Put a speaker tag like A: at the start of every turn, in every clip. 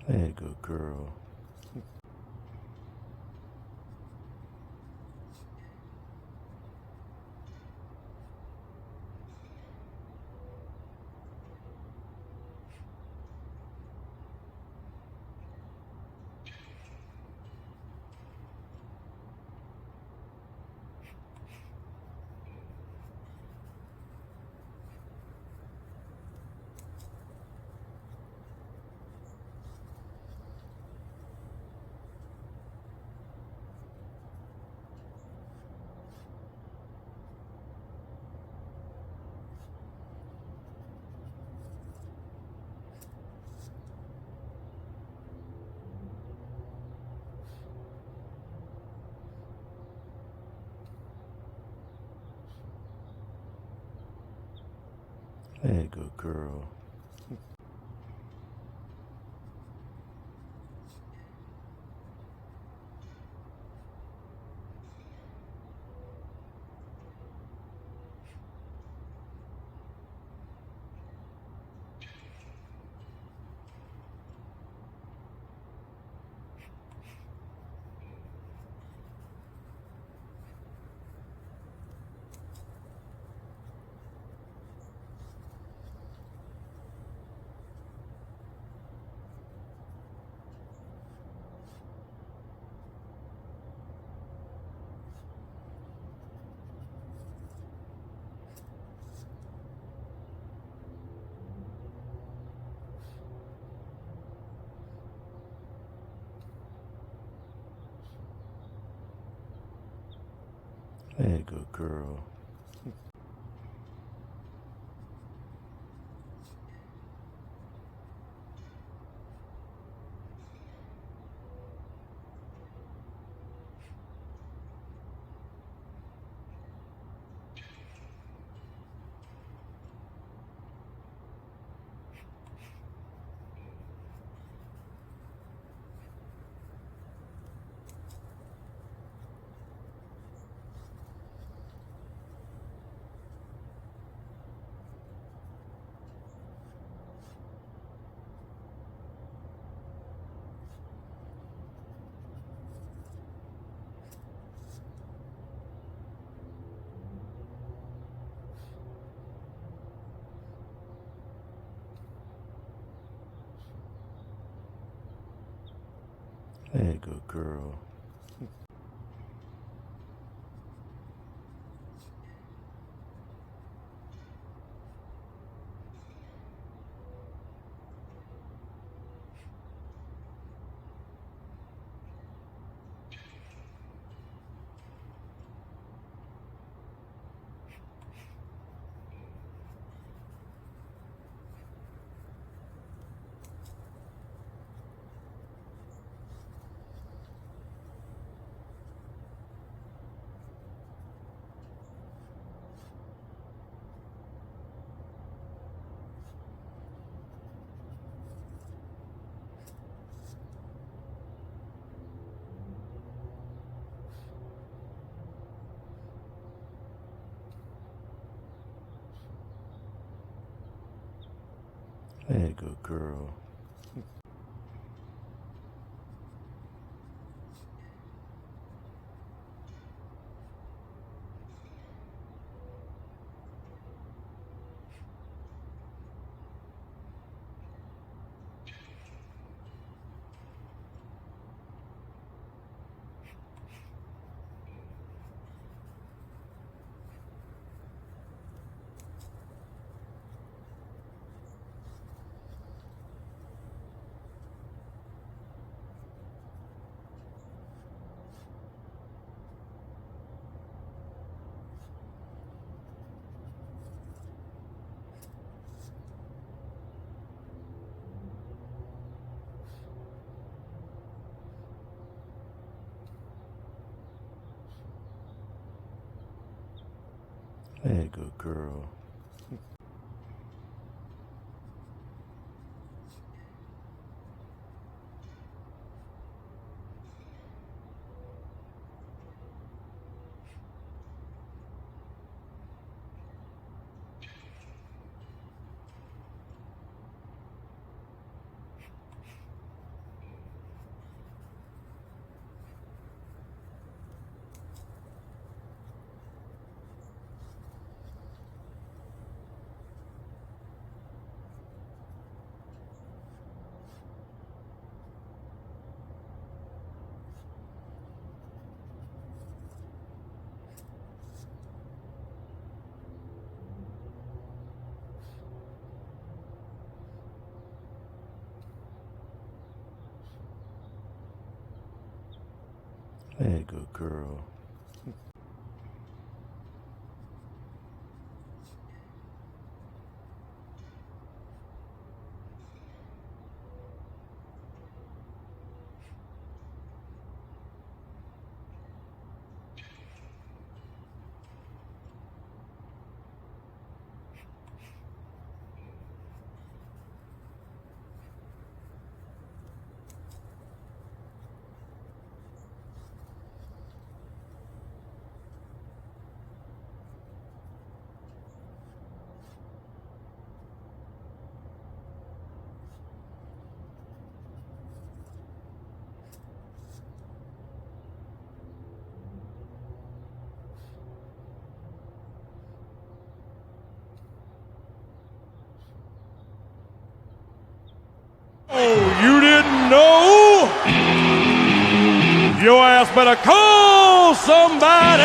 A: Hey, good girl. Hey, good girl. Hey, good girl. Hey, good girl. Hey, good girl. Hey, good girl. Hey, good girl.
B: Oh, you didn't know? Your ass better call somebody!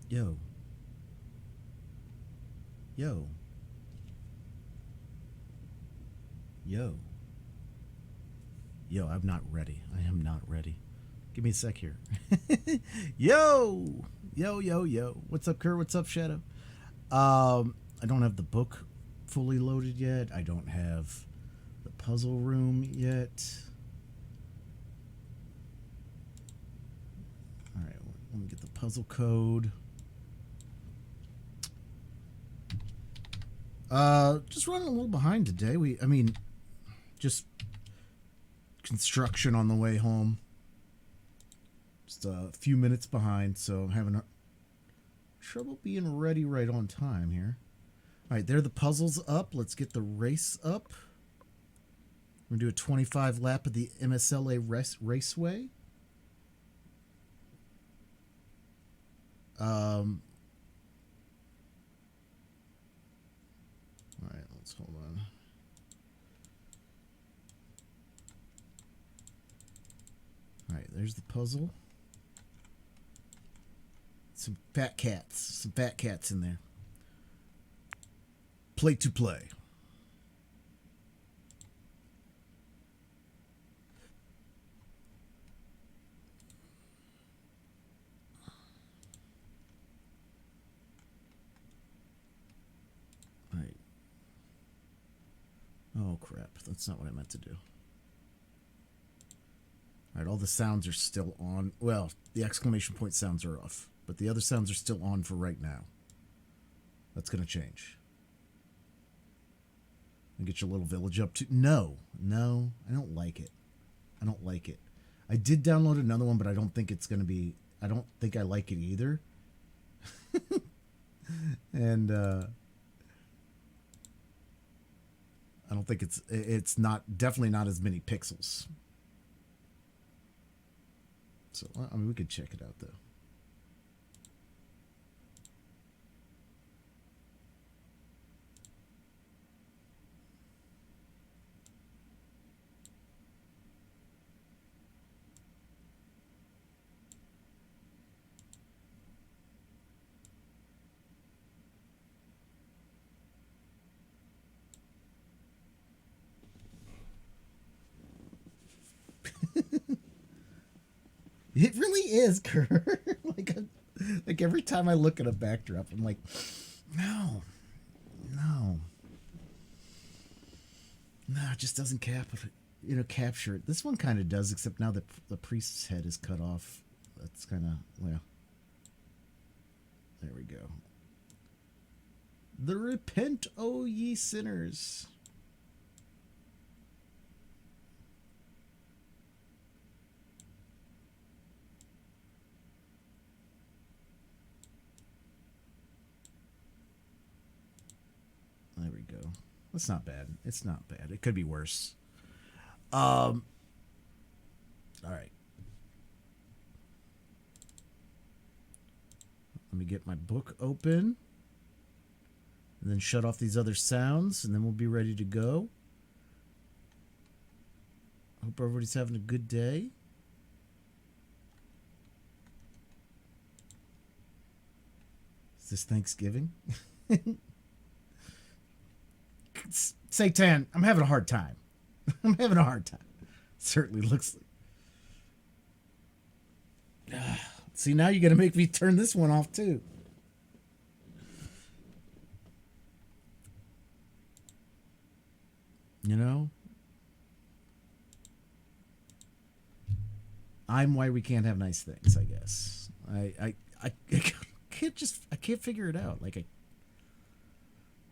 C: Yo. Yo. Yo. Yo, I'm not ready. I am not ready. Give me a sec here. Yo! Yo, yo, yo. What's up, Kurt? What's up, Shadow? I don't have the book fully loaded yet. I don't have the puzzle room yet. Alright, let me get the puzzle code. Just running a little behind today. Just construction on the way home. Just a few minutes behind, so I'm having trouble being ready right on time here. All right, there are the puzzles up. Let's get the race up. We're going to do a 25 lap of the MSLA Raceway. All right, let's hold on. All right, there's the puzzle. Some fat cats in there. Play to play. All right. Oh crap, that's not what I meant to do. All right, all the sounds are still on. Well, the exclamation point sounds are off, but the other sounds are still on for right now. That's going to change. And get your little village up to... No, I don't like it. I don't like it. I did download another one, but I don't think it's going to be... I don't think I like it either. And, I don't think it's not... Definitely not as many pixels. So, I mean, we could check it out, though. It really is, Kurt. like every time I look at a backdrop, I'm like, no, it just doesn't capture it. This one kind of does, except now that the priest's head is cut off. That's kind of, well, there we go. The repent, O ye sinners. There we go. That's not bad. It's not bad. It could be worse. All right. Let me get my book open. And then shut off these other sounds, and then we'll be ready to go. Hope everybody's having a good day. Is this Thanksgiving? Satan, I'm having a hard time. I'm having a hard time. Certainly looks like. See, now you're going to make me turn this one off, too. You know? I'm why we can't have nice things, I guess. I can't figure it out. Like, I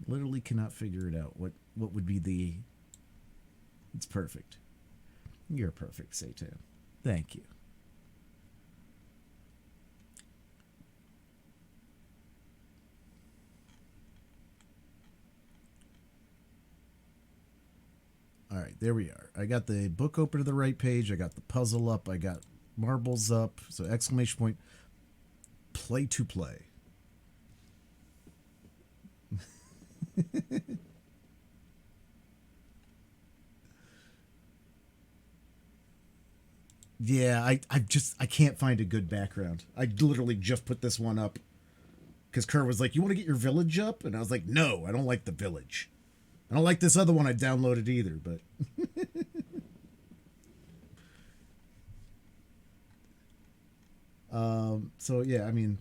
C: literally cannot figure it out. What would be the... It's perfect. You're perfect, Satan. Thank you. All right, there we are. I got the book open to the right page. I got the puzzle up. I got marbles up. So exclamation point. Play to play. Yeah, I can't find a good background. I literally just put this one up because Kerr was like, "You want to get your village up?" And I was like, "No, I don't like the village. I don't like this other one I downloaded either." But so yeah, I mean,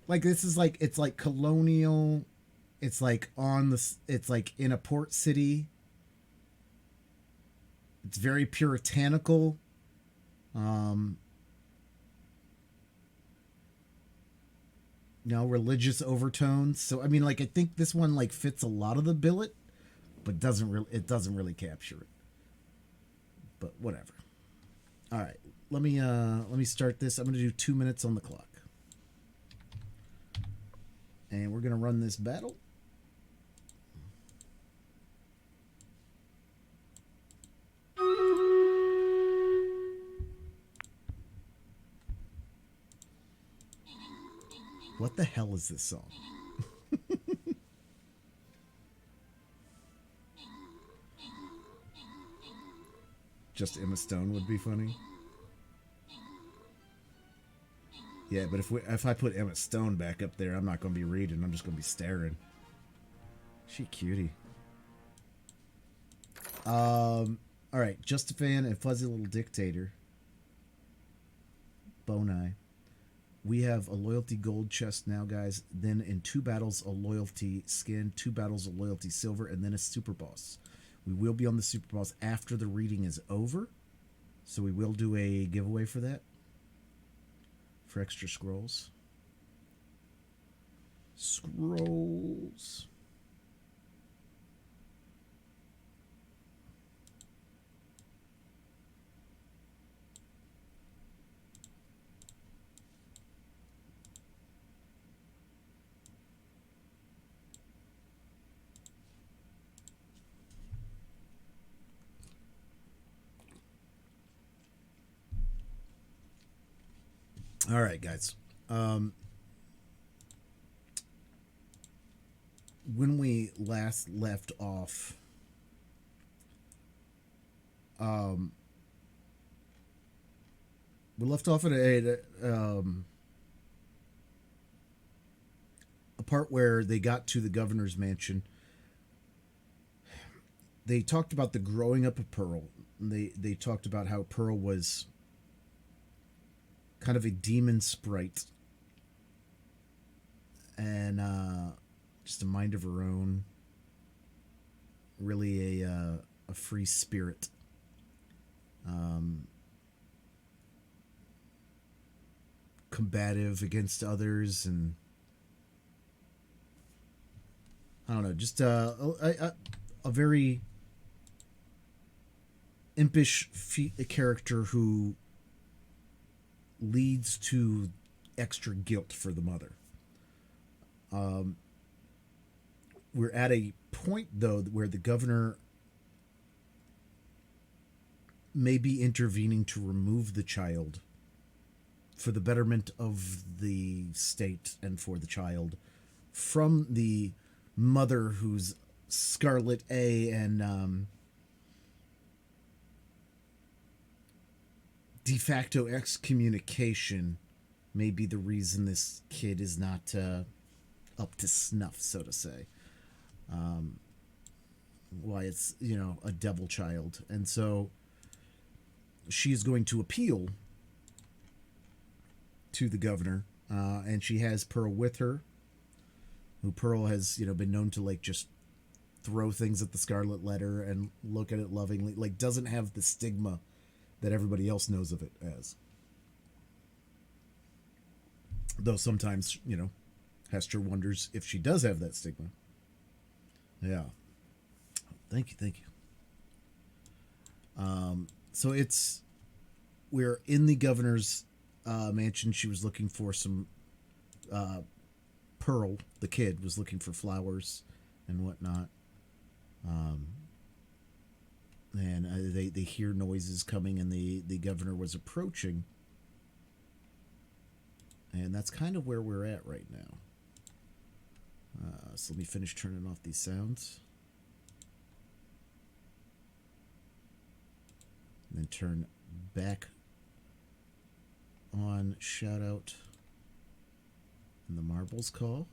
C: like this is like it's like colonial. It's like on the. It's like in a port city. It's very puritanical. Um, religious overtones. So I mean, like I think this one like fits a lot of the billet, but doesn't really capture it. But whatever. All right, let me start this. I'm gonna do 2 minutes on the clock, and we're gonna run this battle. What the hell is this song? Just Emma Stone would be funny. Yeah, but if I put Emma Stone back up there, I'm not going to be reading. I'm just going to be staring. She cutie. All right, Just a Fan and Fuzzy Little Dictator. Bone. We have a loyalty gold chest now, guys. Then in 2 battles, a loyalty skin, 2 battles, a loyalty silver, and then a super boss. We will be on the super boss after the reading is over. So we will do a giveaway for that. For extra scrolls. Scrolls. All right, guys. When we last left off, we left off at a part where they got to the governor's mansion. They talked about the growing up of Pearl. They talked about how Pearl was kind of a demon sprite and just a mind of her own, really a free spirit. Combative against others, and I don't know, just a very impish character who leads to extra guilt for the mother. We're at a point, though, where the governor may be intervening to remove the child for the betterment of the state and for the child from the mother, who's Scarlet A, and de facto excommunication may be the reason this kid is not up to snuff, so to say. Why it's, a devil child. And so she is going to appeal to the governor, and she has Pearl with her, who Pearl has, been known to, like, just throw things at the Scarlet Letter and look at it lovingly, like, doesn't have the stigma that everybody else knows of it as. Though sometimes, Hester wonders if she does have that stigma. Yeah. Thank you. So we're in the governor's mansion. She was looking for some, Pearl, the kid, was looking for flowers and whatnot. And they hear noises coming, and the governor was approaching. And that's kind of where we're at right now. So let me finish turning off these sounds. And then turn back on Shout Out and the Marbles Call.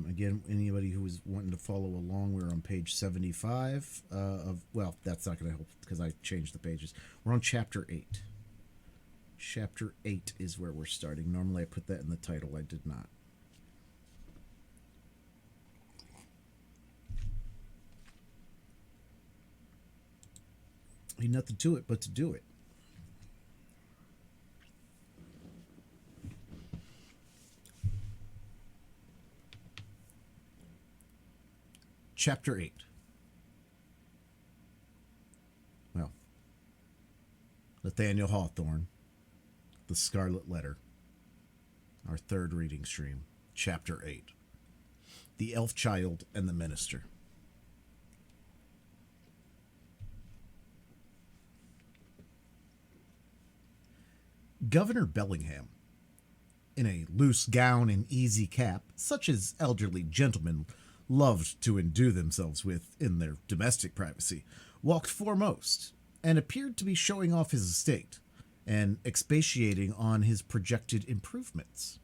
C: Again, anybody who was wanting to follow along, we're on page 75 that's not going to help because I changed the pages. We're on chapter 8. Chapter 8 is where we're starting. Normally I put that in the title. I did not. Ain't nothing to it but to do it. Chapter 8. Well, Nathaniel Hawthorne, The Scarlet Letter, our third reading stream. Chapter 8. The Elf Child and the Minister. Governor Bellingham, in a loose gown and easy cap, such as elderly gentlemen loved to endue themselves with in their domestic privacy, walked foremost and appeared to be showing off his estate and expatiating on his projected improvements.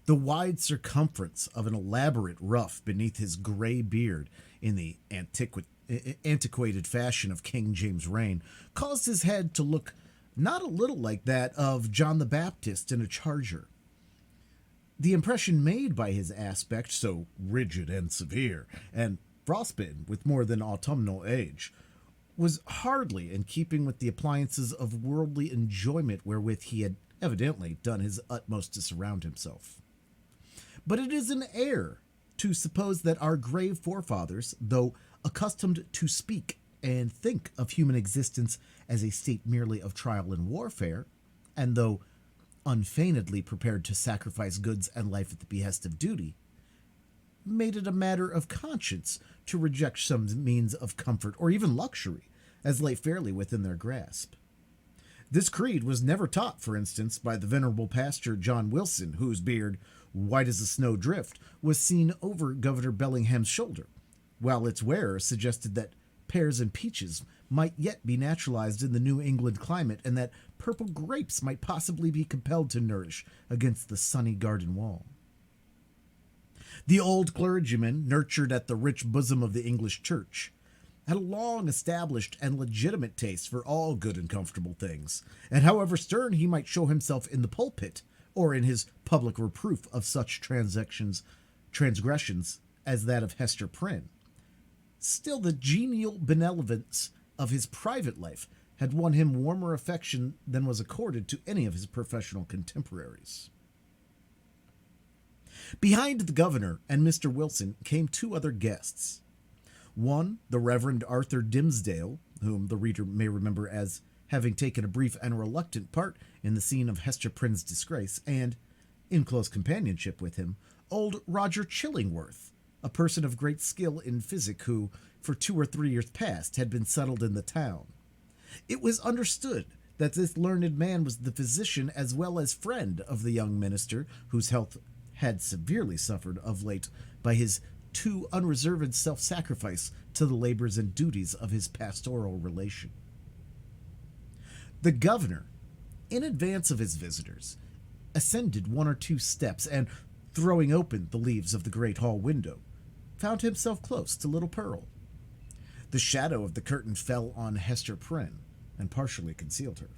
C: The wide circumference of an elaborate ruff beneath his gray beard, in the antiquated fashion of King James' reign, caused his head to look not a little like that of John the Baptist in a charger. The impression made by his aspect, so rigid and severe, and frostbitten with more than autumnal age, was hardly in keeping with the appliances of worldly enjoyment wherewith he had evidently done his utmost to surround himself. But it is an error to suppose that our grave forefathers, though accustomed to speak and think of human existence as a state merely of trial and warfare, and though unfeignedly prepared to sacrifice goods and life at the behest of duty, made it a matter of conscience to reject some means of comfort or even luxury as lay fairly within their grasp. This creed was never taught, for instance, by the venerable pastor John Wilson, whose beard, white as a snow drift, was seen over Governor Bellingham's shoulder, while its wearer suggested that pears and peaches might yet be naturalized in the New England climate, and that purple grapes might possibly be compelled to nourish against the sunny garden wall. The old clergyman, nurtured at the rich bosom of the English church, had a long established and legitimate taste for all good and comfortable things, and however stern he might show himself in the pulpit, or in his public reproof of such transgressions as that of Hester Prynne, still the genial benevolence of his private life had won him warmer affection than was accorded to any of his professional contemporaries. Behind the governor and Mr. Wilson came two other guests. One, the Reverend Arthur Dimmesdale, whom the reader may remember as having taken a brief and reluctant part in the scene of Hester Prynne's disgrace, and, in close companionship with him, old Roger Chillingworth, a person of great skill in physic who, for 2 or 3 years past, had been settled in the town. It was understood that this learned man was the physician as well as friend of the young minister, whose health had severely suffered of late by his too unreserved self-sacrifice to the labors and duties of his pastoral relation. The governor, in advance of his visitors, ascended 1 or 2 steps and, throwing open the leaves of the great hall window, found himself close to little Pearl. The shadow of the curtain fell on Hester Prynne and partially concealed her.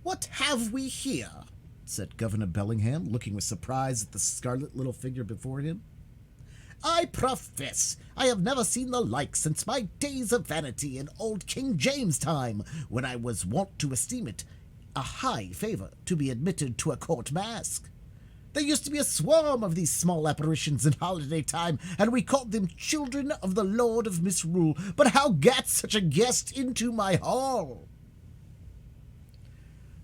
C: "What have we here?" said Governor Bellingham, looking with surprise at the scarlet little figure before him. "I profess I have never seen the like since my days of vanity in old King James' time, when I was wont to esteem it a high favour to be admitted to a court masque. There used to be a swarm of these small apparitions in holiday time, and we called them children of the Lord of Misrule. But how gat such a guest into my hall?"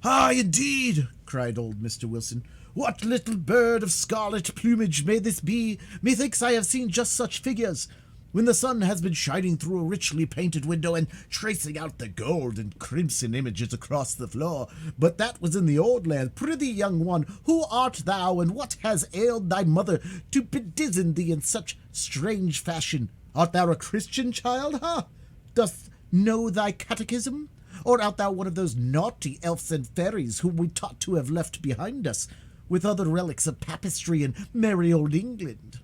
C: "Ah, indeed," cried old Mr. Wilson. "What little bird of scarlet plumage may this be? Methinks I have seen just such figures, when the sun has been shining through a richly painted window and tracing out the gold and crimson images across the floor. But that was in the old land. Prithee, young one, who art thou, and what has ailed thy mother to bedizen thee in such strange fashion? Art thou a Christian child, ha? Dost know thy catechism? Or art thou one of those naughty elves and fairies whom we taught to have left behind us, with other relics of papistry and merry old England?"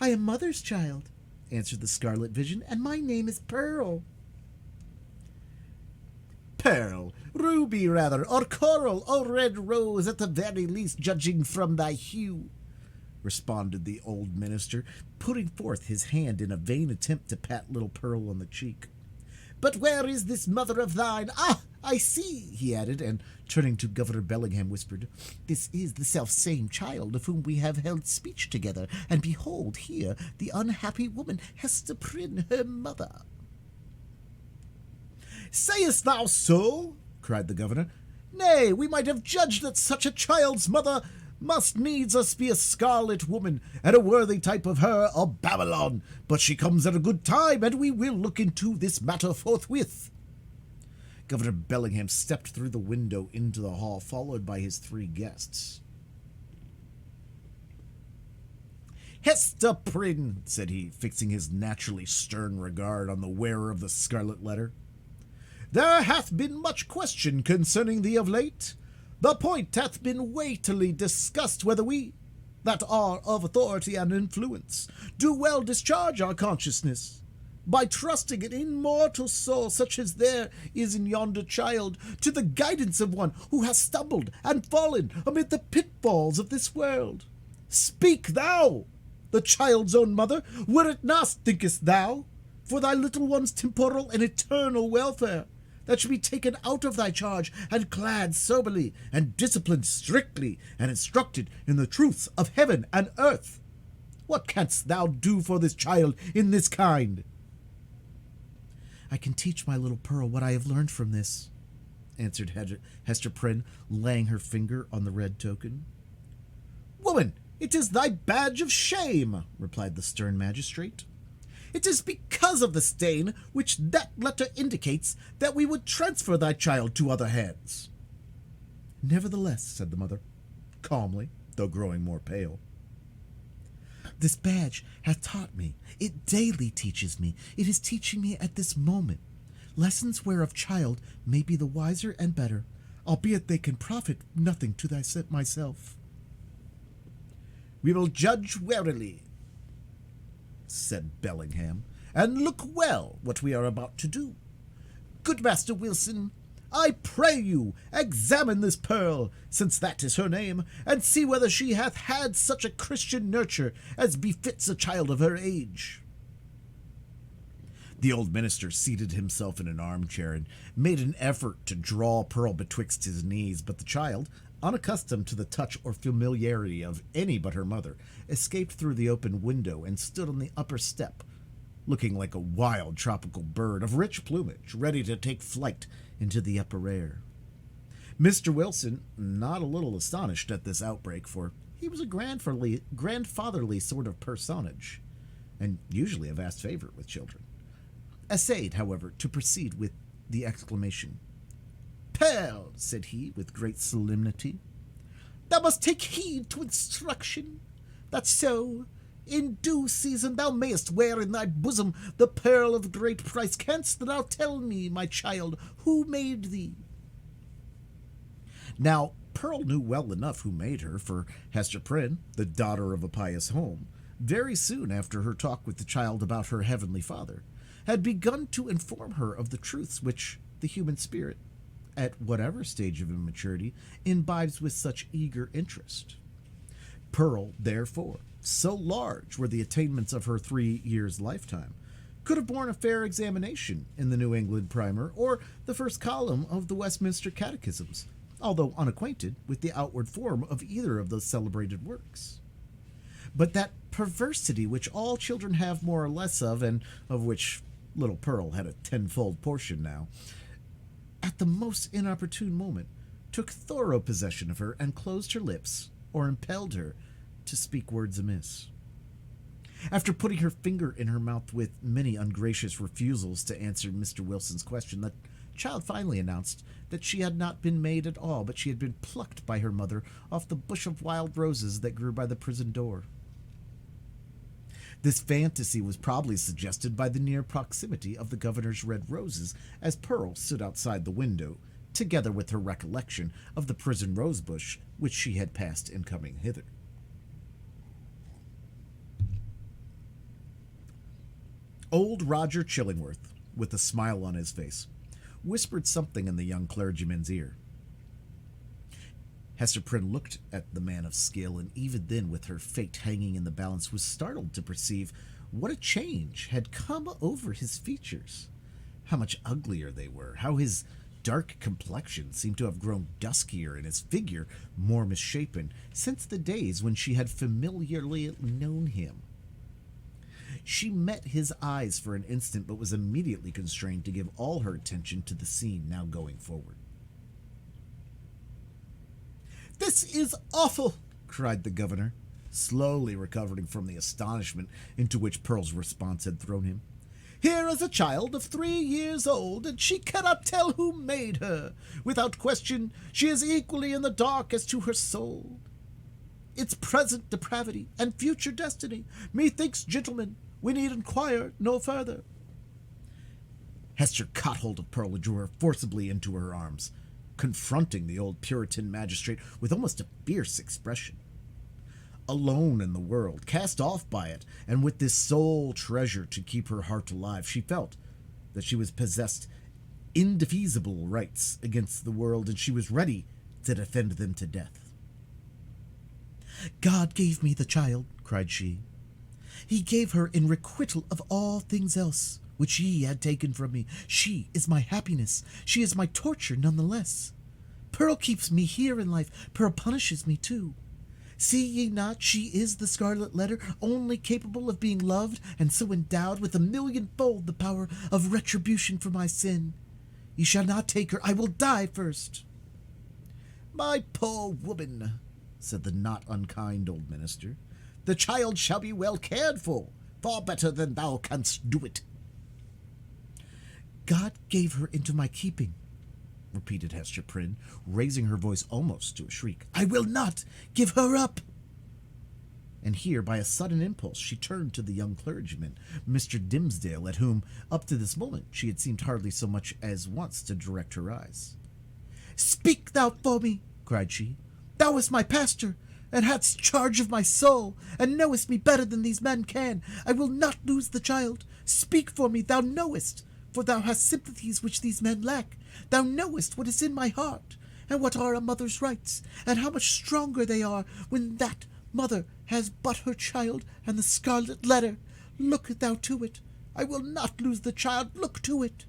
C: "I am mother's child," answered the scarlet vision, "and my name is Pearl." "Pearl, ruby rather, or coral, or red rose at the very least, judging from thy hue," responded the old minister, putting forth his hand in a vain attempt to pat little Pearl on the cheek. "But where is this mother of thine? Ah, I see," he added, and turning to Governor Bellingham whispered, "This is the self-same child of whom we have held speech together, and behold here the unhappy woman, Hester Prynne, her mother." "Sayest thou so?" cried the governor. "Nay, we might have judged that such a child's mother must needs us be a scarlet woman, and a worthy type of her of Babylon. But she comes at a good time, and we will look into this matter forthwith." Governor Bellingham stepped through the window into the hall, followed by his 3 guests. "Hester Prynne," said he, fixing his naturally stern regard on the wearer of the scarlet letter, "there hath been much question concerning thee of late. The point hath been weightily discussed whether we, that are of authority and influence, do well discharge our consciousness by trusting an immortal soul such as there is in yonder child to the guidance of one who has stumbled and fallen amid the pitfalls of this world. Speak thou, the child's own mother, were it not, thinkest thou, for thy little one's temporal and eternal welfare, that should be taken out of thy charge, and clad soberly, and disciplined strictly, and instructed in the truths of heaven and earth? What canst thou do for this child in this kind?" "I can teach my little Pearl what I have learned from this," answered Hester Prynne, laying her finger on the red token. "Woman, it is thy badge of shame," replied the stern magistrate. "It is because of the stain which that letter indicates that we would transfer thy child to other hands." "Nevertheless," said the mother, calmly, though growing more pale, "this badge hath taught me. It daily teaches me. It is teaching me at this moment. Lessons whereof child may be the wiser and better, albeit they can profit nothing to myself." "We will judge warily," said Bellingham, "and look well what we are about to do. Good Master Wilson, I pray you examine this Pearl, since that is her name, and see whether she hath had such a Christian nurture as befits a child of her age." The old minister seated himself in an armchair and made an effort to draw Pearl betwixt his knees, but the child, unaccustomed to the touch or familiarity of any but her mother, escaped through the open window and stood on the upper step, looking like a wild tropical bird of rich plumage, ready to take flight into the upper air. Mr. Wilson, not a little astonished at this outbreak, for he was a grandfatherly sort of personage, and usually a vast favorite with children, essayed, however, to proceed with the exclamation. "Pearl," said he, with great solemnity, "thou must take heed to instruction. That's so. In due season thou mayest wear in thy bosom the pearl of great price. Canst thou tell me, my child, who made thee? Now, Pearl knew well enough who made her, for Hester Prynne, the daughter of a pious home, very soon after her talk with the child about her heavenly Father, had begun to inform her of the truths which the human spirit, at whatever stage of immaturity, imbibes with such eager interest. Pearl, therefore, so large were the attainments of her 3 years' lifetime, could have borne a fair examination in the New England Primer or the first column of the Westminster Catechisms, although unacquainted with the outward form of either of those celebrated works. But that perversity which all children have more or less of, and of which little Pearl had a tenfold portion now, at the most inopportune moment took thorough possession of her and closed her lips, or impelled her to speak words amiss. After putting her finger in her mouth with many ungracious refusals to answer Mr. Wilson's question, the child finally announced that she had not been made at all, but she had been plucked by her mother off the bush of wild roses that grew by the prison door. This fantasy was probably suggested by the near proximity of the governor's red roses as Pearl stood outside the window, together with her recollection of the prison rosebush which she had passed in coming hither. Old Roger Chillingworth, with a smile on his face, whispered something in the young clergyman's ear. Hester Prynne looked at the man of skill, and even then, with her fate hanging in the balance, was startled to perceive what a change had come over his features. How much uglier they were, how his dark complexion seemed to have grown duskier, and his figure more misshapen, since the days when she had familiarly known him. She met his eyes for an instant, but was immediately constrained to give all her attention to the scene now going forward. "This is awful!" cried the governor, slowly recovering from the astonishment into which Pearl's response had thrown him. "Here is a child of 3 years old, and she cannot tell who made her. Without question, she is equally in the dark as to her soul, its present depravity, and future destiny. Methinks, gentlemen, we need inquire no further." Hester caught hold of Pearl and drew her forcibly into her arms, confronting the old Puritan magistrate with almost a fierce expression. Alone in the world, cast off by it, and with this sole treasure to keep her heart alive, she felt that she was possessed indefeasible rights against the world, and she was ready to defend them to death. "God gave me the child," cried she. "He gave her in requital of all things else, which he had taken from me. She is my happiness. She is my torture none the less. Pearl keeps me here in life. Pearl punishes me too. See ye not, she is the Scarlet Letter, only capable of being loved, and so endowed with 1,000,000-fold the power of retribution for my sin. Ye shall not take her. I will die first." "My poor woman," said the not unkind old minister, "the child shall be well cared for, far better than thou canst do it." "God gave her into my keeping," repeated Hester Prynne, raising her voice almost to a shriek. "I will not give her up." And here, by a sudden impulse, she turned to the young clergyman, Mr. Dimmesdale, at whom, up to this moment, she had seemed hardly so much as once to direct her eyes. "Speak thou for me," cried she. "Thou wast my pastor, and hadst charge of my soul, and knowest me better than these men can. I will not lose the child. Speak for me, thou knowest, for thou hast sympathies which these men lack. Thou knowest what is in my heart, and what are a mother's rights, and how much stronger they are when that mother has but her child and the Scarlet Letter. Look thou to it. I will not lose the child. Look to it."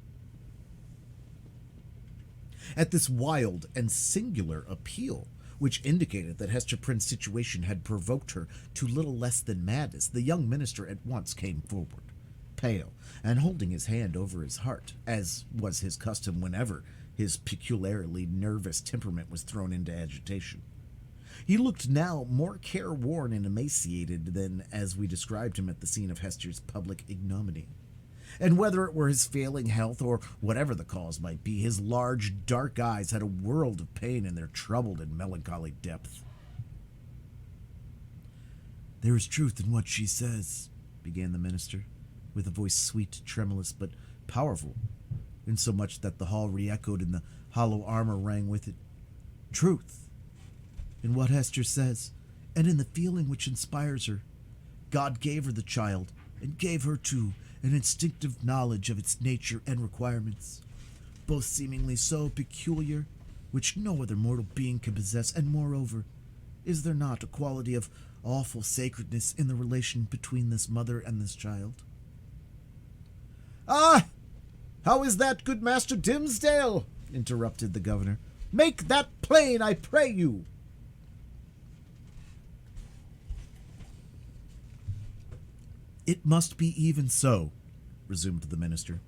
C: At this wild and singular appeal, which indicated that Hester Prynne's situation had provoked her to little less than madness, the young minister at once came forward, pale, and holding his hand over his heart, as was his custom whenever his peculiarly nervous temperament was thrown into agitation. He looked now more careworn and emaciated than as we described him at the scene of Hester's public ignominy. And whether it were his failing health, or whatever the cause might be, his large, dark eyes had a world of pain in their troubled and melancholy depth. There is truth in what she says, began the minister, with a voice sweet, tremulous, but powerful, insomuch that the hall re-echoed and the hollow armor rang with it. Truth in what Hester says, and in the feeling which inspires her. God gave her the child, and gave her, too, an instinctive knowledge of its nature and requirements, both seemingly so peculiar, which no other mortal being can possess, and moreover, is there not a quality of awful sacredness in the relation between this mother and this child? Ah! How is that, good Master Dimsdale? Interrupted the governor. Make that plain, I pray you. It must be even so, resumed the minister.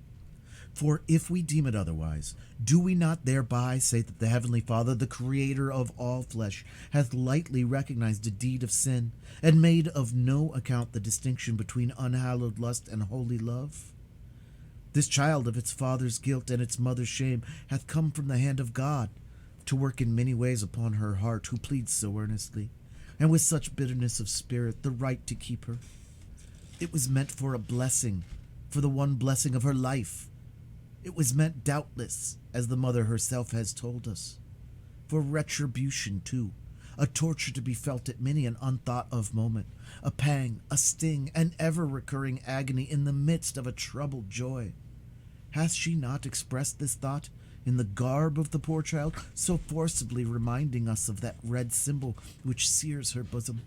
C: For if we deem it otherwise, do we not thereby say that the Heavenly Father, the Creator of all flesh, hath lightly recognized a deed of sin, and made of no account the distinction between unhallowed lust and holy love? This child of its father's guilt and its mother's shame hath come from the hand of God, to work in many ways upon her heart, who pleads so earnestly, and with such bitterness of spirit, the right to keep her. It was meant for a blessing, for the one blessing of her life. It was meant, doubtless, as the mother herself has told us, for retribution, too, a torture to be felt at many an unthought of moment, a pang, a sting, an ever-recurring agony in the midst of a troubled joy. Hath she not expressed this thought in the garb of the poor child, so forcibly reminding us of that red symbol which sears her bosom?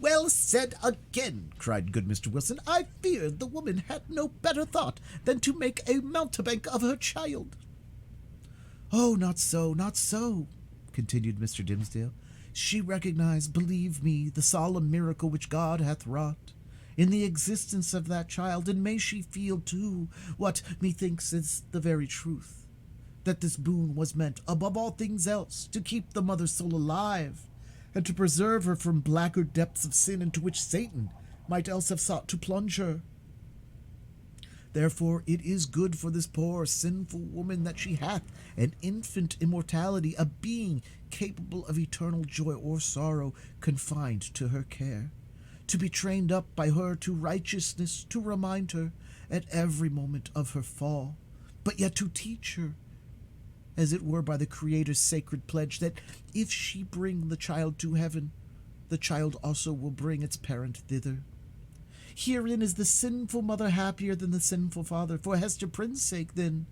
C: Well said again, cried good Mr. Wilson. I feared the woman had no better thought than to make a mountebank of her child. Oh, not so, not so, continued Mr. Dimsdale. She recognized, believe me, the solemn miracle which God hath wrought in the existence of that child, and may she feel, too, what methinks is the very truth, that this boon was meant, above all things else, to keep the mother's soul alive, and to preserve her from blacker depths of sin into which Satan might else have sought to plunge her. Therefore it is good for this poor sinful woman that she hath an infant immortality, a being capable of eternal joy or sorrow, confined to her care, to be trained up by her to righteousness, to remind her at every moment of her fall, but yet to teach her, as it were by the Creator's sacred pledge, that if she bring the child to heaven, the child also will bring its parent thither. Herein is the sinful mother happier than the sinful father. For Hester Prynne's sake, then,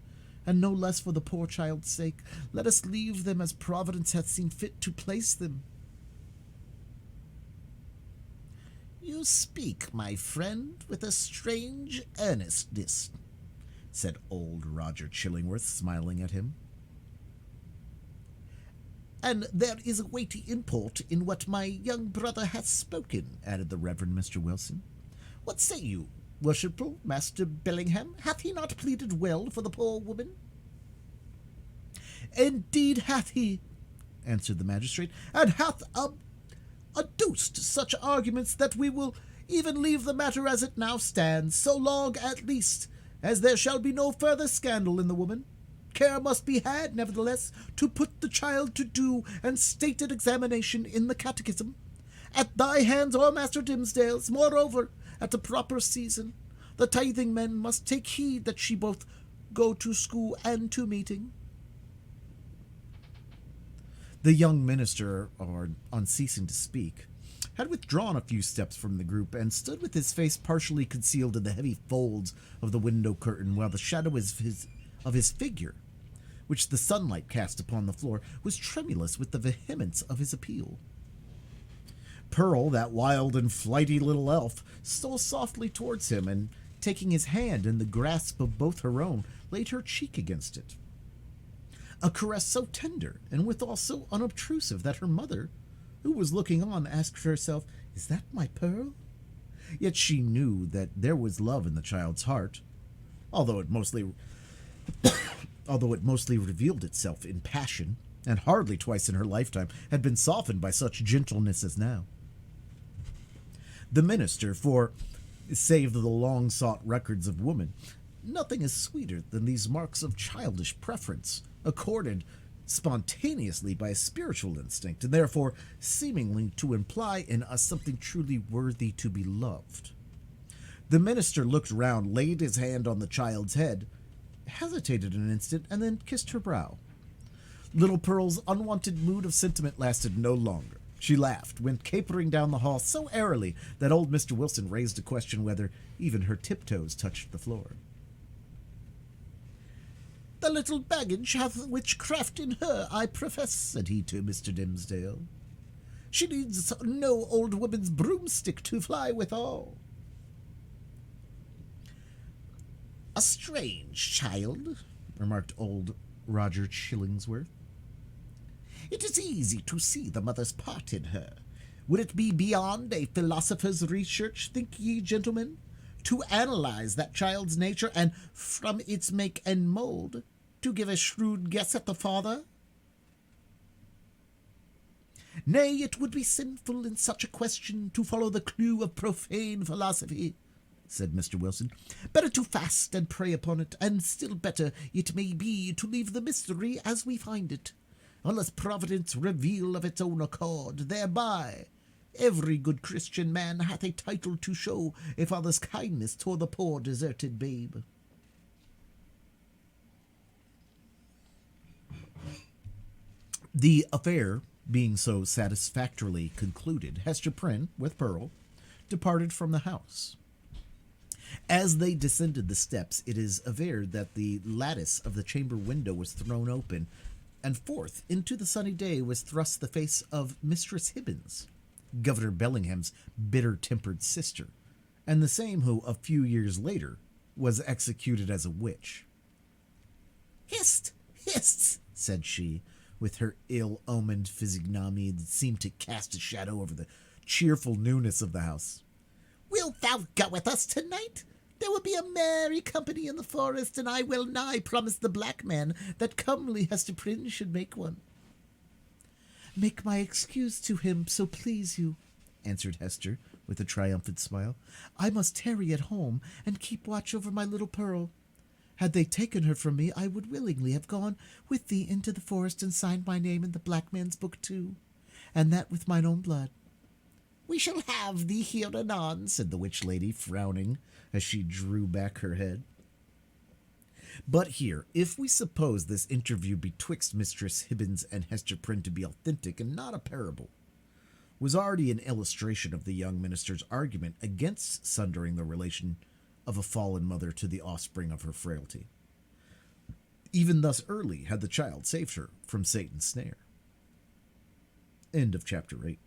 C: and no less for the poor child's sake, let us leave them as Providence hath seen fit to place them. You speak, my friend, with a strange earnestness, said old Roger Chillingworth, smiling at him. And there is a weighty import in what my young brother hath spoken, added the Reverend Mr. Wilson. What say you, worshipful Master Bellingham? Hath he not pleaded well for the poor woman? Indeed hath he, answered the magistrate, and hath adduced such arguments that we will even leave the matter as it now stands, so long, at least, as there shall be no further scandal in the woman. Care must be had, nevertheless, to put the child to due and stated examination in the catechism, at thy hands or Master Dimsdale's. Moreover, at a proper season, the tithing men must take heed that she both go to school and to meeting. The young minister, on ceasing to speak, had withdrawn a few steps from the group and stood with his face partially concealed in the heavy folds of the window curtain, while the shadow of his figure, which the sunlight cast upon the floor, was tremulous with the vehemence of his appeal. Pearl, that wild and flighty little elf, stole softly towards him, and, taking his hand in the grasp of both her own, laid her cheek against it. A caress so tender, and withal so unobtrusive, that her mother, who was looking on, asked herself, "Is that my Pearl?" Yet she knew that there was love in the child's heart, although it mostly revealed itself in passion, and hardly twice in her lifetime had been softened by such gentleness as now. The minister, for, save the long-sought records of woman, nothing is sweeter than these marks of childish preference, accorded spontaneously by a spiritual instinct, and therefore seemingly to imply in us something truly worthy to be loved. The minister looked round, laid his hand on the child's head, hesitated an instant, and then kissed her brow. Little Pearl's unwanted mood of sentiment lasted no longer. She laughed, went capering down the hall so airily that old Mr. Wilson raised a question whether even her tiptoes touched the floor. "The little baggage hath witchcraft in her, I profess," said he to Mr. Dimmesdale. "She needs no old woman's broomstick to fly withal." "A strange child," remarked old Roger Chillingsworth. "It is easy to see the mother's part in her. Would it be beyond a philosopher's research, think ye, gentlemen, to analyze that child's nature, and from its make and mold, to give a shrewd guess at the father? Nay, it would be sinful in such a question to follow the clue of profane philosophy," said Mr. Wilson. "Better to fast and pray upon it, and still better, it may be, to leave the mystery as we find it, unless Providence reveal of its own accord. Thereby every good Christian man hath a title to show a father's kindness toward the poor deserted babe." The affair being so satisfactorily concluded, Hester Prynne, with Pearl, departed from the house. As they descended the steps, it is averred that the lattice of the chamber window was thrown open, and forth into the sunny day was thrust the face of Mistress Hibbins, Governor Bellingham's bitter-tempered sister, and the same who, a few years later, was executed as a witch. "Hist, hist," said she, with her ill-omened physiognomy that seemed to cast a shadow over the cheerful newness of the house. "Wilt thou go with us tonight? There will be a merry company in the forest, and I well nigh promised the black man that comely Hester Prynne should make one." "Make my excuse to him, so please you," answered Hester, with a triumphant smile. "I must tarry at home and keep watch over my little Pearl. Had they taken her from me, I would willingly have gone with thee into the forest and signed my name in the black man's book too, and that with mine own blood." "We shall have thee here anon," said the witch lady, frowning as she drew back her head. But here, if we suppose this interview betwixt Mistress Hibbins and Hester Prynne to be authentic and not a parable, was already an illustration of the young minister's argument against sundering the relation of a fallen mother to the offspring of her frailty. Even thus early had the child saved her from Satan's snare. End of chapter 8.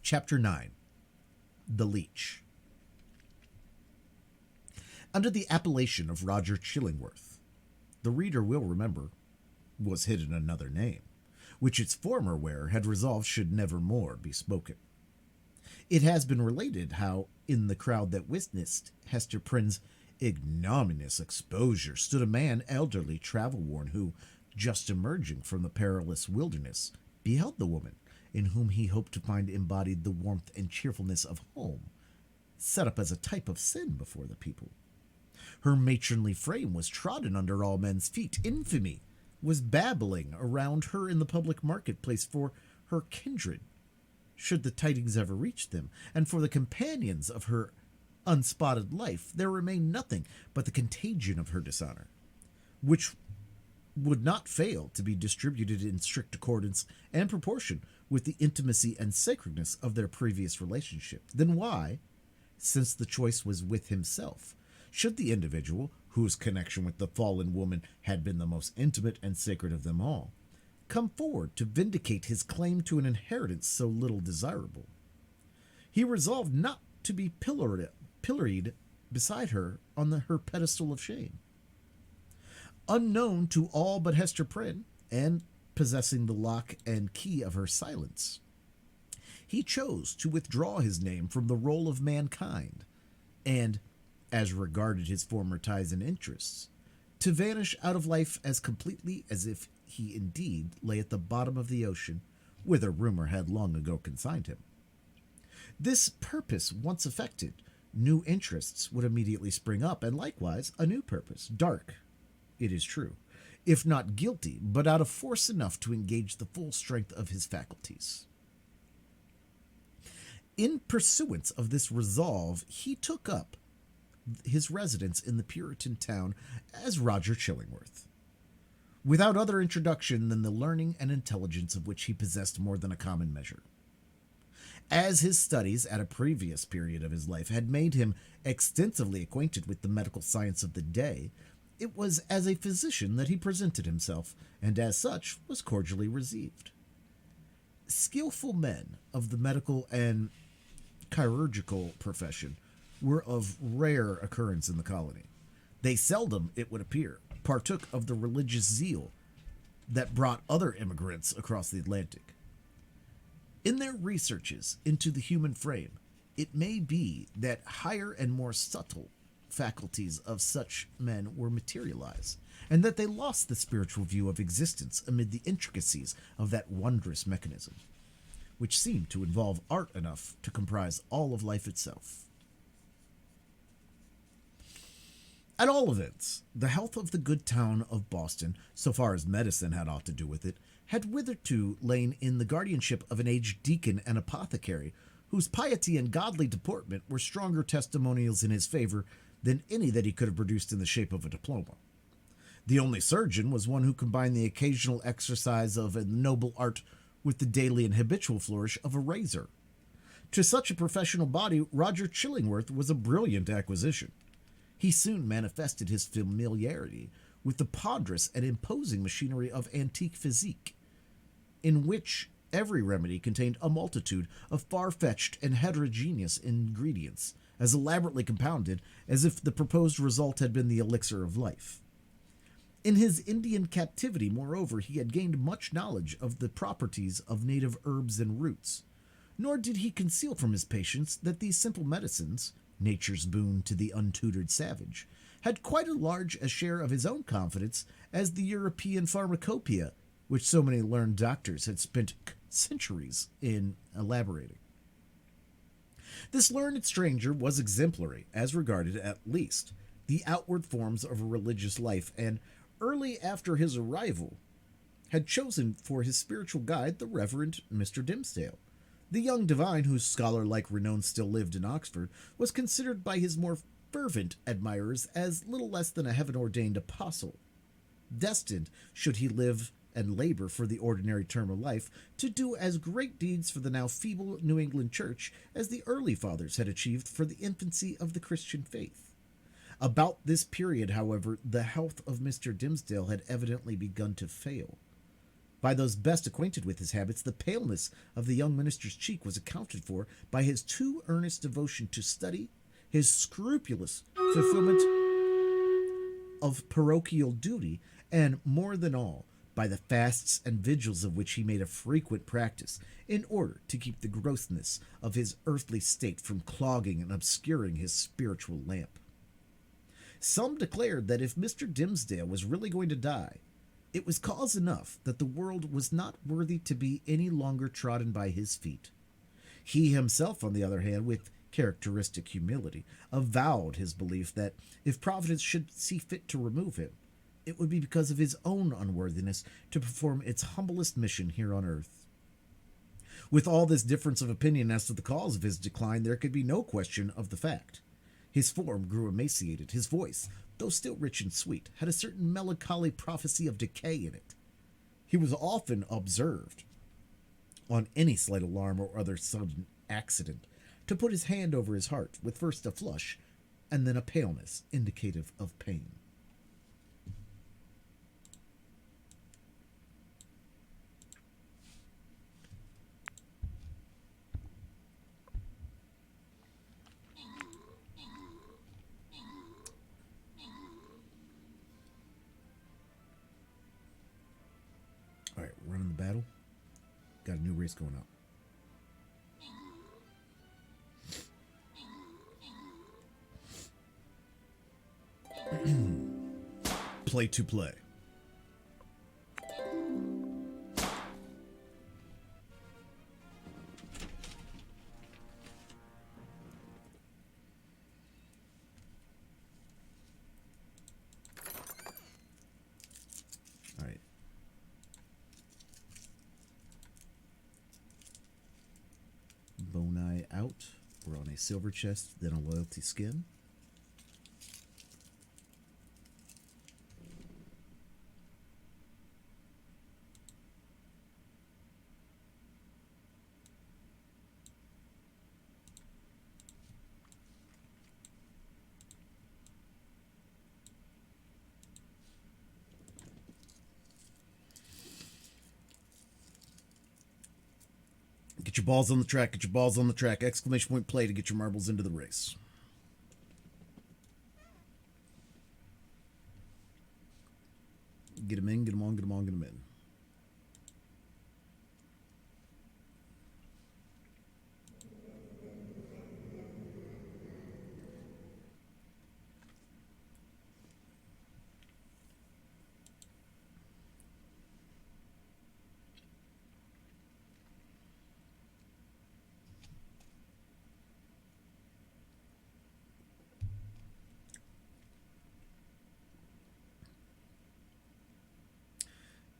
C: Chapter 9. The Leech. Under the appellation of Roger Chillingworth, the reader will remember, was hidden another name, which its former wearer had resolved should never more be spoken. It has been related how, in the crowd that witnessed Hester Prynne's ignominious exposure, stood a man elderly, travel-worn, who, just emerging from the perilous wilderness, beheld the woman, in whom he hoped to find embodied the warmth and cheerfulness of home, set up as a type of sin before the people. Her matronly frame was trodden under all men's feet. Infamy was babbling around her in the public marketplace for her kindred, should the tidings ever reach them, and for the companions of her unspotted life there remained nothing but the contagion of her dishonor, which would not fail to be distributed in strict accordance and proportion with the intimacy and sacredness of their previous relationship. Then why, since the choice was with himself, should the individual, whose connection with the fallen woman had been the most intimate and sacred of them all, come forward to vindicate his claim to an inheritance so little desirable? He resolved not to be pilloried beside her on her pedestal of shame. Unknown to all but Hester Prynne, and possessing the lock and key of her silence, he chose to withdraw his name from the roll of mankind, and, as regarded his former ties and interests, to vanish out of life as completely as if he indeed lay at the bottom of the ocean, whither rumor had long ago consigned him. This purpose once effected, New interests would immediately spring up, and likewise a new purpose, dark, it is true, if not guilty, but out of force enough to engage the full strength of his faculties. In pursuance of this resolve, he took up his residence in the Puritan town as Roger Chillingworth, without other introduction than the learning and intelligence of which he possessed more than a common measure. As his studies at a previous period of his life had made him extensively acquainted with the medical science of the day, it was as a physician that he presented himself, and as such was cordially received. Skillful men of the medical and chirurgical profession were of rare occurrence in the colony. They seldom, it would appear, partook of the religious zeal that brought other immigrants across the Atlantic. In their researches into the human frame, it may be that higher and more subtle faculties of such men were materialized, and that they lost the spiritual view of existence amid the intricacies of that wondrous mechanism, which seemed to involve art enough to comprise all of life itself. At all events, the health of the good town of Boston, so far as medicine had aught to do with it, had hitherto lain in the guardianship of an aged deacon and apothecary, whose piety and godly deportment were stronger testimonials in his favor than any that he could have produced in the shape of a diploma. The only surgeon was one who combined the occasional exercise of a noble art with the daily and habitual flourish of a razor. To such a professional body, Roger Chillingworth was a brilliant acquisition. He soon manifested his familiarity with the ponderous and imposing machinery of antique physique, in which every remedy contained a multitude of far-fetched and heterogeneous ingredients, as elaborately compounded as if the proposed result had been the elixir of life. In his Indian captivity, moreover, he had gained much knowledge of the properties of native herbs and roots, nor did he conceal from his patients that these simple medicines, nature's boon to the untutored savage, had quite as large a share of his own confidence as the European pharmacopoeia, which so many learned doctors had spent centuries in elaborating. This learned stranger was exemplary, as regarded, at least, the outward forms of a religious life, and early after his arrival had chosen for his spiritual guide the Reverend Mr. Dimmesdale. The young divine, whose scholar-like renown still lived in Oxford, was considered by his more fervent admirers as little less than a heaven-ordained apostle, destined, should he live and labor for the ordinary term of life, to do as great deeds for the now feeble New England Church as the early fathers had achieved for the infancy of the Christian faith. About this period, however, the health of Mr. Dimmesdale had evidently begun to fail. By those best acquainted with his habits, the paleness of the young minister's cheek was accounted for by his too earnest devotion to study, his scrupulous fulfillment of parochial duty, and, more than all, by the fasts and vigils of which he made a frequent practice, in order to keep the grossness of his earthly state from clogging and obscuring his spiritual lamp. Some declared that if Mr. Dimmesdale was really going to die, it was cause enough that the world was not worthy to be any longer trodden by his feet. He himself, on the other hand, with characteristic humility, avowed his belief that if Providence should see fit to remove him, it would be because of his own unworthiness to perform its humblest mission here on earth. With all this difference of opinion as to the cause of his decline, there could be no question of the fact. His form grew emaciated. His voice, though still rich and sweet, had a certain melancholy prophecy of decay in it. He was often observed, on any slight alarm or other sudden accident, to put his hand over his heart, with first a flush, and then a paleness indicative of pain. All right, running the battle. Got a new race going up. Play to play. We're on a silver chest, then a loyalty skin. Get your balls on the track, get your balls on the track. Exclamation point play to get your marbles into the race. Get them in, get them on, get them on, get them in.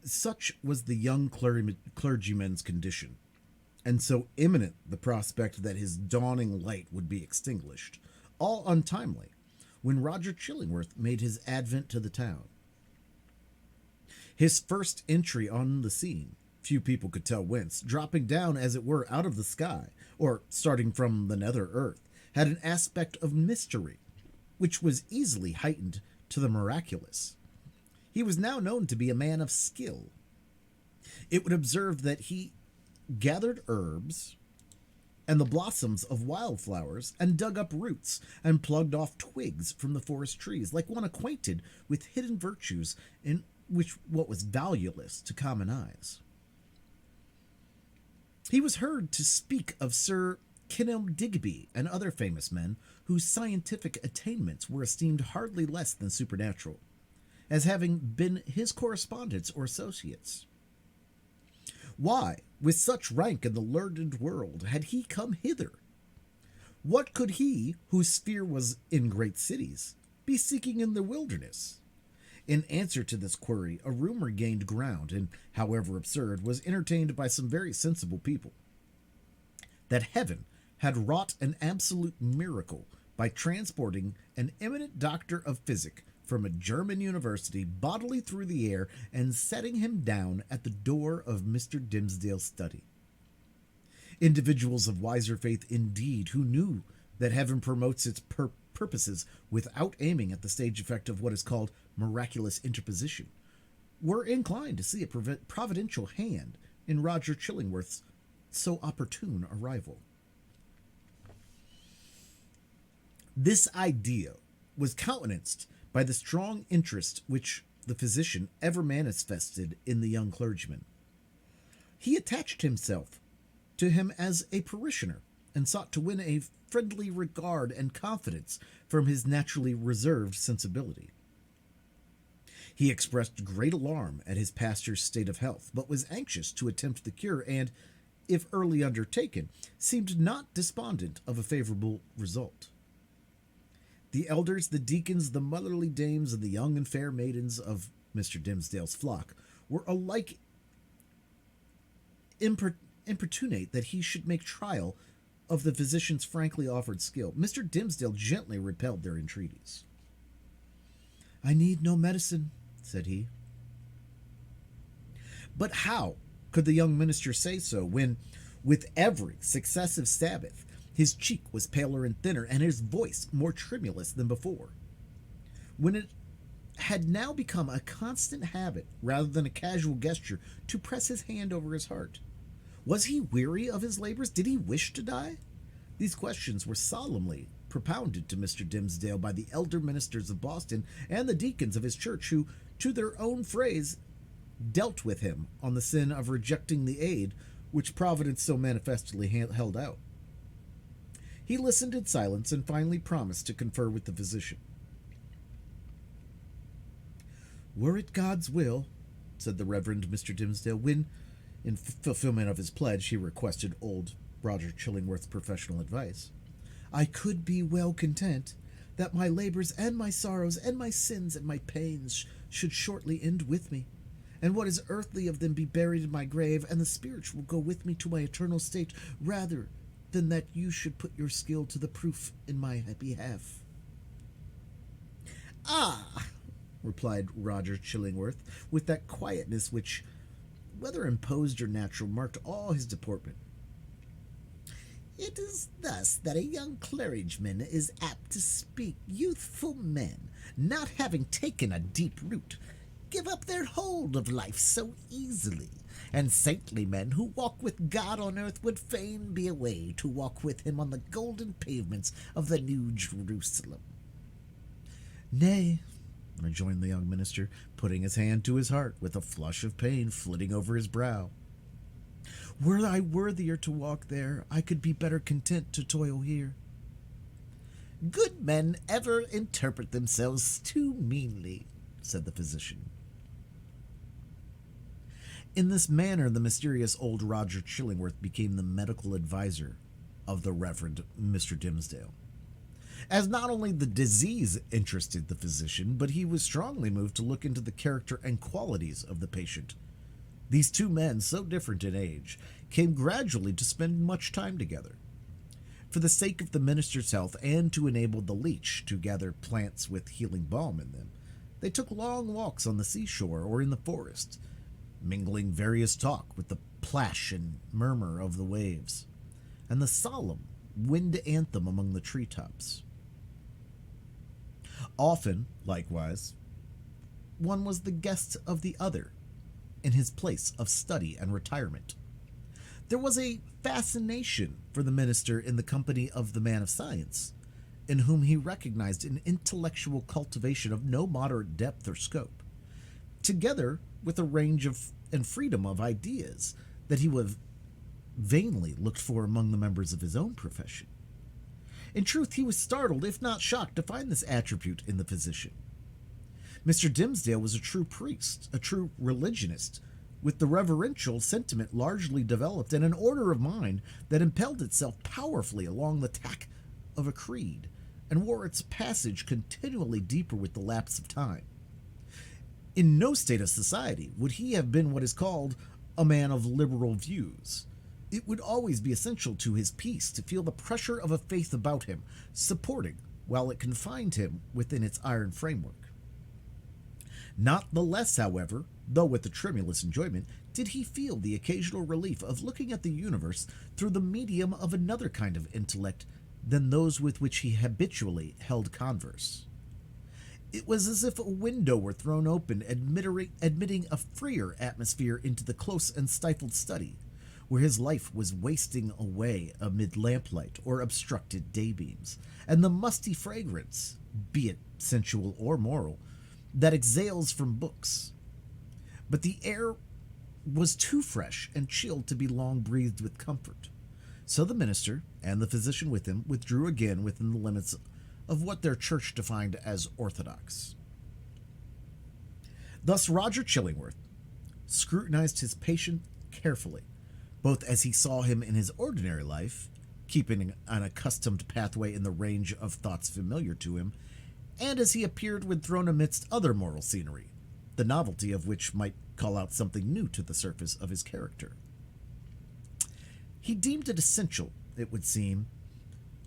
C: Such was the young clergyman's condition, and so imminent the prospect that his dawning light would be extinguished, all untimely, when Roger Chillingworth made his advent to the town. His first entry on the scene, few people could tell whence, dropping down as it were out of the sky, or starting from the nether earth, had an aspect of mystery, which was easily heightened to the miraculous. He was now known to be a man of skill. It would observe that he gathered herbs and the blossoms of wildflowers and dug up roots and plugged off twigs from the forest trees, like one acquainted with hidden virtues in which what was valueless to common eyes. He was heard to speak of Sir Kenelm Digby and other famous men whose scientific attainments were esteemed hardly less than supernatural, as having been his correspondents or associates. Why, with such rank in the learned world, had he come hither? What could he, whose sphere was in great cities, be seeking in the wilderness? In answer to this query, a rumor gained ground, and, however absurd, was entertained by some very sensible people, that heaven had wrought an absolute miracle by transporting an eminent doctor of physic from a German university bodily through the air and setting him down at the door of Mr. Dimmesdale's study. Individuals of wiser faith indeed, who knew that heaven promotes its purposes without aiming at the stage effect of what is called miraculous interposition, were inclined to see a providential hand in Roger Chillingworth's so opportune arrival. This idea was countenanced by the strong interest which the physician ever manifested in the young clergyman. He attached himself to him as a parishioner, and sought to win a friendly regard and confidence from his naturally reserved sensibility. He expressed great alarm at his pastor's state of health, but was anxious to attempt the cure, and, if early undertaken, seemed not despondent of a favorable result. The elders, the deacons, the motherly dames, and the young and fair maidens of Mr. Dimmesdale's flock were alike importunate that he should make trial of the physician's frankly offered skill. Mr. Dimmesdale gently repelled their entreaties. "I need no medicine," said he. But how could the young minister say so when, with every successive Sabbath, his cheek was paler and thinner, and his voice more tremulous than before? When it had now become a constant habit, rather than a casual gesture, to press his hand over his heart. Was he weary of his labors? Did he wish to die? These questions were solemnly propounded to Mr. Dimmesdale by the elder ministers of Boston and the deacons of his church, who, to their own phrase, dealt with him on the sin of rejecting the aid which Providence so manifestly held out. He listened in silence and finally promised to confer with the physician. "Were it God's will," said the Reverend Mr. Dimmesdale, when, in fulfillment of his pledge, he requested old Roger Chillingworth's professional advice, "I could be well content that my labors and my sorrows and my sins and my pains should shortly end with me, and what is earthly of them be buried in my grave, and the spiritual go with me to my eternal state, rather than that you should put your skill to the proof in my behalf." "Ah," replied Roger Chillingworth, with that quietness which, whether imposed or natural, marked all his deportment. "It is thus that a young clergyman is apt to speak. Youthful men, not having taken a deep root, give up their hold of life so easily, and saintly men who walk with God on earth would fain be away to walk with him on the golden pavements of the New Jerusalem." "Nay," rejoined the young minister, putting his hand to his heart with a flush of pain flitting over his brow. "Were I worthier to walk there, I could be better content to toil here." "Good men ever interpret themselves too meanly," said the physician. In this manner, the mysterious old Roger Chillingworth became the medical adviser of the Reverend Mr. Dimmesdale. As not only the disease interested the physician, but he was strongly moved to look into the character and qualities of the patient. These two men, so different in age, came gradually to spend much time together. For the sake of the minister's health and to enable the leech to gather plants with healing balm in them, they took long walks on the seashore or in the forest, mingling various talk with the plash and murmur of the waves, and the solemn wind anthem among the treetops. Often, likewise, one was the guest of the other in his place of study and retirement. There was a fascination for the minister in the company of the man of science, in whom he recognized an intellectual cultivation of no moderate depth or scope, together with a range of and freedom of ideas that he would vainly looked for among the members of his own profession. In truth, he was startled, if not shocked, to find this attribute in the physician. Mr. Dimmesdale was a true priest, a true religionist, with the reverential sentiment largely developed and an order of mind that impelled itself powerfully along the tack of a creed and wore its passage continually deeper with the lapse of time. In no state of society would he have been what is called a man of liberal views. It would always be essential to his peace to feel the pressure of a faith about him, supporting while it confined him within its iron framework. Not the less, however, though with a tremulous enjoyment, did he feel the occasional relief of looking at the universe through the medium of another kind of intellect than those with which he habitually held converse. It was as if a window were thrown open, admitting a freer atmosphere into the close and stifled study, where his life was wasting away amid lamplight or obstructed daybeams, and the musty fragrance, be it sensual or moral, that exhales from books. But the air was too fresh and chilled to be long breathed with comfort. So the minister, and the physician with him, withdrew again within the limits of what their church defined as orthodox. Thus Roger Chillingworth scrutinized his patient carefully, both as he saw him in his ordinary life, keeping an accustomed pathway in the range of thoughts familiar to him, and as he appeared when thrown amidst other moral scenery, the novelty of which might call out something new to the surface of his character. He deemed it essential, it would seem,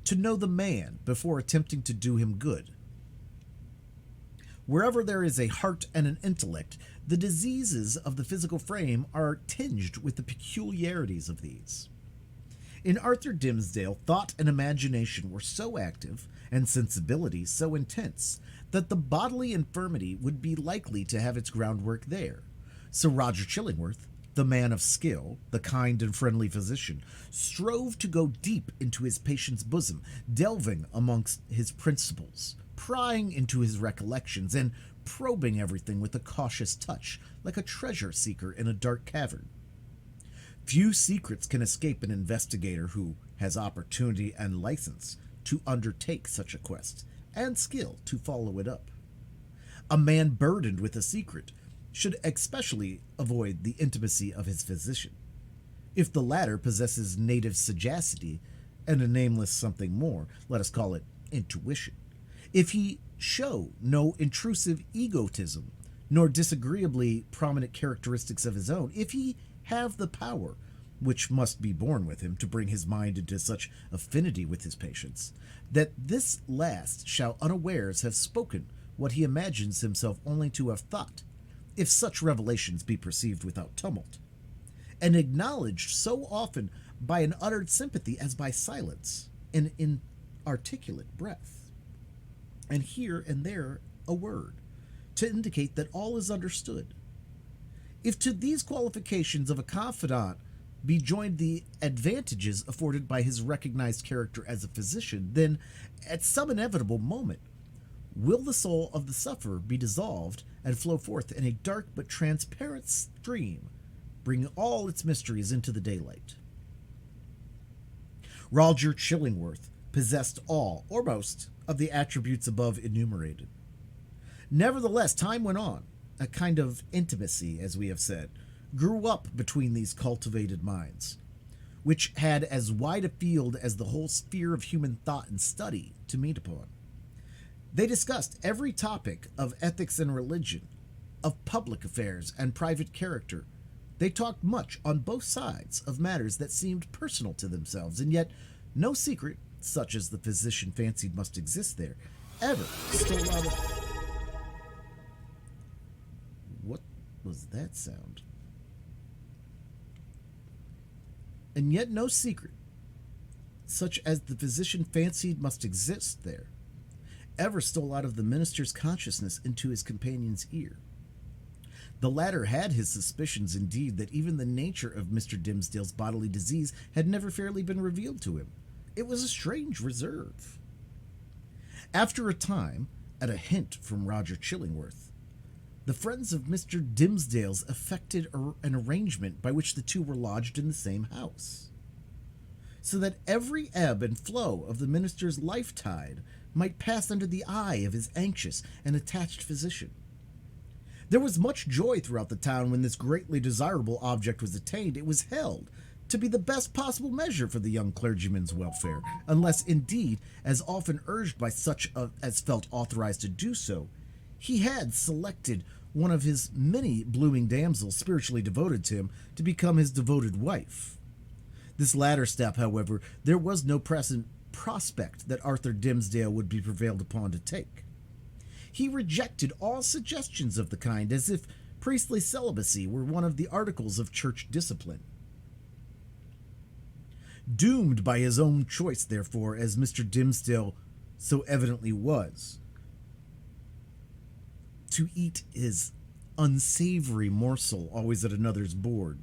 C: to know the man before attempting to do him good. Wherever there is a heart and an intellect, the diseases of the physical frame are tinged with the peculiarities of these. In Arthur Dimmesdale, thought and imagination were so active, and sensibility so intense, that the bodily infirmity would be likely to have its groundwork there. So Roger Chillingworth, the man of skill, the kind and friendly physician, strove to go deep into his patient's bosom, delving amongst his principles, prying into his recollections, and probing everything with a cautious touch, like a treasure seeker in a dark cavern. Few secrets can escape an investigator who has opportunity and license to undertake such a quest, and skill to follow it up. A man burdened with a secret should especially avoid the intimacy of his physician. If the latter possesses native sagacity and a nameless something more, let us call it intuition, if he show no intrusive egotism, nor disagreeably prominent characteristics of his own, if he have the power which must be born with him to bring his mind into such affinity with his patients, that this last shall unawares have spoken what he imagines himself only to have thought, if such revelations be perceived without tumult, and acknowledged so often by an uttered sympathy as by silence, an inarticulate breath, and here and there a word, to indicate that all is understood. If to these qualifications of a confidant be joined the advantages afforded by his recognized character as a physician, then, at some inevitable moment, will the soul of the sufferer be dissolved and flow forth in a dark but transparent stream, bringing all its mysteries into the daylight. Roger Chillingworth possessed all, or most, of the attributes above enumerated. Nevertheless, time went on. A kind of intimacy, as we have said, grew up between these cultivated minds, which had as wide a field as the whole sphere of human thought and study to meet upon. They discussed every topic of ethics and religion, of public affairs and private character. They talked much on both sides of matters that seemed personal to themselves, and yet no secret, such as the physician fancied must exist there, ever stole out of... What was that sound? And yet no secret, such as the physician fancied must exist there, ever stole out of the minister's consciousness into his companion's ear. The latter had his suspicions, indeed, that even the nature of Mr. Dimmesdale's bodily disease had never fairly been revealed to him. It was a strange reserve. After a time, at a hint from Roger Chillingworth, the friends of Mr. Dimmesdale's effected an arrangement by which the two were lodged in the same house, so that every ebb and flow of the minister's life tide might pass under the eye of his anxious and attached physician. There was much joy throughout the town when this greatly desirable object was attained. It was held to be the best possible measure for the young clergyman's welfare, unless, indeed, as often urged by such as felt authorized to do so, he had selected one of his many blooming damsels spiritually devoted to him to become his devoted wife. This latter step, however, there was no present prospect that Arthur Dimmesdale would be prevailed upon to take. He rejected all suggestions of the kind, as if priestly celibacy were one of the articles of church discipline. Doomed by his own choice, therefore, as Mr. Dimmesdale so evidently was, to eat his unsavory morsel always at another's board,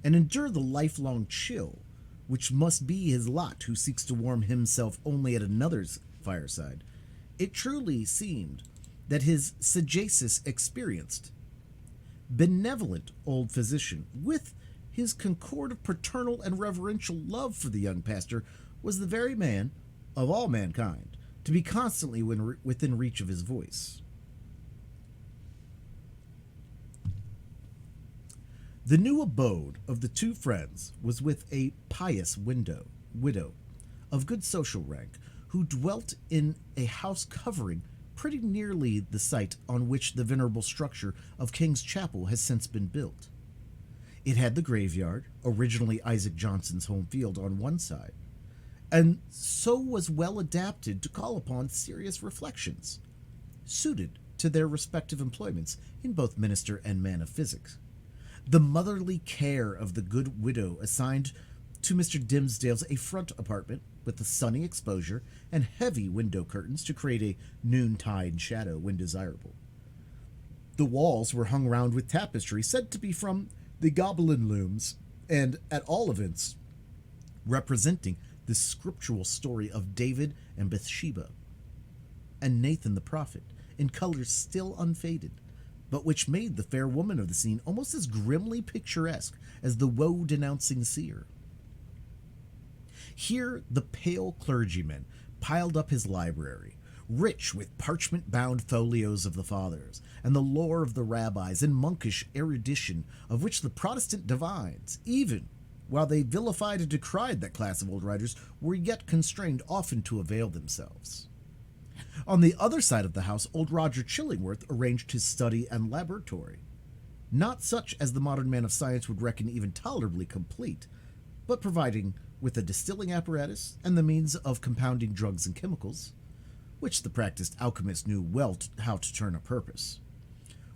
C: and endure the lifelong chill which must be his lot who seeks to warm himself only at another's fireside, it truly seemed that his sagacious, experienced, benevolent old physician, with his concord of paternal and reverential love for the young pastor, was the very man of all mankind to be constantly within reach of his voice. The new abode of the two friends was with a pious widow of good social rank, who dwelt in a house covering pretty nearly the site on which the venerable structure of King's Chapel has since been built. It had the graveyard, originally Isaac Johnson's home field, on one side, and so was well adapted to call upon serious reflections, suited to their respective employments in both minister and man of physics. The motherly care of the good widow assigned to Mr. Dimmesdale's a front apartment with a sunny exposure and heavy window curtains to create a noontide shadow when desirable. The walls were hung round with tapestry said to be from the Gobelin looms, and, at all events, representing the scriptural story of David and Bathsheba and Nathan the prophet in colors still unfaded, but which made the fair woman of the scene almost as grimly picturesque as the woe-denouncing seer. Here the pale clergyman piled up his library, rich with parchment-bound folios of the fathers, and the lore of the rabbis and monkish erudition of which the Protestant divines, even while they vilified and decried that class of old writers, were yet constrained often to avail themselves. On the other side of the house, old Roger Chillingworth arranged his study and laboratory. not such as the modern man of science would reckon even tolerably complete, but providing with a distilling apparatus and the means of compounding drugs and chemicals, which the practiced alchemist knew well how to turn a purpose.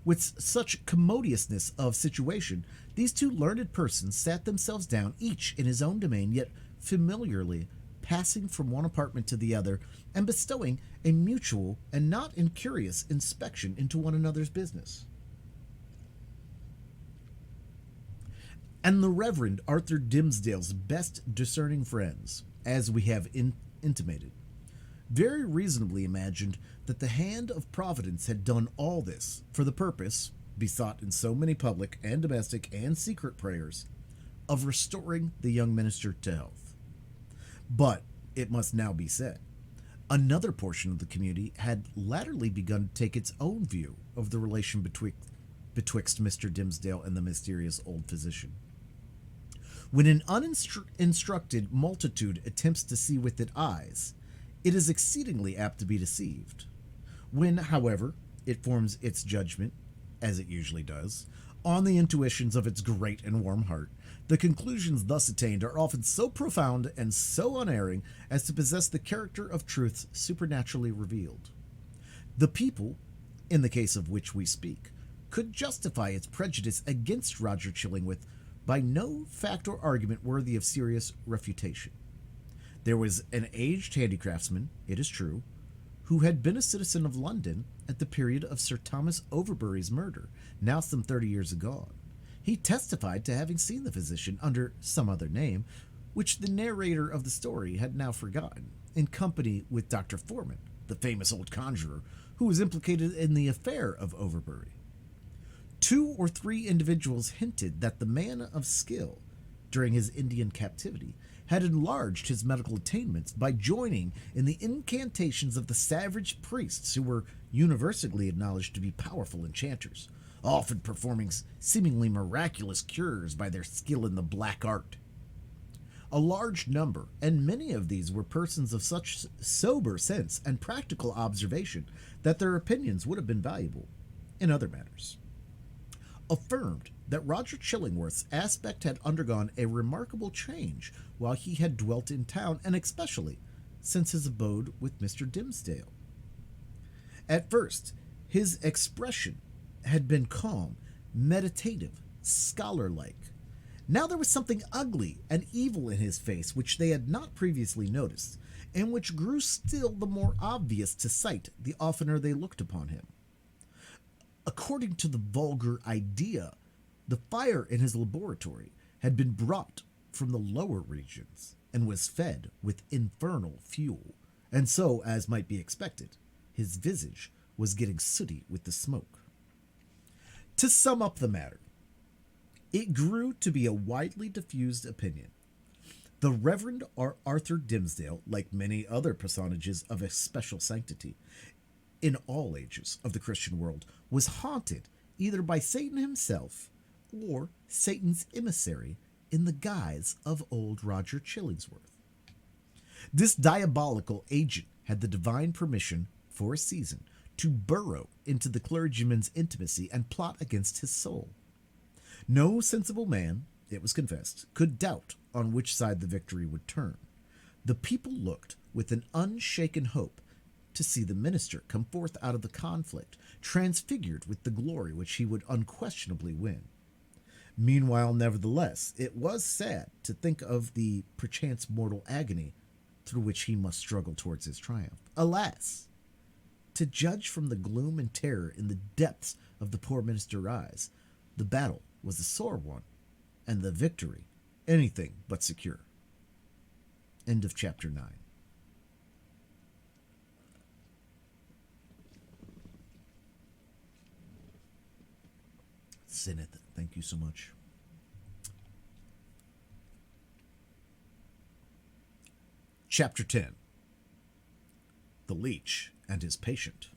C: With such commodiousness of situation, these two learned persons sat themselves down, each in his own domain, yet familiarly passing from one apartment to the other, and bestowing a mutual and not incurious inspection into one another's business. And the Reverend Arthur Dimmesdale's best discerning friends, as we have intimated, very reasonably imagined that the hand of Providence had done all this for the purpose, besought in so many public and domestic and secret prayers, of restoring the young minister to health. But, it must now be said, another portion of the community had latterly begun to take its own view of the relation betwixt Mr. Dimmesdale and the mysterious old physician. When an uninstructed multitude attempts to see with its eyes, it is exceedingly apt to be deceived. When, however, it forms its judgment, as it usually does, on the intuitions of its great and warm heart, the conclusions thus attained are often so profound and so unerring as to possess the character of truths supernaturally revealed. The people, in the case of which we speak, could justify its prejudice against Roger Chillingworth by no fact or argument worthy of serious refutation. There was an aged handicraftsman, it is true, who had been a citizen of London at the period of Sir Thomas Overbury's murder, now some 30 years agone. He testified to having seen the physician under some other name, which the narrator of the story had now forgotten, in company with Dr. Foreman, the famous old conjurer, who was implicated in the affair of Overbury. 2 or 3 individuals hinted that the man of skill, during his Indian captivity, had enlarged his medical attainments by joining in the incantations of the savage priests who were universally acknowledged to be powerful enchanters, often performing seemingly miraculous cures by their skill in the black art. A large number, and many of these were persons of such sober sense and practical observation that their opinions would have been valuable in other matters, affirmed that Roger Chillingworth's aspect had undergone a remarkable change while he had dwelt in town, and especially since his abode with Mr. Dimmesdale. At first, his expression had been calm, meditative, scholar-like. Now there was something ugly and evil in his face which they had not previously noticed, and which grew still the more obvious to sight the oftener they looked upon him. According to the vulgar idea, the fire in his laboratory had been brought from the lower regions and was fed with infernal fuel, and so, as might be expected, his visage was getting sooty with the smoke. To sum up the matter, it grew to be a widely diffused opinion. The Reverend Arthur Dimmesdale, like many other personages of especial sanctity in all ages of the Christian world, was haunted either by Satan himself or Satan's emissary in the guise of old Roger Chillingworth. This diabolical agent had the divine permission, for a season, to burrow into the clergyman's intimacy and plot against his soul. No sensible man, it was confessed, could doubt on which side the victory would turn. The people looked with an unshaken hope to see the minister come forth out of the conflict, transfigured with the glory which he would unquestionably win. Meanwhile, nevertheless, it was sad to think of the perchance mortal agony through which he must struggle towards his triumph. Alas! To judge from the gloom and terror in the depths of the poor minister's eyes, the battle was a sore one, and the victory anything but secure. End of chapter 9. Zenith, thank you so much. Chapter 10. The Leech and His Patient.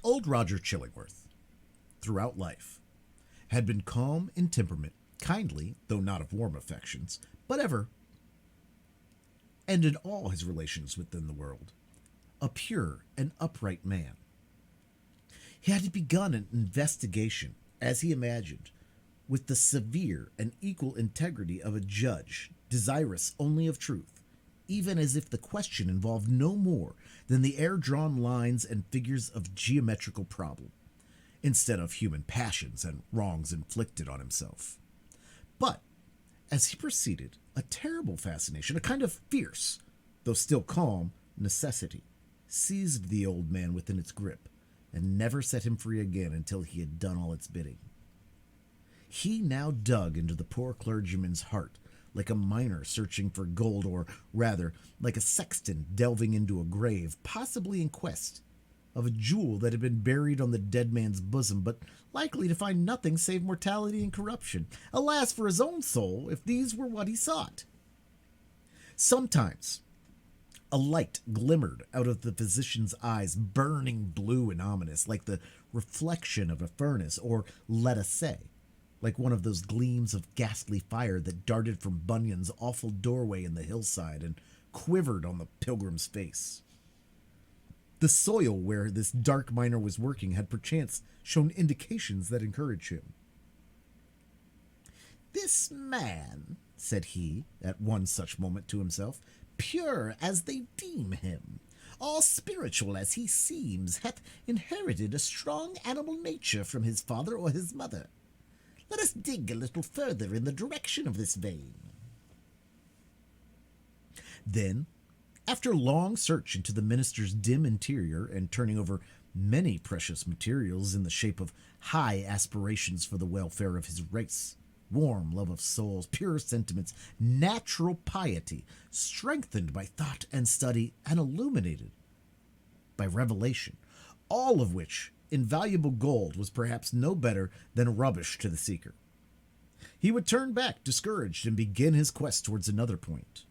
C: Old Roger Chillingworth, throughout life, had been calm in temperament, kindly, though not of warm affections, but ever, and in all his relations within the world, a pure and upright man. He had begun an investigation, as he imagined, with the severe and equal integrity of a judge desirous only of truth, even as if the question involved no more than the air-drawn lines and figures of geometrical problem, instead of human passions and wrongs inflicted on himself. But, as he proceeded, a terrible fascination, a kind of fierce, though still calm, necessity, seized the old man within its grip, and never set him free again until he had done all its bidding. He now dug into the poor clergyman's heart like a miner searching for gold, or rather, like a sexton delving into a grave, possibly in quest of a jewel that had been buried on the dead man's bosom, but likely to find nothing save mortality and corruption. Alas for his own soul, if these were what he sought. Sometimes a light glimmered out of the physician's eyes, burning blue and ominous, like the reflection of a furnace, or, let us say, like one of those gleams of ghastly fire that darted from Bunyan's awful doorway in the hillside and quivered on the pilgrim's face. The soil where this dark miner was working had perchance shown indications that encouraged him. "This man," said he, at one such moment to himself, "pure as they deem him, all spiritual as he seems, hath inherited a strong animal nature from his father or his mother. Let us dig a little further in the direction of this vein." Then, after long search into the minister's dim interior and turning over many precious materials in the shape of high aspirations for the welfare of his race, warm love of souls, pure sentiments, natural piety, strengthened by thought and study, and illuminated by revelation, all of which invaluable gold was perhaps no better than rubbish to the seeker, he would turn back discouraged and begin his quest towards another point.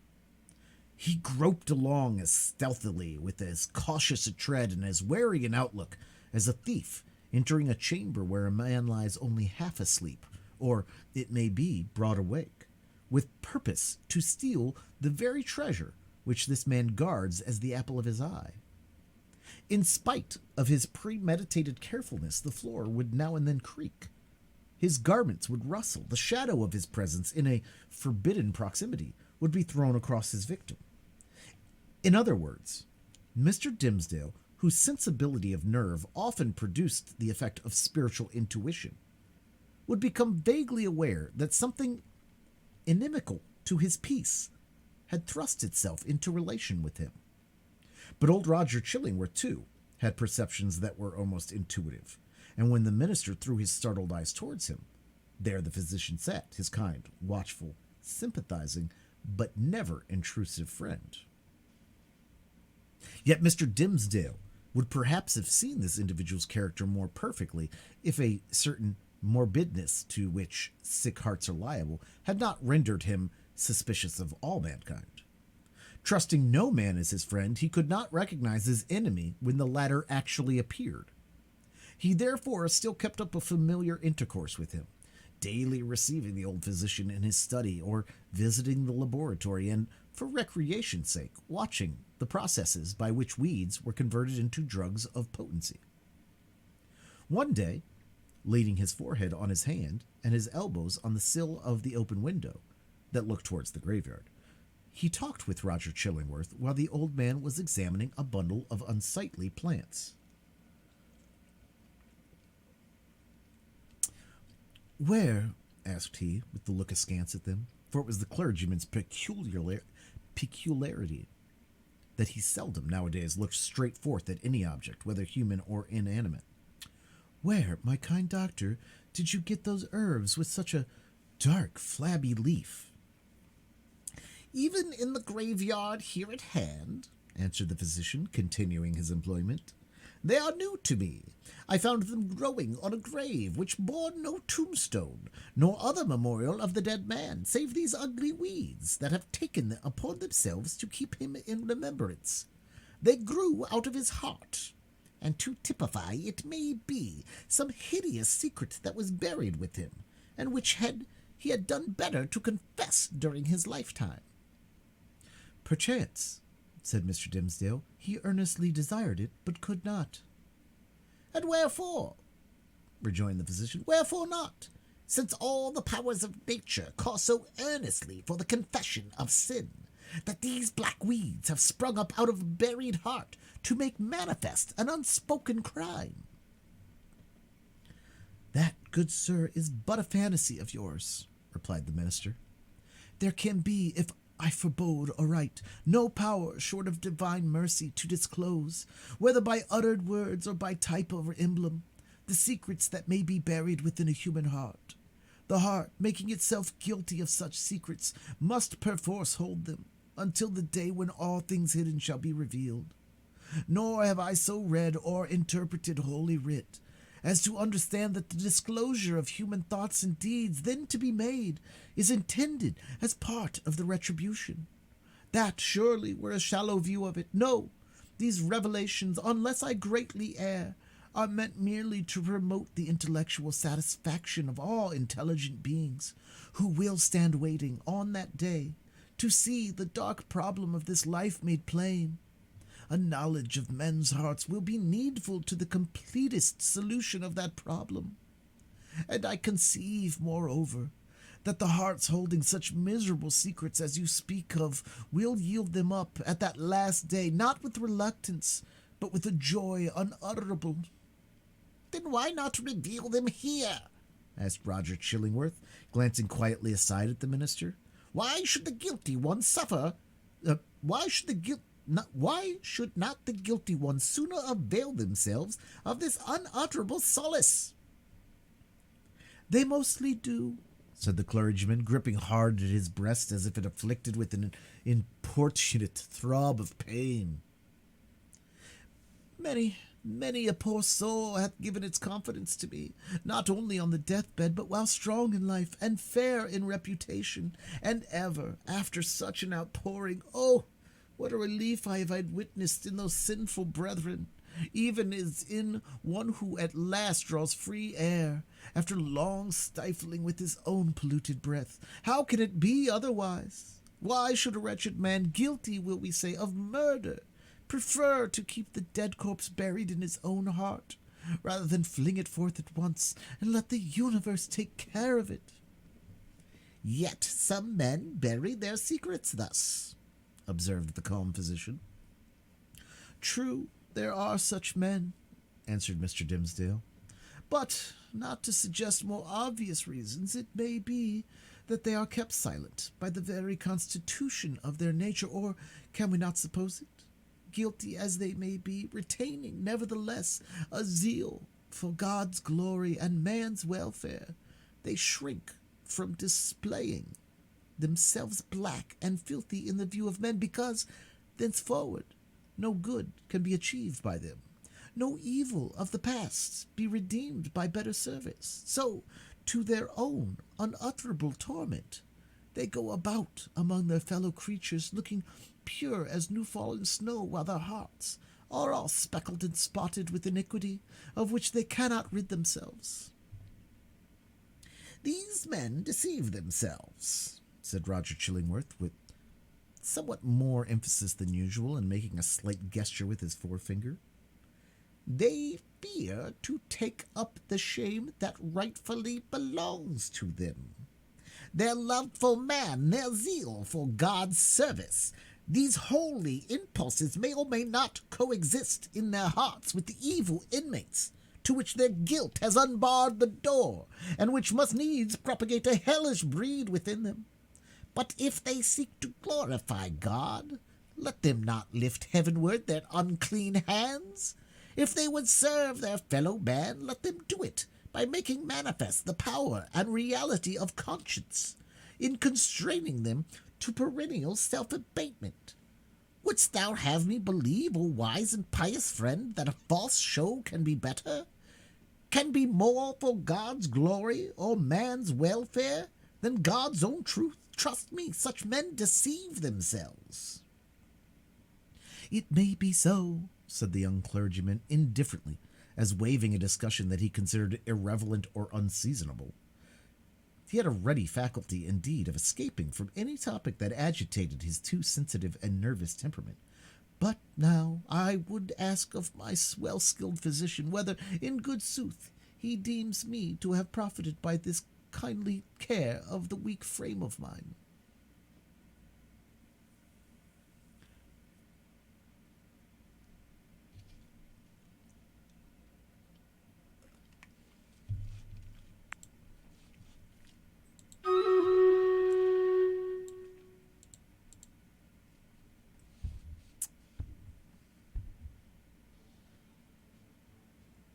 C: He groped along as stealthily, with as cautious a tread and as wary an outlook as a thief entering a chamber where a man lies only half asleep, or, it may be, broad awake, with purpose to steal the very treasure which this man guards as the apple of his eye. In spite of his premeditated carefulness, the floor would now and then creak. His garments would rustle. The shadow of his presence in a forbidden proximity would be thrown across his victim. In other words, Mr. Dimmesdale, whose sensibility of nerve often produced the effect of spiritual intuition, would become vaguely aware that something inimical to his peace had thrust itself into relation with him. But old Roger Chillingworth, too, had perceptions that were almost intuitive, and when the minister threw his startled eyes towards him, there the physician sat, his kind, watchful, sympathizing, but never intrusive friend. Yet Mr. Dimmesdale would perhaps have seen this individual's character more perfectly if a certain morbidness to which sick hearts are liable had not rendered him suspicious of all mankind. Trusting no man as his friend, he could not recognize his enemy when the latter actually appeared. He therefore still kept up a familiar intercourse with him, daily receiving the old physician in his study or visiting the laboratory, and, for recreation's sake, watching the processes by which weeds were converted into drugs of potency. One day, leaning his forehead on his hand and his elbows on the sill of the open window that looked towards the graveyard, he talked with Roger Chillingworth while the old man was examining a bundle of unsightly plants. "Where," asked he, with the look askance at them, for it was the clergyman's peculiarity that he seldom nowadays looked straight forth at any object, whether human or inanimate, "where, my kind doctor, did you get those herbs with such a dark, flabby leaf?" "Even in the graveyard here at hand," answered the physician, continuing his employment. "They are new to me. I found them growing on a grave which bore no tombstone, nor other memorial of the dead man, save these ugly weeds that have taken upon themselves to keep him in remembrance. They grew out of his heart, and to typify, it may be, some hideous secret that was buried with him, and which he had done better to confess during his lifetime." "Perchance said Mr. Dimmesdale. He earnestly desired it, but could not.
D: And wherefore? Rejoined the physician. Wherefore not? Since all the powers of nature call so earnestly for the confession of sin, that these black weeds have sprung up out of a buried heart to make manifest an unspoken crime.
C: That, good sir, is but a fantasy of yours, replied the minister. There can be, if I forebode aright, no power short of divine mercy to disclose, whether by uttered words or by type or emblem, the secrets that may be buried within a human heart. The heart, making itself guilty of such secrets, must perforce hold them, until the day when all things hidden shall be revealed. Nor have I so read or interpreted Holy Writ, as to understand that the disclosure of human thoughts and deeds then to be made is intended as part of the retribution. That surely were a shallow view of it. No, these revelations, unless I greatly err, are meant merely to promote the intellectual satisfaction of all intelligent beings, who will stand waiting on that day to see the dark problem of this life made plain. A knowledge of men's hearts will be needful to the completest solution of that problem. And I conceive, moreover, that the hearts holding such miserable secrets as you speak of will yield them up at that last day, not with reluctance, but with a joy unutterable.
D: Then why not reveal them here?
C: Asked Roger Chillingworth, glancing quietly aside at the minister.
D: Why should the guilty ones suffer? Why should not the guilty ones sooner avail themselves of this unutterable solace?
C: They mostly do, said the clergyman, gripping hard at his breast as if it afflicted with an importunate throb of pain. Many a poor soul hath given its confidence to me, not only on the deathbed, but while strong in life and fair in reputation, and ever after such an outpouring, oh, what a relief I have had witnessed in those sinful brethren, even as in one who at last draws free air, after long stifling with his own polluted breath. How can it be otherwise? Why should a wretched man, guilty, will we say, of murder, prefer to keep the dead corpse buried in his own heart, rather than fling it forth at once, and let the universe take care of it?
D: Yet some men bury their secrets thus, observed the calm physician.
C: True, there are such men, answered Mr. Dimmesdale. But, not to suggest more obvious reasons, it may be that they are kept silent by the very constitution of their nature, or can we not suppose it? Guilty as they may be, retaining, nevertheless, a zeal for God's glory and man's welfare, they shrink from displaying themselves black and filthy in the view of men, because thenceforward no good can be achieved by them, no evil of the past be redeemed by better service. So, to their own unutterable torment, they go about among their fellow creatures, looking pure as new-fallen snow, while their hearts are all speckled and spotted with iniquity, of which they cannot rid themselves.
D: These men deceive themselves, said Roger Chillingworth, with somewhat more emphasis than usual, and making a slight gesture with his forefinger. They fear to take up the shame that rightfully belongs to them. Their love for man, their zeal for God's service, these holy impulses may or may not coexist in their hearts with the evil inmates to which their guilt has unbarred the door, and which must needs propagate a hellish breed within them. But if they seek to glorify God, let them not lift heavenward their unclean hands. If they would serve their fellow man, let them do it by making manifest the power and reality of conscience, in constraining them to perennial self-abatement. Wouldst thou have me believe, O wise and pious friend, that a false show can be better, can be more for God's glory or man's welfare than God's own truth? Trust me, such men deceive themselves.
C: It may be so, said the young clergyman indifferently, as waiving a discussion that he considered irrelevant or unseasonable. He had a ready faculty, indeed, of escaping from any topic that agitated his too sensitive and nervous temperament.
D: But now I would ask of my well-skilled physician whether, in good sooth, he deems me to have profited by this kindly care of the weak frame of mine.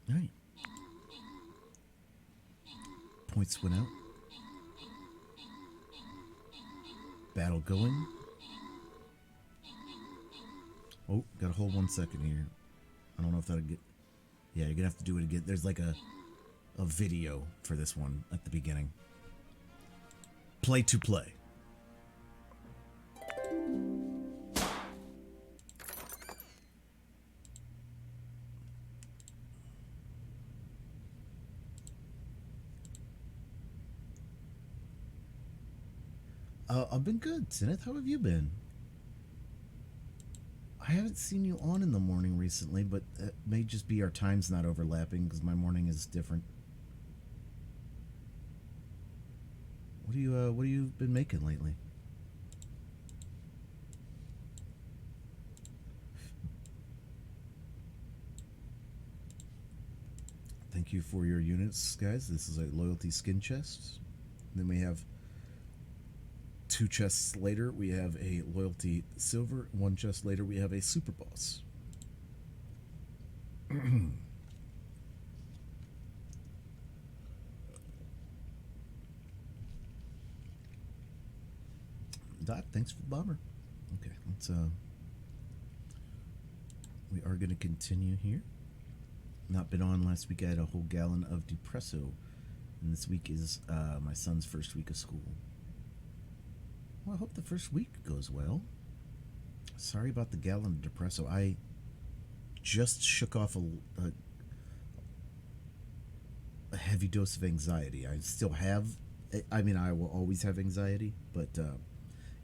D: All right. Points went out. Battle going. Oh, gotta hold 1 second here. I don't know if that'll get... Yeah, you're gonna have to do it again. There's like a video for this one at the beginning. Play to play. I've been good, Zenith. How have you been? I haven't seen you on in the morning recently, but it may just be our times not overlapping because my morning is different. What have you been making lately? Thank you for your units, guys. This is a loyalty skin chest. Then we have 2 chests later, we have a loyalty silver. 1 chest later, we have a super boss. Doc, thanks for the bomber. Okay, let's we are going to continue here. Not been on last week. I had a whole gallon of Depresso, and this week is my son's first week of school. Well, I hope the first week goes well. Sorry about the gallon of Depresso. I just shook off a heavy dose of anxiety. I still have, I mean, I will always have anxiety, but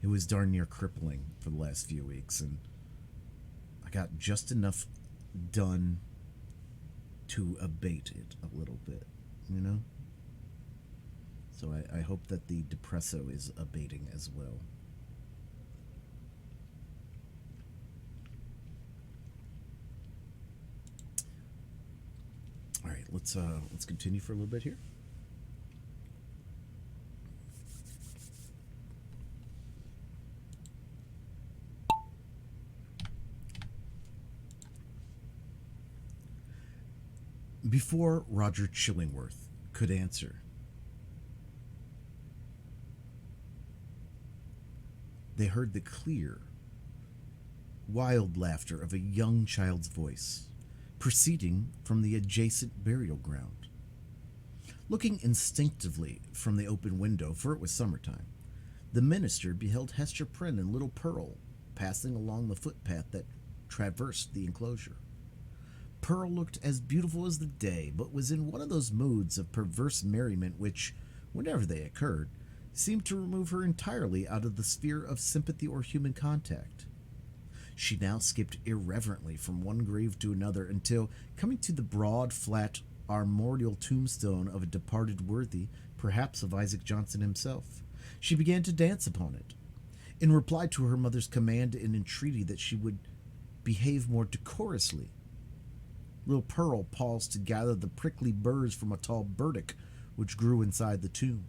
D: it was darn near crippling for the last few weeks, and I got just enough done to abate it a little bit, you know? So I hope that the Depresso is abating as well. All right, let's continue for a little bit here. Before Roger Chillingworth could answer, they heard the clear, wild laughter of a young child's voice, proceeding from the adjacent burial ground. Looking instinctively from the open window, for it was summertime, the minister beheld Hester Prynne and little Pearl passing along the footpath that traversed the enclosure. Pearl looked as beautiful as the day, but was in one of those moods of perverse merriment which, whenever they occurred, seemed to remove her entirely out of the sphere of sympathy or human contact. She now skipped irreverently from one grave to another until, coming to the broad, flat, armorial tombstone of a departed worthy, perhaps of Isaac Johnson himself, she began to dance upon it. In reply to her mother's command and entreaty that she would behave more decorously, little Pearl paused to gather the prickly burrs from a tall burdock which grew inside the tomb.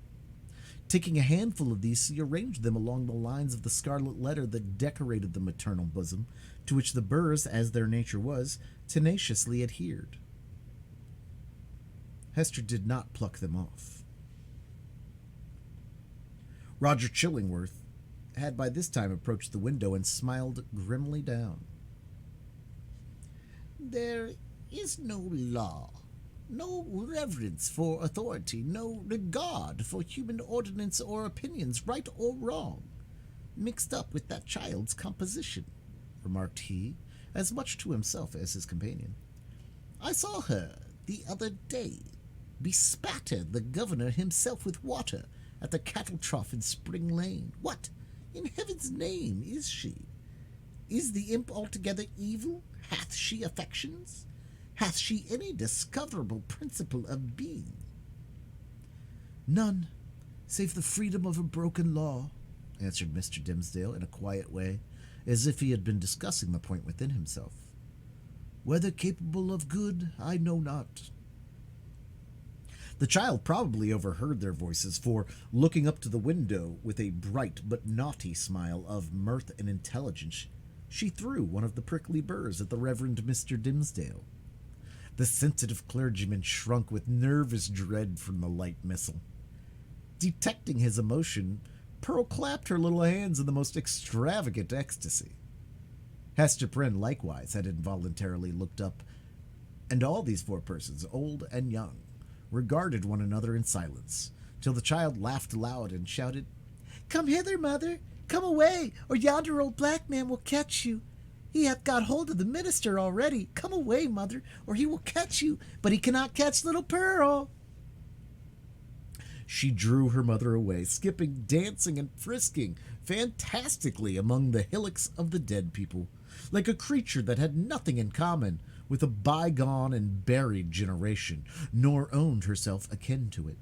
D: Taking a handful of these, she arranged them along the lines of the scarlet letter that decorated the maternal bosom, to which the burrs, as their nature was, tenaciously adhered. Hester did not pluck them off. Roger Chillingworth had by this time approached the window and smiled grimly down.
E: There is no law, no reverence for authority, no regard for human ordinance or opinions, right or wrong, mixed up with that child's composition, remarked he, as much to himself as his companion. I saw her the other day bespatter the governor himself with water at the cattle trough in Spring Lane. What, in heaven's name, is she? Is the imp altogether evil? Hath she affections? Hath she any discoverable principle of being?
D: None, save the freedom of a broken law, answered Mr. Dimsdale in a quiet way, as if he had been discussing the point within himself. Whether capable of good, I know not.
C: The child probably overheard their voices, for, looking up to the window with a bright but naughty smile of mirth and intelligence, she threw one of the prickly burrs at the Reverend Mr. Dimsdale. The sensitive clergyman shrunk with nervous dread from the light missile. Detecting his emotion, Pearl clapped her little hands in the most extravagant ecstasy. Hester Prynne likewise had involuntarily looked up, and all these four persons, old and young, regarded one another in silence, till the child laughed aloud and shouted,
D: Come hither, mother, come away, or yonder old black man will catch you. He hath got hold of the minister already. Come away, mother, or he will catch you, but he cannot catch little Pearl.
C: She drew her mother away, skipping, dancing, and frisking fantastically among the hillocks of the dead people, like a creature that had nothing in common with a bygone and buried generation, nor owned herself akin to it.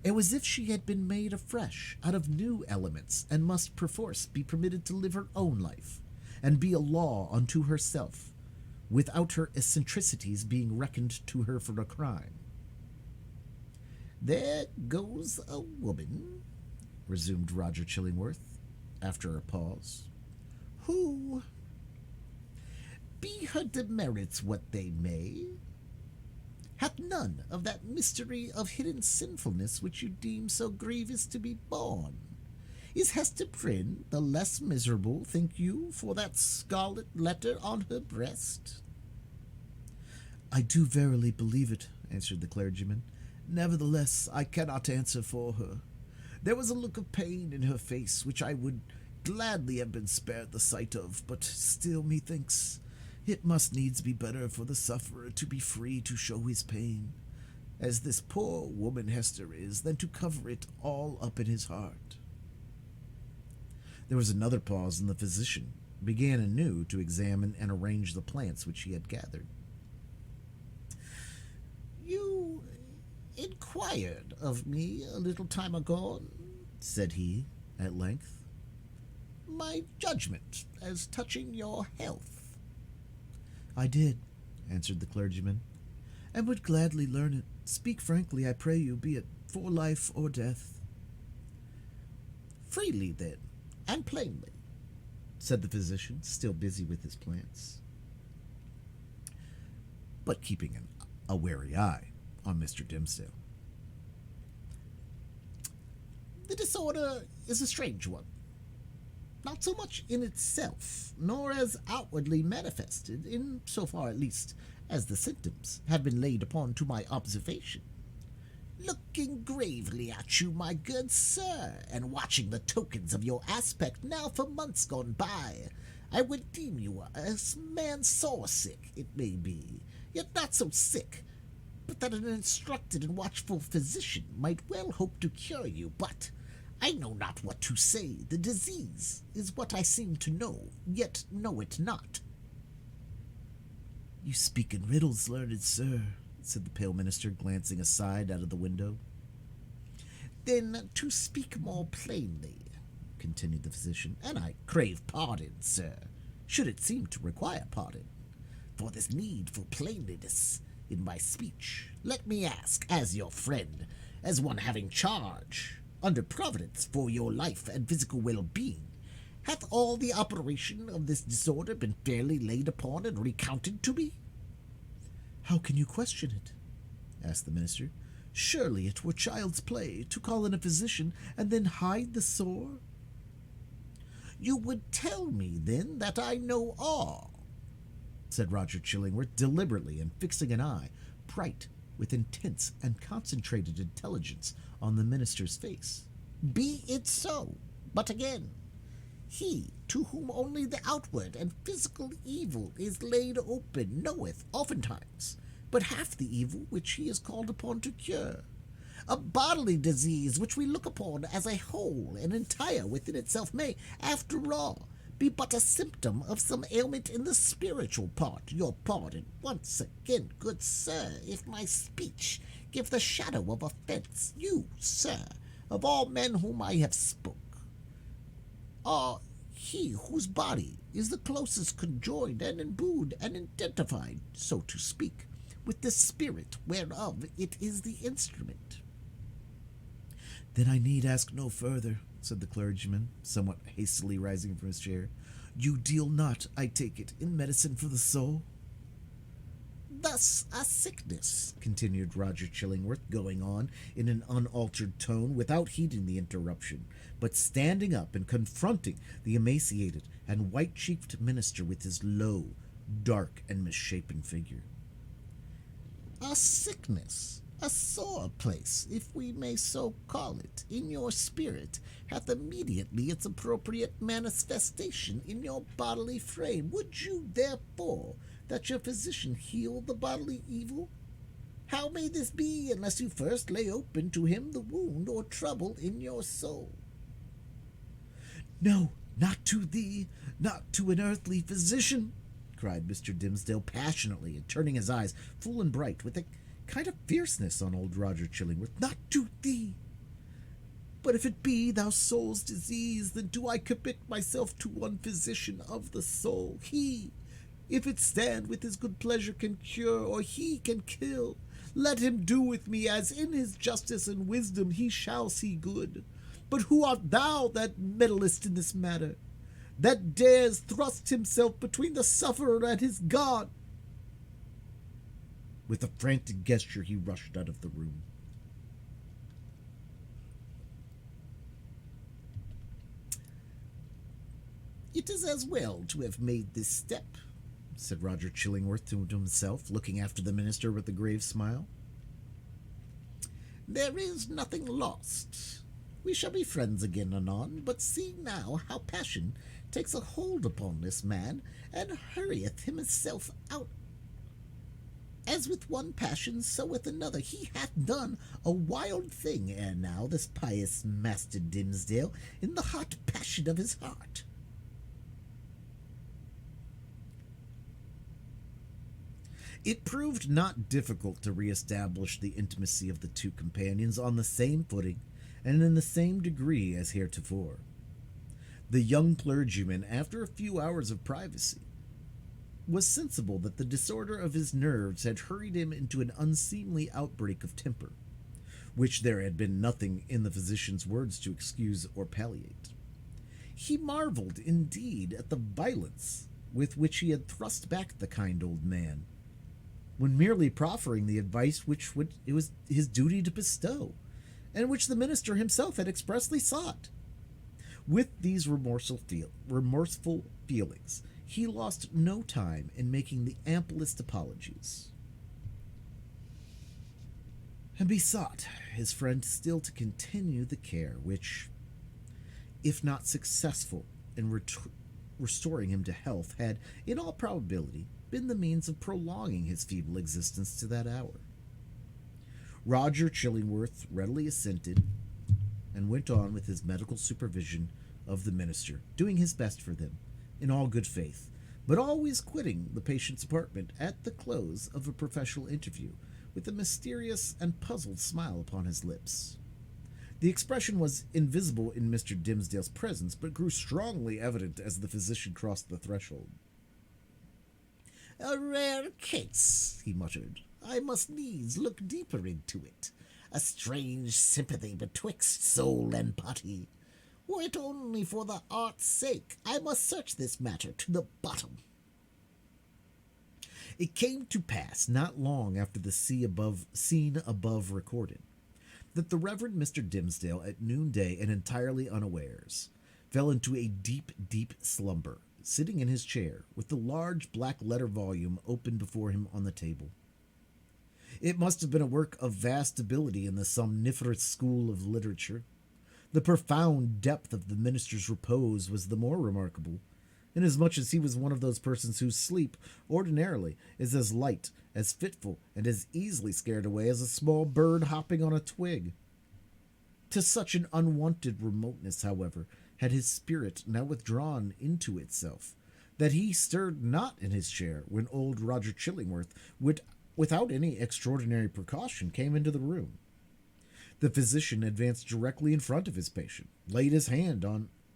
C: It was as if she had been made afresh out of new elements, and must perforce be permitted to live her own life, and be a law unto herself, without her eccentricities being reckoned to her for a crime.
E: There goes a woman, resumed Roger Chillingworth, after a pause, who, be her demerits what they may, hath none of that mystery of hidden sinfulness which you deem so grievous to be borne. Is Hester Prynne the less miserable, think you, for that scarlet letter on her breast?
D: I do verily believe it, answered the clergyman. Nevertheless, I cannot answer for her. There was a look of pain in her face which I would gladly have been spared the sight of, but still, methinks, it must needs be better for the sufferer to be free to show his pain, as this poor woman Hester is, than to cover it all up in his heart.
C: There was another pause, and the physician began anew to examine and arrange the plants which he had gathered.
E: You inquired of me a little time agone, said he, at length, my judgment as touching your health.
D: I did, answered the clergyman, and would gladly learn it. Speak frankly, I pray you, be it for life or death.
E: Freely, then, and plainly, said the physician, still busy with his plants,
C: but keeping a wary eye on Mr. Dimsdale.
E: The disorder is a strange one, not so much in itself, nor as outwardly manifested, in so far at least as the symptoms have been laid upon to my observation. Looking gravely at you, my good sir, and watching the tokens of your aspect now for months gone by, I would deem you a man sore sick, it may be, yet not so sick, but that an instructed and watchful physician might well hope to cure you. But I know not what to say. The disease is what I seem to know, yet know it not.
D: You speak in riddles, learned sir, said the pale minister, glancing aside out of the window.
E: Then, to speak more plainly, continued the physician, and I crave pardon, sir, should it seem to require pardon, for this need for plainness in my speech, let me ask, as your friend, as one having charge, under Providence, for your life and physical well-being, hath all the operation of this disorder been fairly laid upon and recounted to me?
D: How can you question it? Asked the minister. Surely it were child's play to call in a physician and then hide the sore.
E: You would tell me, then, that I know all, said Roger Chillingworth deliberately, and fixing an eye, bright with intense and concentrated intelligence, on the minister's face. Be it so, but again, he to whom only the outward and physical evil is laid open knoweth oftentimes but half the evil which he is called upon to cure. A bodily disease which we look upon as a whole and entire within itself may, after all, be but a symptom of some ailment in the spiritual part. Your pardon once again, good sir, if my speech give the shadow of offence. You, sir, of all men whom I have spoke, are he whose body is the closest conjoined and imbued and identified, so to speak, with the spirit whereof it is the instrument.
D: Then I need ask no further, said the clergyman, somewhat hastily rising from his chair. You deal not, I take it, in medicine for the soul?
E: Thus a sickness,
D: continued Roger Chillingworth, going on in an unaltered tone without heeding the interruption, but standing up and confronting the emaciated and white-cheeked minister with his low, dark, and misshapen figure.
E: a sickness, a sore place, if we may so call it, in your spirit, hath immediately its appropriate manifestation in your bodily frame. Would you, therefore, that your physician heal the bodily evil? How may this be unless you first lay open to him the wound or trouble in your soul?
D: No, not to thee, not to an earthly physician, cried Mr. Dimsdale passionately, and turning his eyes full and bright with a kind of fierceness on old Roger Chillingworth. Not to thee. But if it be thou soul's disease, then do I commit myself to one physician of the soul. He, if it stand with his good pleasure, can cure, or he can kill. Let him do with me as in his justice and wisdom he shall see good. But who art thou that meddlest in this matter, that dares thrust himself between the sufferer and his God? With a frantic gesture he rushed out of the room.
E: It is as well to have made this step,
D: said Roger Chillingworth to himself, looking after the minister with a grave smile.
E: There is nothing lost. We shall be friends again anon, but see now how passion takes a hold upon this man, and hurrieth himself out. As with one passion, so with another. He hath done a wild thing ere now, this pious Master Dimsdale, in the hot passion of his heart.
D: It proved not difficult to re-establish the intimacy of the two companions on the same footing and in the same degree as heretofore. The young clergyman, after a few hours of privacy, was sensible that the disorder of his nerves had hurried him into an unseemly outbreak of temper, which there had been nothing in the physician's words to excuse or palliate. He marveled, indeed, at the violence with which he had thrust back the kind old man, when merely proffering the advice which it was his duty to bestow, and which the minister himself had expressly sought. With these remorseful feelings, he lost no time in making the amplest apologies, and besought his friend still to continue the care which, if not successful in restoring him to health, had, in all probability, been the means of prolonging his feeble existence to that hour. Roger Chillingworth readily assented, and went on with his medical supervision of the minister, doing his best for them, in all good faith, but always quitting the patient's apartment at the close of a professional interview, with a mysterious and puzzled smile upon his lips. The expression was invisible in Mr. Dimsdale's presence, but grew strongly evident as the physician crossed the threshold.
E: A rare case, he muttered. I must needs look deeper into it. A strange sympathy betwixt soul and body. Were it only for the art's sake, I must search this matter to the bottom.
D: It came to pass, not long after the scene above recorded, that the Reverend Mr. Dimsdale, at noonday and entirely unawares, fell into a deep, deep slumber, sitting in his chair, with the large black-letter volume open before him on the table. It must have been a work of vast ability in the somniferous school of literature. The profound depth of the minister's repose was the more remarkable, inasmuch as he was one of those persons whose sleep, ordinarily, is as light, as fitful, and as easily scared away as a small bird hopping on a twig. To such an unwonted remoteness, however,
C: had his spirit now withdrawn into itself, that he stirred not in his chair when old Roger Chillingworth, without any extraordinary precaution, came into the room. The physician advanced directly in front of his patient, laid his hand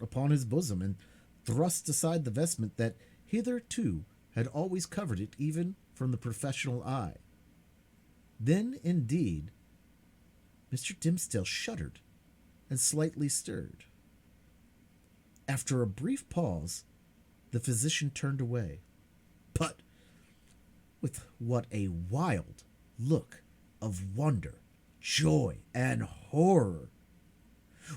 C: upon his bosom, and thrust aside the vestment that hitherto had always covered it, even from the professional eye. Then, indeed, Mr. Dimmesdale shuddered and slightly stirred. After a brief pause, the physician turned away, but with what a wild look of wonder, joy, and horror!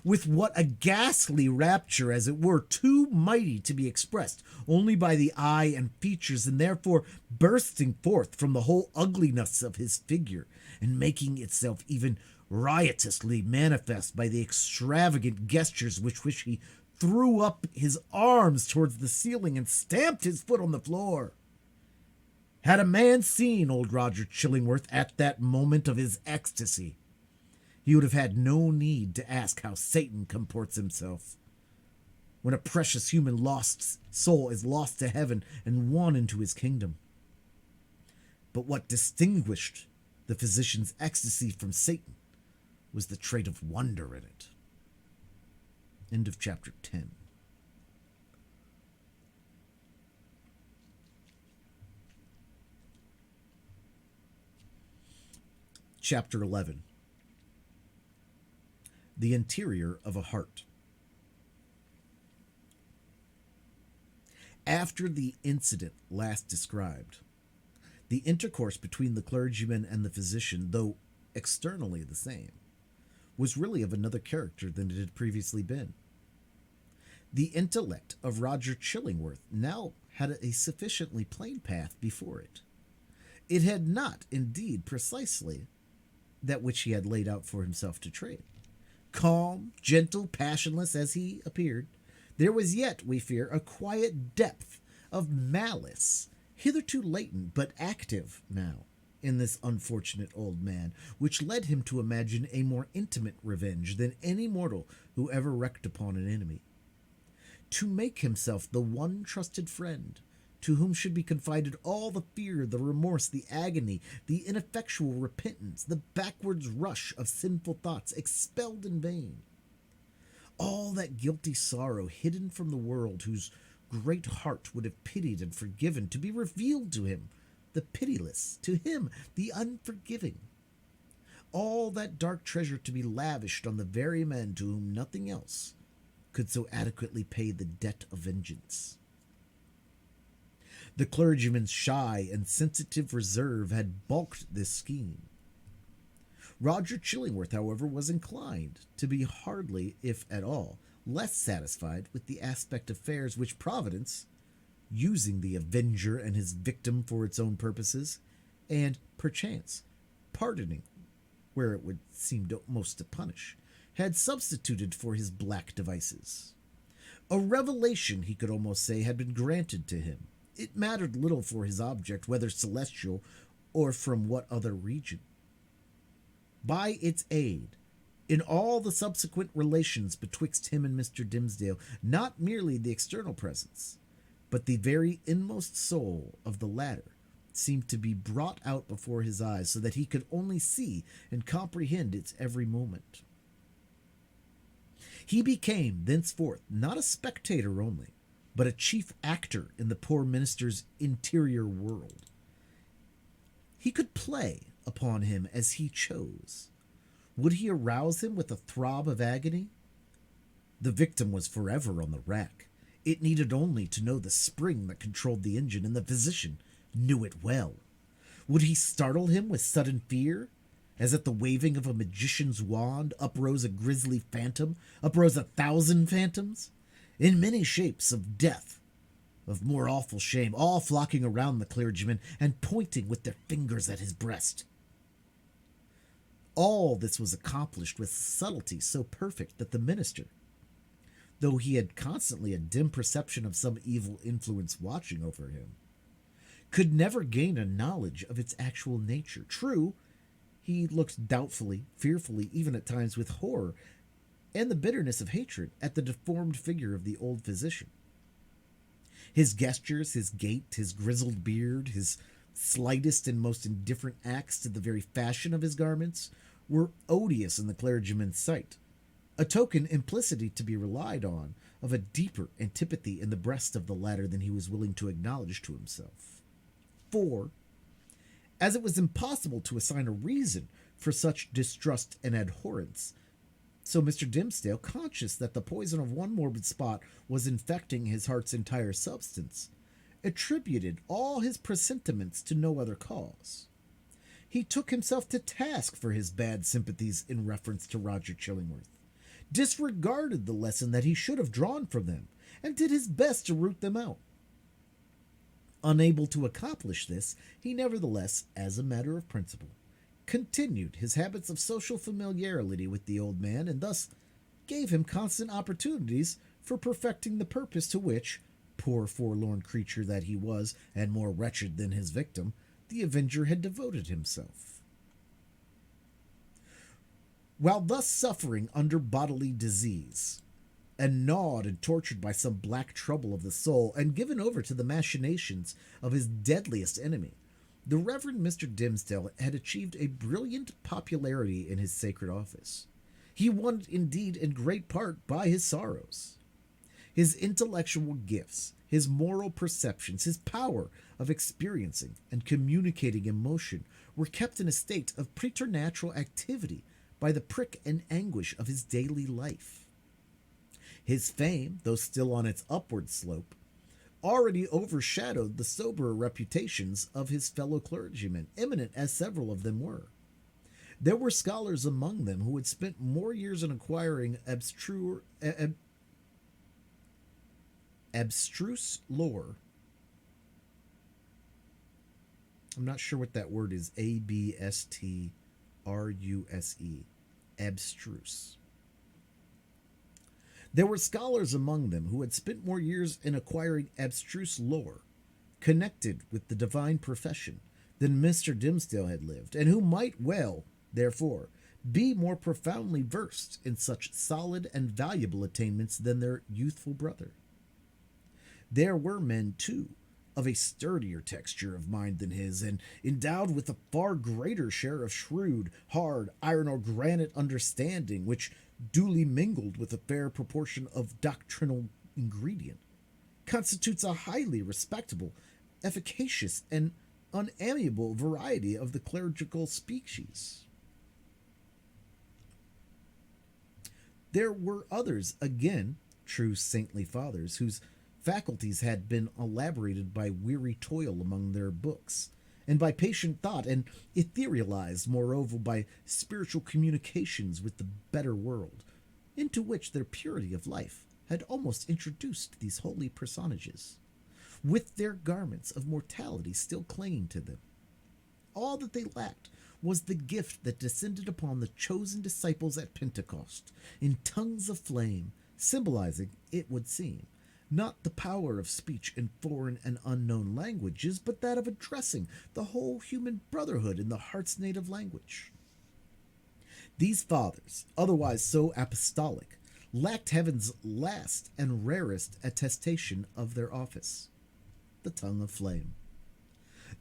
C: With what a ghastly rapture, as it were, too mighty to be expressed only by the eye and features, and therefore bursting forth from the whole ugliness of his figure, and making itself even riotously manifest by the extravagant gestures with which he threw up his arms towards the ceiling and stamped his foot on the floor. Had a man seen old Roger Chillingworth at that moment of his ecstasy, he would have had no need to ask how Satan comports himself when a precious human lost soul is lost to heaven and won into his kingdom. But what distinguished the physician's ecstasy from Satan was the trait of wonder in it. End of chapter 10. Chapter 11. The interior of a heart. After the incident last described, the intercourse between the clergyman and the physician, though externally the same, was really of another character than it had previously been. The intellect of Roger Chillingworth now had a sufficiently plain path before it. It had not, indeed, precisely that which he had laid out for himself to trade. Calm, gentle, passionless as he appeared, there was yet, we fear, a quiet depth of malice, hitherto latent but active now, in this unfortunate old man, which led him to imagine a more intimate revenge than any mortal who ever wreaked upon an enemy. To make himself the one trusted friend, to whom should be confided all the fear, the remorse, the agony, the ineffectual repentance, the backwards rush of sinful thoughts expelled in vain. All that guilty sorrow hidden from the world, whose great heart would have pitied and forgiven, to be revealed to him, the pitiless, to him, the unforgiving. All that dark treasure to be lavished on the very men to whom nothing else could so adequately pay the debt of vengeance. The clergyman's shy and sensitive reserve had balked this scheme. Roger Chillingworth, however, was inclined to be hardly, if at all, less satisfied with the aspect of affairs which Providence, using the avenger and his victim for its own purposes, and, perchance, pardoning where it would seem most to punish, had substituted for his black devices. A revelation, he could almost say, had been granted to him. It mattered little for his object, whether celestial or from what other region. By its aid, in all the subsequent relations betwixt him and Mr. Dimmesdale, not merely the external presence, but the very inmost soul of the latter seemed to be brought out before his eyes, so that he could only see and comprehend its every moment. He became, thenceforth, not a spectator only, but a chief actor in the poor minister's interior world. He could play upon him as he chose. Would he arouse him with a throb of agony? The victim was forever on the rack. It needed only to know the spring that controlled the engine, and the physician knew it well. Would he startle him with sudden fear, as at the waving of a magician's wand uprose a grisly phantom, uprose 1,000 phantoms, in many shapes of death, of more awful shame, all flocking around the clergyman and pointing with their fingers at his breast? All this was accomplished with subtlety so perfect that the minister, though he had constantly a dim perception of some evil influence watching over him, could never gain a knowledge of its actual nature. True, he looked doubtfully, fearfully, even at times with horror, and the bitterness of hatred at the deformed figure of the old physician. His gestures, his gait, his grizzled beard, his slightest and most indifferent acts to the very fashion of his garments were odious in the clergyman's sight, a token implicitly to be relied on of a deeper antipathy in the breast of the latter than he was willing to acknowledge to himself. For, as it was impossible to assign a reason for such distrust and abhorrence, so Mr. Dimmesdale, conscious that the poison of one morbid spot was infecting his heart's entire substance, attributed all his presentiments to no other cause. He took himself to task for his bad sympathies in reference to Roger Chillingworth, disregarded the lesson that he should have drawn from them, and did his best to root them out. Unable to accomplish this, he nevertheless, as a matter of principle, continued his habits of social familiarity with the old man, and thus gave him constant opportunities for perfecting the purpose to which, poor forlorn creature that he was, and more wretched than his victim, the avenger had devoted himself. While thus suffering under bodily disease, and gnawed and tortured by some black trouble of the soul, and given over to the machinations of his deadliest enemy, the Reverend Mr. Dimmesdale had achieved a brilliant popularity in his sacred office. He won it indeed in great part by his sorrows. His intellectual gifts, his moral perceptions, his power of experiencing and communicating emotion were kept in a state of preternatural activity by the prick and anguish of his daily life. His fame, though still on its upward slope, already overshadowed the soberer reputations of his fellow clergymen, eminent as several of them were. There were scholars among them who had spent more years in acquiring abstruse lore. I'm not sure what that word is. Abstruse. Abstruse. There were scholars among them who had spent more years in acquiring abstruse lore connected with the divine profession than Mr. Dimmesdale had lived, and who might well, therefore, be more profoundly versed in such solid and valuable attainments than their youthful brother. There were men, too, of a sturdier texture of mind than his, and endowed with a far greater share of shrewd, hard, iron or granite understanding, which, duly mingled with a fair proportion of doctrinal ingredient, constitutes a highly respectable, efficacious, and unamiable variety of the clerical species. There were others, again, true saintly fathers, whose faculties had been elaborated by weary toil among their books, and by patient thought, and etherealized, moreover, by spiritual communications with the better world, into which their purity of life had almost introduced these holy personages, with their garments of mortality still clinging to them. All that they lacked was the gift that descended upon the chosen disciples at Pentecost, in tongues of flame, symbolizing, it would seem, not the power of speech in foreign and unknown languages, but that of addressing the whole human brotherhood in the heart's native language. These fathers, otherwise so apostolic, lacked heaven's last and rarest attestation of their office, the tongue of flame.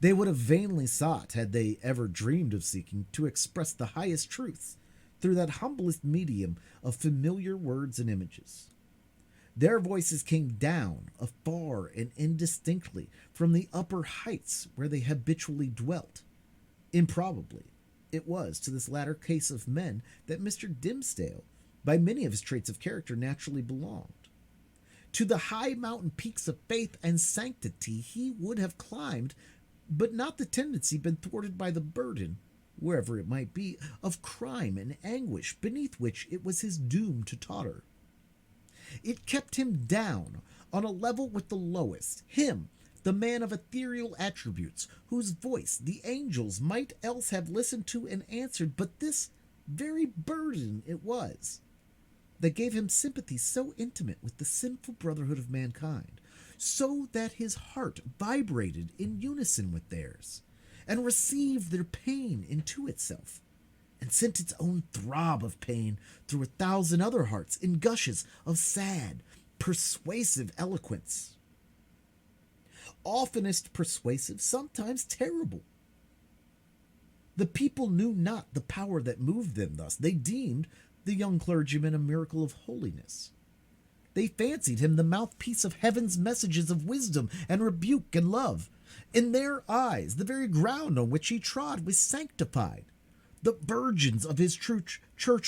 C: They would have vainly sought, had they ever dreamed of seeking, to express the highest truths through that humblest medium of familiar words and images. Their voices came down afar and indistinctly from the upper heights where they habitually dwelt. Improbably, it was to this latter case of men that Mr. Dimmesdale, by many of his traits of character, naturally belonged. To the high mountain peaks of faith and sanctity he would have climbed, but not the tendency been thwarted by the burden, wherever it might be, of crime and anguish beneath which it was his doom to totter. It kept him down on a level with the lowest, him, the man of ethereal attributes, whose voice the angels might else have listened to and answered, but this very burden it was that gave him sympathy so intimate with the sinful brotherhood of mankind, so that his heart vibrated in unison with theirs, and received their pain into itself,
D: and sent its own throb of pain through 1,000 other hearts in gushes of sad, persuasive eloquence. Oftenest persuasive, sometimes terrible. The people knew not the power that moved them thus. They deemed the young clergyman a miracle of holiness. They fancied him the mouthpiece of heaven's messages of wisdom and rebuke and love. In their eyes, the very ground on which he trod was sanctified. The virgins of his church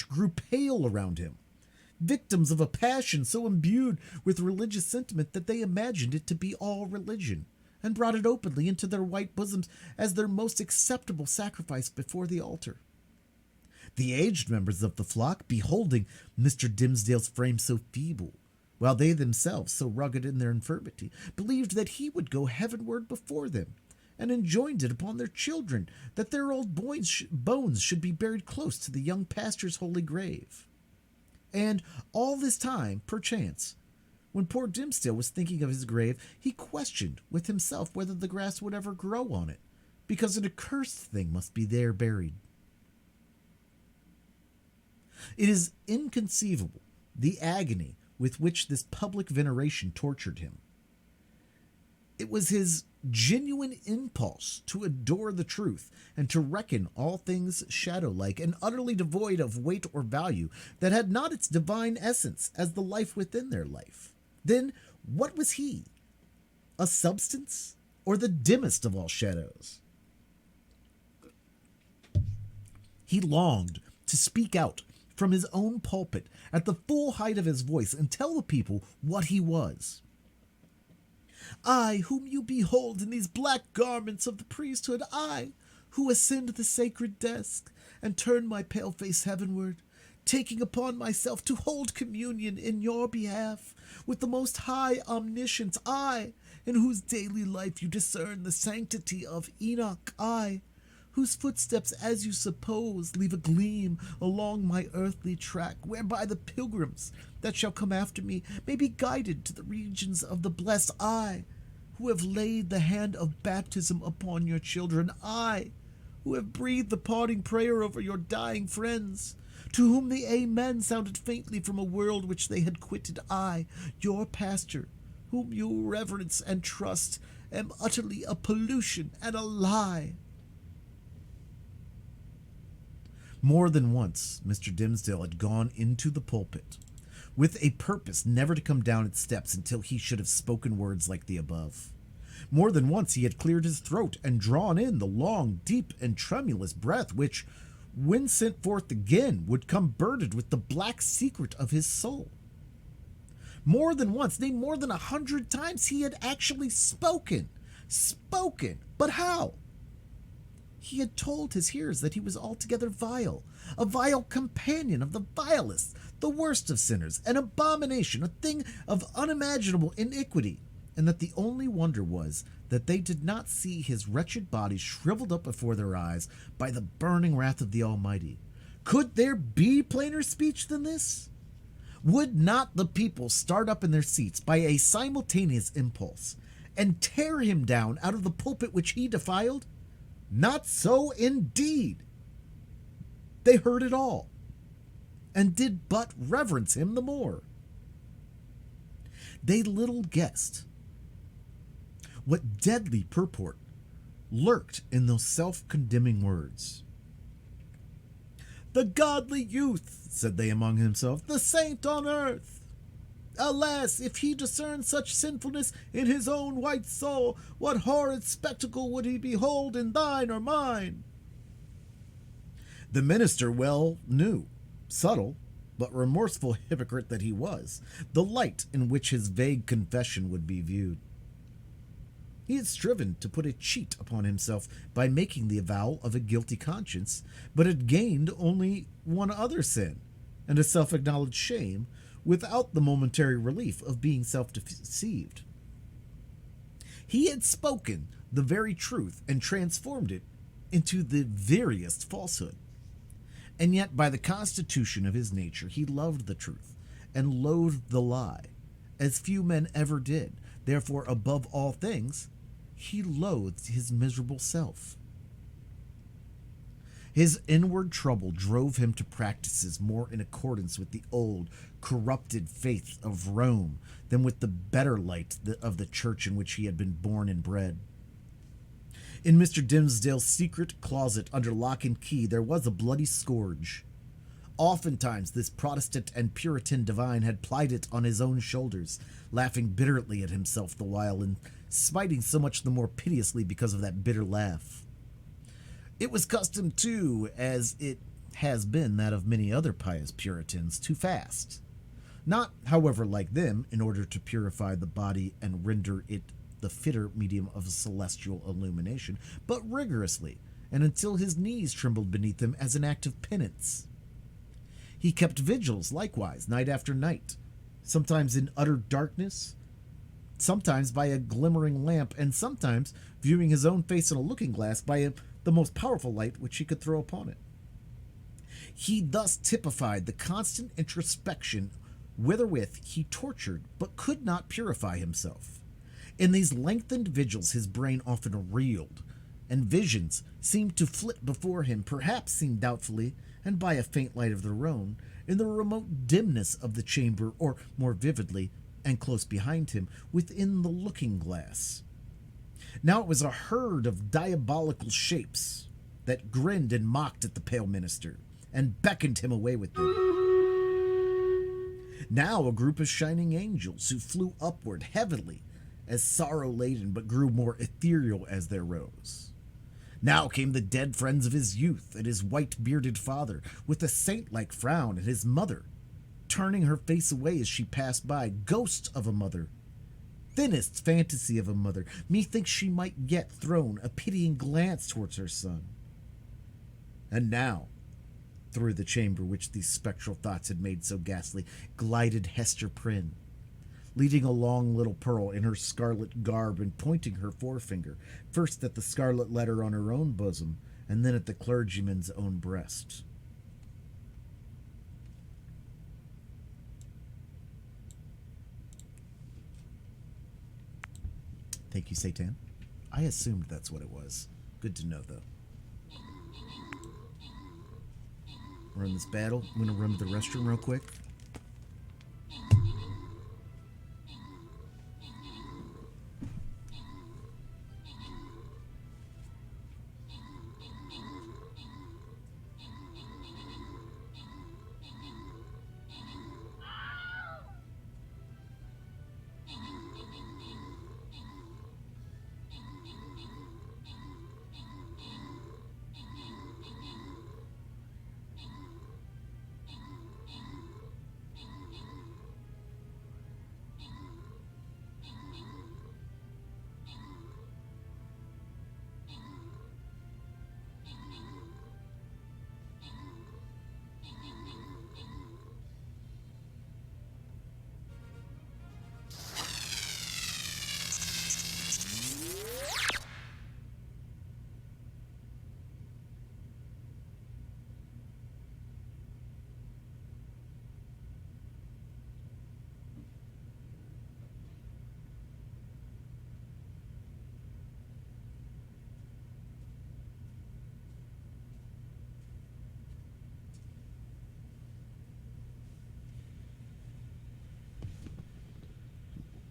D: grew pale around him, victims of a passion so imbued with religious sentiment that they imagined it to be all religion, and brought it openly into their white bosoms as their most acceptable sacrifice before the altar. The aged members of the flock, beholding Mr. Dimsdale's frame so feeble, while they themselves so rugged in their infirmity, believed that he would go heavenward before them, and enjoined it upon their children that their old bones should be buried close to the young pastor's holy grave. And all this time, perchance, when poor Dimsdale was thinking of his grave, he questioned with himself whether the grass would ever grow on it, because an accursed thing must be there buried. It is inconceivable the agony with which this public veneration tortured him. It was his genuine impulse to adore the truth and to reckon all things shadow-like and utterly devoid of weight or value that had not its divine essence as the life within their life. Then what was he? A substance, or the dimmest of all shadows? He longed to speak out from his own pulpit at the full height of his voice and tell the people what he was. I, whom you behold in these black garments of the priesthood, I, who ascend the sacred desk and turn my pale face heavenward, taking upon myself to hold communion in your behalf with the most high omniscience, I, in whose daily life you discern the sanctity of Enoch, I, whose footsteps, as you suppose, leave a gleam along my earthly track, whereby the pilgrims that shall come after me may be guided to the regions of the blessed, I, who have laid the hand of baptism upon your children, I, who have breathed the parting prayer over your dying friends, to whom the Amen sounded faintly from a world which they had quitted, I, your pastor, whom you reverence and trust, am utterly a pollution and a lie. More than once, Mr. Dimsdale had gone into the pulpit, with a purpose never to come down its steps until he should have spoken words like the above. More than once he had cleared his throat and drawn in the long, deep, and tremulous breath which, when sent forth again, would come burdened with the black secret of his soul. More than once, nay, more than 100 times, he had actually spoken. But how? He had told his hearers that he was altogether vile, a vile companion of the vilest, the worst of sinners, an abomination, a thing of unimaginable iniquity, and that the only wonder was that they did not see his wretched body shriveled up before their eyes by the burning wrath of the Almighty. Could there be plainer speech than this? Would not the people start up in their seats by a simultaneous impulse and tear him down out of the pulpit which he defiled? Not so, indeed. They heard it all, and did but reverence him the more. They little guessed what deadly purport lurked in those self-condemning words. The godly youth, said they among themselves, the saint on earth. Alas, if he discerned such sinfulness in his own white soul, what horrid spectacle would he behold in thine or mine? The minister well knew, subtle but remorseful hypocrite that he was, the light in which his vague confession would be viewed. He had striven to put a cheat upon himself by making the avowal of a guilty conscience, but had gained only one other sin, and a self-acknowledged shame, without the momentary relief of being self-deceived. He had spoken the very truth and transformed it into the veriest falsehood. And yet, by the constitution of his nature, he loved the truth and loathed the lie, as few men ever did. Therefore, above all things, he loathed his miserable self.
C: His inward trouble drove him to practices more in accordance with the old, corrupted faith of Rome than with the better light of the church in which he had been born and bred. In Mr. Dimmesdale's secret closet under lock and key there was a bloody scourge. Oftentimes this Protestant and Puritan divine had plied it on his own shoulders, laughing bitterly at himself the while, and smiting so much the more piteously because of that bitter laugh. It was custom, too, as it has been that of many other pious Puritans, to fast. Not, however, like them, in order to purify the body and render it the fitter medium of celestial illumination, but rigorously, and until his knees trembled beneath him as an act of penance. He kept vigils, likewise, night after night, sometimes in utter darkness, sometimes by a glimmering lamp, and sometimes viewing his own face in a looking-glass by the most powerful light which he could throw upon it. He thus typified the constant introspection wherewith he tortured but could not purify himself. In these lengthened vigils his brain often reeled, and visions seemed to flit before him, perhaps seen doubtfully, and by a faint light of their own, in the remote dimness of the chamber, or more vividly, and close behind him, within the looking-glass. Now it was a herd of diabolical shapes that grinned and mocked at the pale minister, and beckoned him away with them. Now a group of shining angels who flew upward heavily, as sorrow-laden, but grew more ethereal as they rose. Now came the dead friends of his youth, and his white-bearded father, with a saint-like frown, and his mother, turning her face away as she passed by, ghost of a mother, thinnest fantasy of a mother, methinks she might yet thrown a pitying glance towards her son. And now, through the chamber which these spectral thoughts had made so ghastly, glided Hester Prynne, leading a long little Pearl in her scarlet garb and pointing her forefinger, first at the scarlet letter on her own bosom, and then at the clergyman's own breast. Thank you, Satan. I assumed that's what it was. Good to know, though. We're in this battle. I'm going to run to the restroom real quick.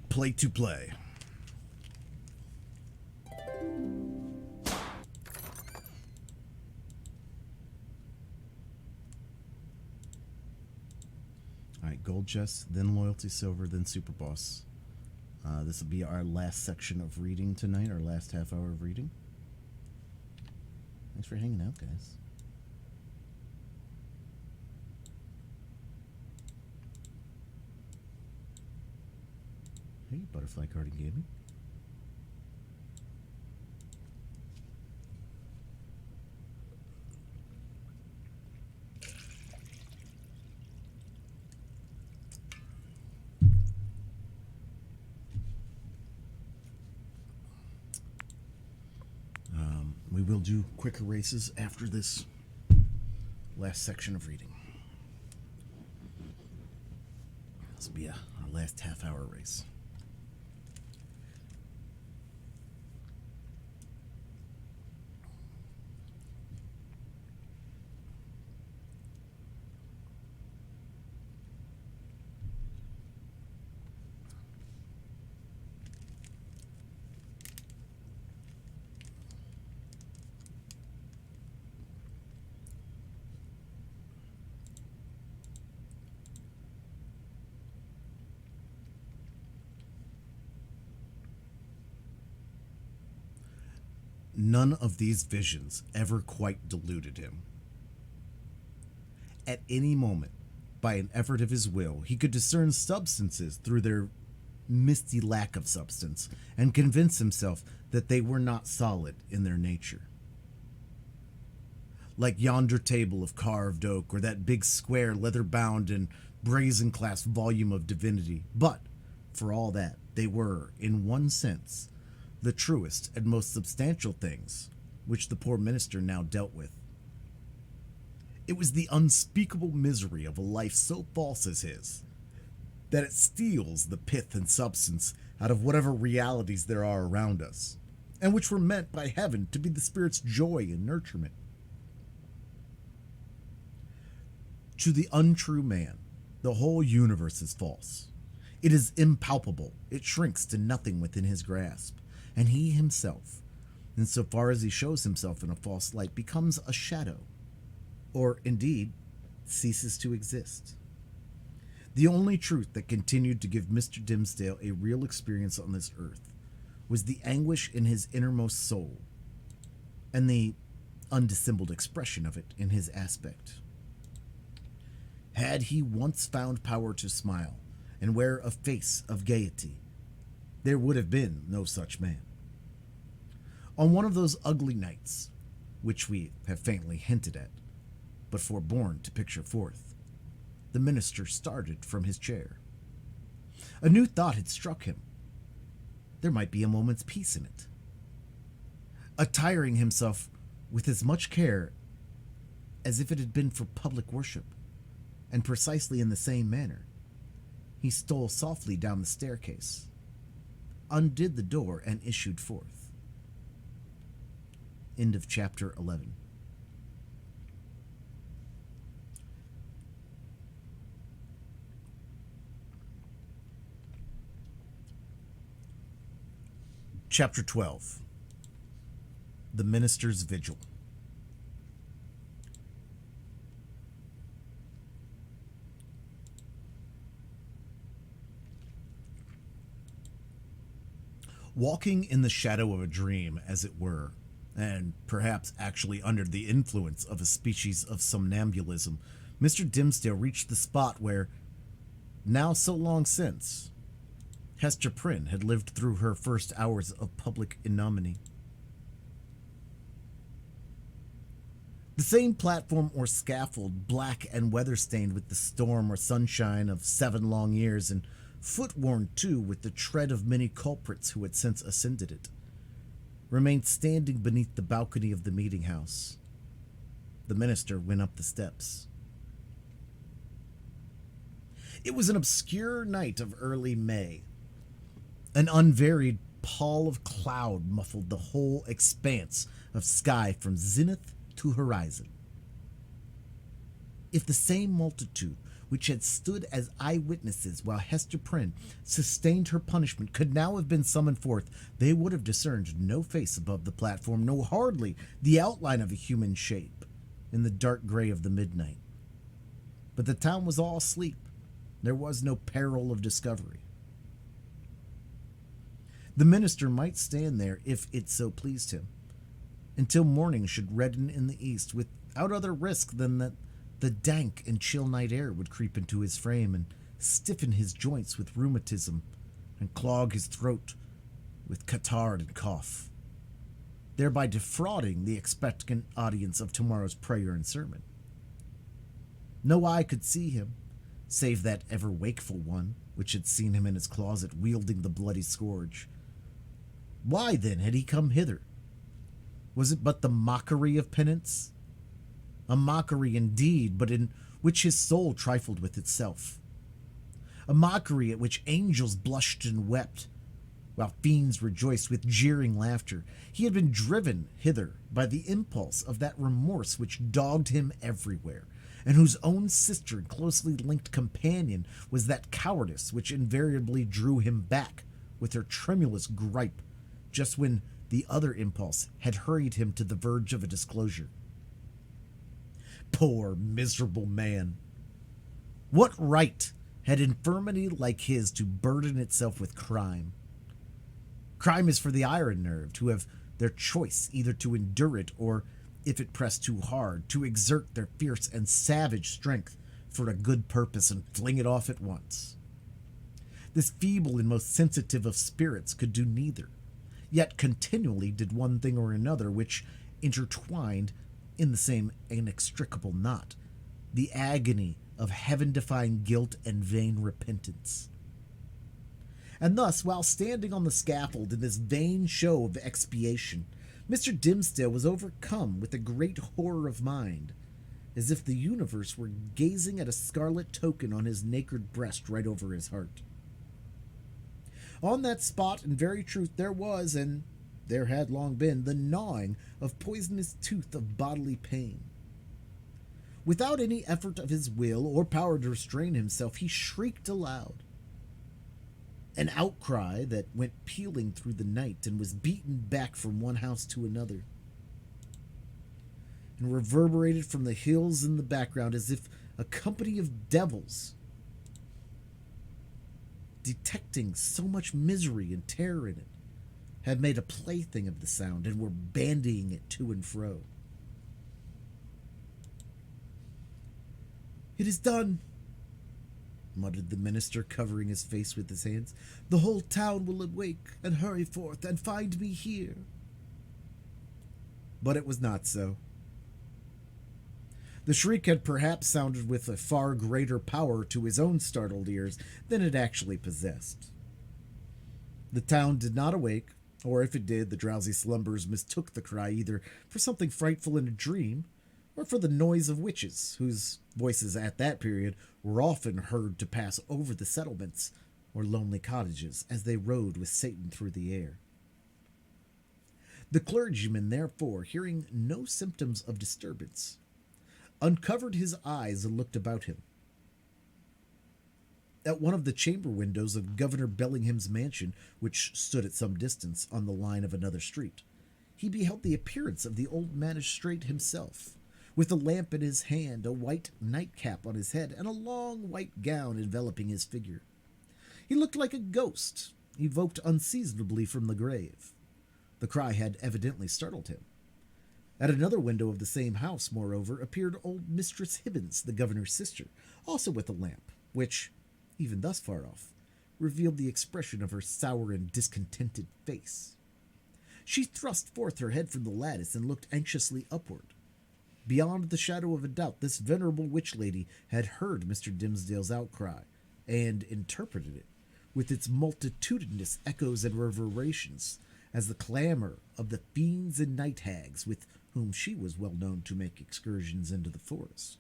C: Play to play. Alright, gold chest, then loyalty silver, then super boss. This will be our last section of reading tonight, our last half hour of reading. Thanks for hanging out, guys. Hey, Butterfly Carding Gaming. We will do quicker races after this last section of reading. This will be our last half-hour race. none of these visions ever quite deluded him. At any moment, by an effort of his will, he could discern substances through their misty lack of substance and convince himself that they were not solid in their nature. Like yonder table of carved oak or that big square leather-bound and brazen-clasped volume of divinity, but, for all that, they were, in one sense, the truest and most substantial things which the poor minister now dealt with. It was the unspeakable misery of a life so false as his, that it steals the pith and substance out of whatever realities there are around us, and which were meant by heaven to be the spirit's joy and nurturement. To the untrue man, the whole universe is false. It is impalpable. It shrinks to nothing within his grasp, and he himself, in so far as he shows himself in a false light, becomes a shadow, or indeed ceases to exist. The only truth that continued to give Mr. Dimmesdale a real experience on this earth was the anguish in his innermost soul, and the undissembled expression of it in his aspect. Had he once found power to smile and wear a face of gaiety, there would have been no such man. On one of those ugly nights, which we have faintly hinted at, but forborne to picture forth, the minister started from his chair. A new thought had struck him. There might be a moment's peace in it. Attiring himself with as much care as if it had been for public worship, and precisely in the same manner, he stole softly down the staircase, undid the door, and issued forth. End of chapter 11. Chapter 12. The Minister's Vigil. Walking in the shadow of a dream, as it were, and perhaps actually under the influence of a species of somnambulism, Mr. Dimmesdale reached the spot where, now so long since, Hester Prynne had lived through her first hours of public ignominy. The same platform or scaffold, black and weather-stained with the storm or sunshine of 7 long years, and foot-worn too with the tread of many culprits who had since ascended it, remained standing beneath the balcony of the meeting-house. The minister went up the steps. It was an obscure night of early May. An unvaried pall of cloud muffled the whole expanse of sky from zenith to horizon. If the same multitude which had stood as eyewitnesses while Hester Prynne sustained her punishment could now have been summoned forth, they would have discerned no face above the platform, no hardly the outline of a human shape in the dark gray of the midnight. But the town was all asleep. There was no peril of discovery. The minister might stand there, if it so pleased him, until morning should redden in the east, without other risk than that the dank and chill night air would creep into his frame and stiffen his joints with rheumatism and clog his throat with catarrh and cough, thereby defrauding the expectant audience of tomorrow's prayer and sermon. No eye could see him, save that ever wakeful one which had seen him in his closet wielding the bloody scourge. Why, then, had he come hither? Was it but the mockery of penance? A mockery indeed, but in which his soul trifled with itself. A mockery at which angels blushed and wept, while fiends rejoiced with jeering laughter. He had been driven hither by the impulse of that remorse which dogged him everywhere, and whose own sister and closely linked companion was that cowardice which invariably drew him back with her tremulous gripe, just when the other impulse had hurried him to the verge of a disclosure. Poor, miserable man! What right had infirmity like his to burden itself with crime? Crime is for the iron-nerved, who have their choice either to endure it or, if it pressed too hard, to exert their fierce and savage strength for a good purpose and fling it off at once. This feeble and most sensitive of spirits could do neither, yet continually did one thing or another which intertwined in the same inextricable knot, the agony of heaven-defying guilt and vain repentance. And thus, while standing on the scaffold in this vain show of expiation, Mr. Dimmesdale was overcome with a great horror of mind, as if the universe were gazing at a scarlet token on his naked breast right over his heart. On that spot, in very truth, there was, and there had long been, the gnawing of poisonous tooth of bodily pain. Without any effort of his will or power to restrain himself, he shrieked aloud. An outcry that went pealing through the night and was beaten back from one house to another, and reverberated from the hills in the background as if a company of devils, detecting so much misery and terror in it, had made a plaything of the sound and were bandying it to and fro. "It is done," muttered the minister, covering his face with his hands. "The whole town will awake and hurry forth and find me here." But it was not so. The shriek had perhaps sounded with a far greater power to his own startled ears than it actually possessed. The town did not awake, or if it did, the drowsy slumbers mistook the cry either for something frightful in a dream, or for the noise of witches, whose voices at that period were often heard to pass over the settlements or lonely cottages as they rode with Satan through the air. The clergyman, therefore, hearing no symptoms of disturbance, uncovered his eyes and looked about him. At one of the chamber windows of Governor Bellingham's mansion, which stood at some distance on the line of another street, he beheld the appearance of the old magistrate himself, with a lamp in his hand, a white nightcap on his head, and a long white gown enveloping his figure. He looked like a ghost, evoked unseasonably from the grave. The cry had evidently startled him. At another window of the same house, moreover, appeared old Mistress Hibbins, the governor's sister, also with a lamp, which, even thus far off, revealed the expression of her sour and discontented face. She thrust forth her head from the lattice and looked anxiously upward. Beyond the shadow of a doubt, this venerable witch lady had heard Mr. Dimmesdale's outcry, and interpreted it, with its multitudinous echoes and reverberations, as the clamor of the fiends and night hags with whom she was well known to make excursions into the forest.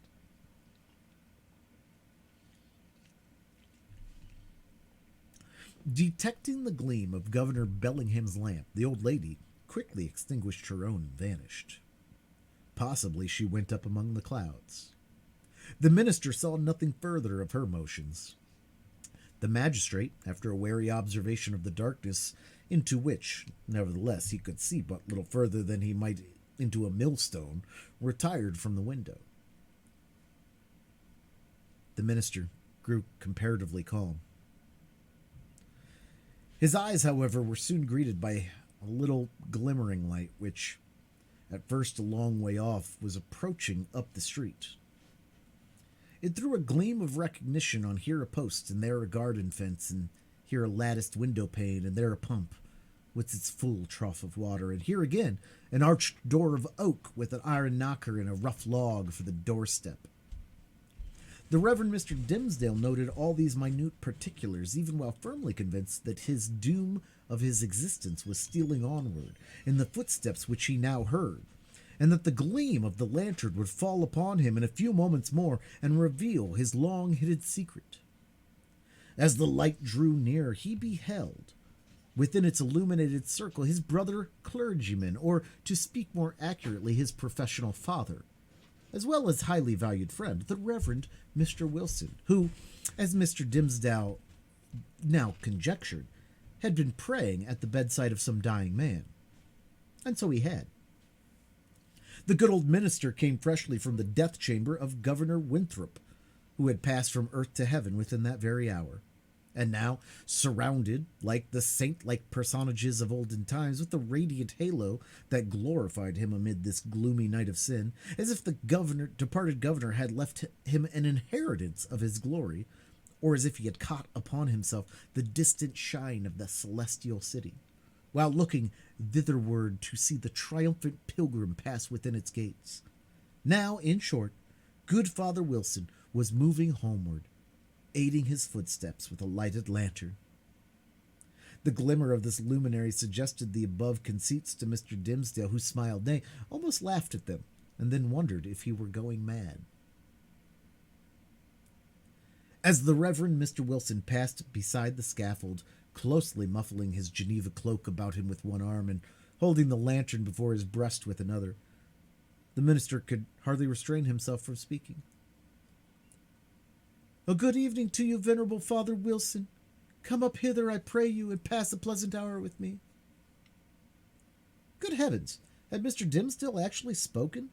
C: Detecting the gleam of Governor Bellingham's lamp, the old lady quickly extinguished her own and vanished. Possibly she went up among the clouds. The minister saw nothing further of her motions. The magistrate, after a wary observation of the darkness, into which, nevertheless, he could see but little further than he might into a millstone, retired from the window. The minister grew comparatively calm. His eyes, however, were soon greeted by a little glimmering light, which, at first a long way off, was approaching up the street. It threw a gleam of recognition on here a post, and there a garden fence, and here a latticed window pane, and there a pump with its full trough of water, and here again an arched door of oak with an iron knocker and a rough log for the doorstep. The Reverend Mr. Dimmesdale noted all these minute particulars, even while firmly convinced that his doom of his existence was stealing onward in the footsteps which he now heard, and that the gleam of the lantern would fall upon him in a few moments more and reveal his long-hidden secret. As the light drew near, he beheld, within its illuminated circle, his brother clergyman, or, to speak more accurately, his professional father, as well as highly valued friend, the Reverend Mr. Wilson, who, as Mr. Dimmesdale now conjectured, had been praying at the bedside of some dying man. And so he had. The good old minister came freshly from the death chamber of Governor Winthrop, who had passed from earth to heaven within that very hour, and now surrounded, like the saint-like personages of olden times, with the radiant halo that glorified him amid this gloomy night of sin, as if the departed governor had left him an inheritance of his glory, or as if he had caught upon himself the distant shine of the celestial city, while looking thitherward to see the triumphant pilgrim pass within its gates. Now, in short, good Father Wilson was moving homeward, aiding his footsteps with a lighted lantern. The glimmer of this luminary suggested the above conceits to Mr. Dimsdale, who smiled, nay, almost laughed at them, and then wondered if he were going mad. As the Reverend Mr. Wilson passed beside the scaffold, closely muffling his Geneva cloak about him with one arm and holding the lantern before his breast with another, the minister could hardly restrain himself from speaking. "A good evening to you, venerable Father Wilson. Come up hither, I pray you, and pass a pleasant hour with me." Good heavens! Had Mr. Dimsdale actually spoken?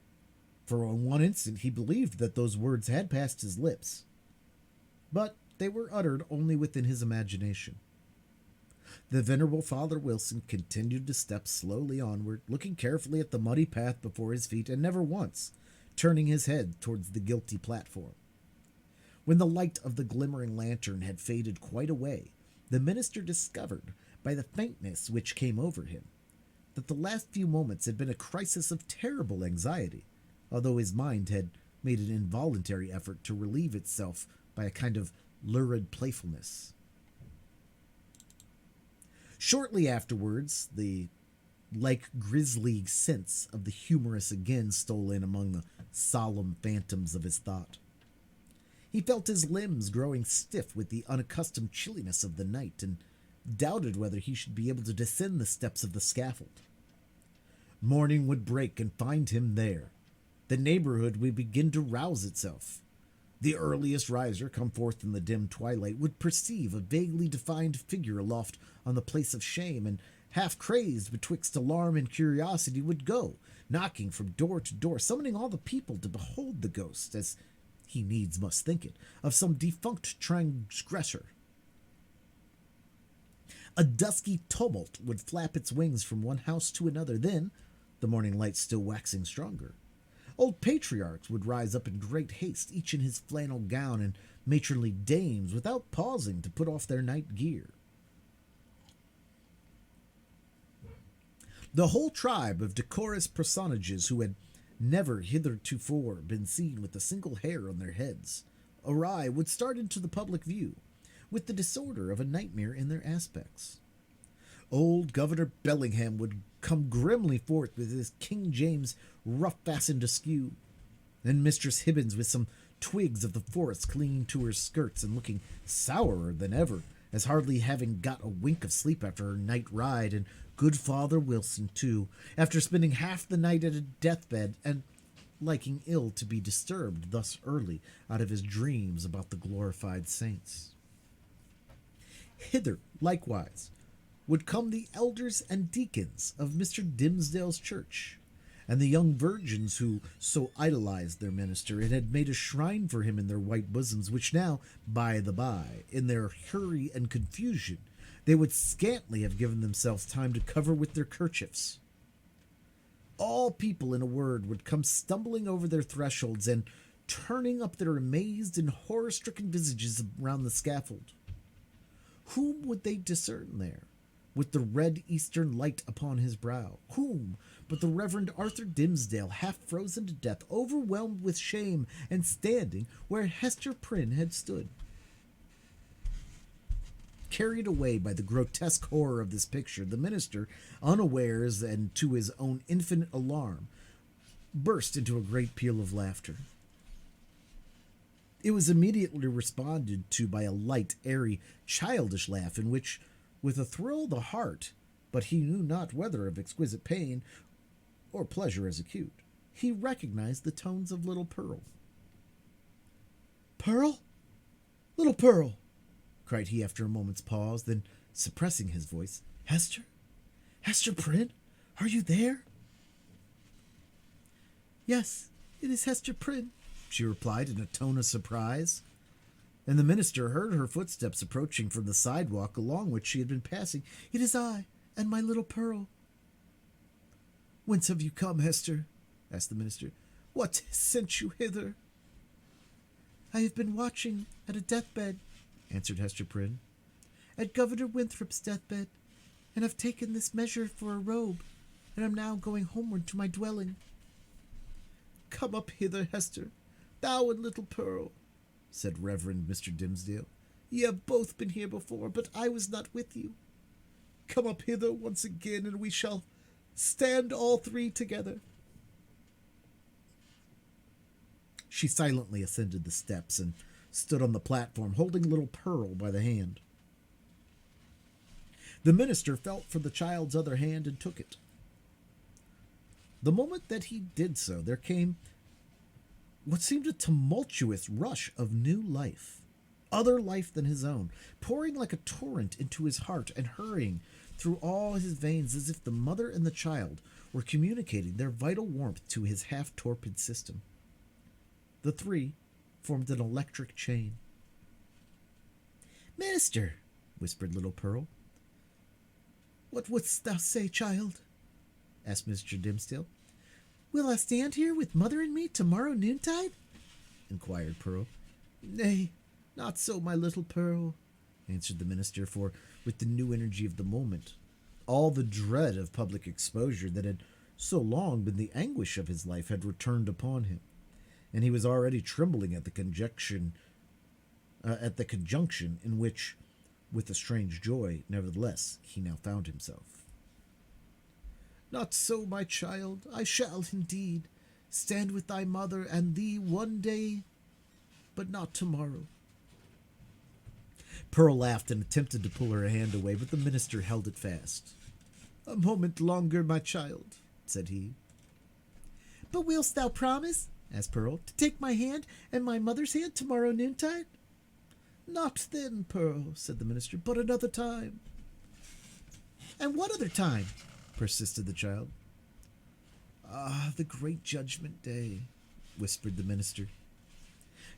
C: For one instant he believed that those words had passed his lips. But they were uttered only within his imagination. The venerable Father Wilson continued to step slowly onward, looking carefully at the muddy path before his feet, and never once turning his head towards the guilty platform. When the light of the glimmering lantern had faded quite away, the minister discovered, by the faintness which came over him, that the last few moments had been a crisis of terrible anxiety, although his mind had made an involuntary effort to relieve itself by a kind of lurid playfulness. Shortly afterwards, the grisly sense of the humorous again stole in among the solemn phantoms of his thought. He felt his limbs growing stiff with the unaccustomed chilliness of the night, and doubted whether he should be able to descend the steps of the scaffold. Morning would break and find him there. The neighborhood would begin to rouse itself. The earliest riser, come forth in the dim twilight, would perceive a vaguely defined figure aloft on the place of shame, and, half crazed betwixt alarm and curiosity, would go, knocking from door to door, summoning all the people to behold the ghost, as he needs must think it, of some defunct transgressor. A dusky tumult would flap its wings from one house to another. Then, the morning light still waxing stronger, old patriarchs would rise up in great haste, each in his flannel gown, and matronly dames, without pausing to put off their night gear. The whole tribe of decorous personages who had never hithertofore been seen with a single hair on their heads awry would start into the public view, with the disorder of a nightmare in their aspects. Old Governor Bellingham would come grimly forth with his King James rough-fastened askew, and Mistress Hibbins with some twigs of the forest clinging to her skirts and looking sourer than ever, as hardly having got a wink of sleep after her night ride, and good Father Wilson, too, after spending half the night at a deathbed, and liking ill to be disturbed thus early out of his dreams about the glorified saints. Hither, likewise, would come the elders and deacons of Mr. Dimsdale's church, and the young virgins who so idolized their minister, and had made a shrine for him in their white bosoms, which now, by the by, in their hurry and confusion, they would scantly have given themselves time to cover with their kerchiefs. All people, in a word, would come stumbling over their thresholds and turning up their amazed and horror-stricken visages around the scaffold. Whom would they discern there, with the red eastern light upon his brow? Whom but the Reverend Arthur Dimsdale, half frozen to death, overwhelmed with shame, and standing where Hester Prynne had stood? Carried away by the grotesque horror of this picture, the minister, unawares and to his own infinite alarm, burst into a great peal of laughter. It was immediately responded to by a light, airy, childish laugh, in which, with a thrill of the heart, but he knew not whether of exquisite pain or pleasure as acute, he recognized the tones of little Pearl. "Pearl? Little Pearl!" cried he after a moment's pause, then, suppressing his voice, "Hester? Hester Prynne? Are you there?" "Yes, it is Hester Prynne," she replied in a tone of surprise. and the minister heard her footsteps approaching from the sidewalk along which she had been passing. "It is I, and my little Pearl." "Whence have you come, Hester?" asked the minister. "What has sent you hither?" "I have been watching at a deathbed," answered Hester Prynne, "at Governor Winthrop's deathbed, and have taken this measure for a robe, and am now going homeward to my dwelling." "Come up hither, Hester, thou and little Pearl," said Reverend Mr. Dimmesdale. "Ye have both been here before, but I was not with you. Come up hither once again, and we shall stand all three together." She silently ascended the steps and stood on the platform, holding little Pearl by the hand. The minister felt for the child's other hand and took it. The moment that he did so, there came what seemed a tumultuous rush of new life, other life than his own, pouring like a torrent into his heart and hurrying through all his veins as if the mother and the child were communicating their vital warmth to his half-torpid system. The three formed an electric chain. "Minister," whispered little Pearl. "What wouldst thou say, child?" asked Mr. Dimmesdale. "Will I stand here with mother and me tomorrow noontide?" inquired Pearl. "Nay, not so, my little Pearl," answered the minister, for, with the new energy of the moment, all the dread of public exposure that had so long been the anguish of his life had returned upon him, and he was already trembling at the conjunction in which, with a strange joy, nevertheless, he now found himself. "Not so, my child. I shall indeed stand with thy mother and thee one day, but not tomorrow." Pearl laughed and attempted to pull her hand away, but the minister held it fast. "A moment longer, my child," said he. "But willst thou promise," asked Pearl, "to take my hand and my mother's hand tomorrow noontide?" "Not then, Pearl," said the minister, "but another time." "And what other time?" persisted the child. "Ah, the great judgment day," whispered the minister.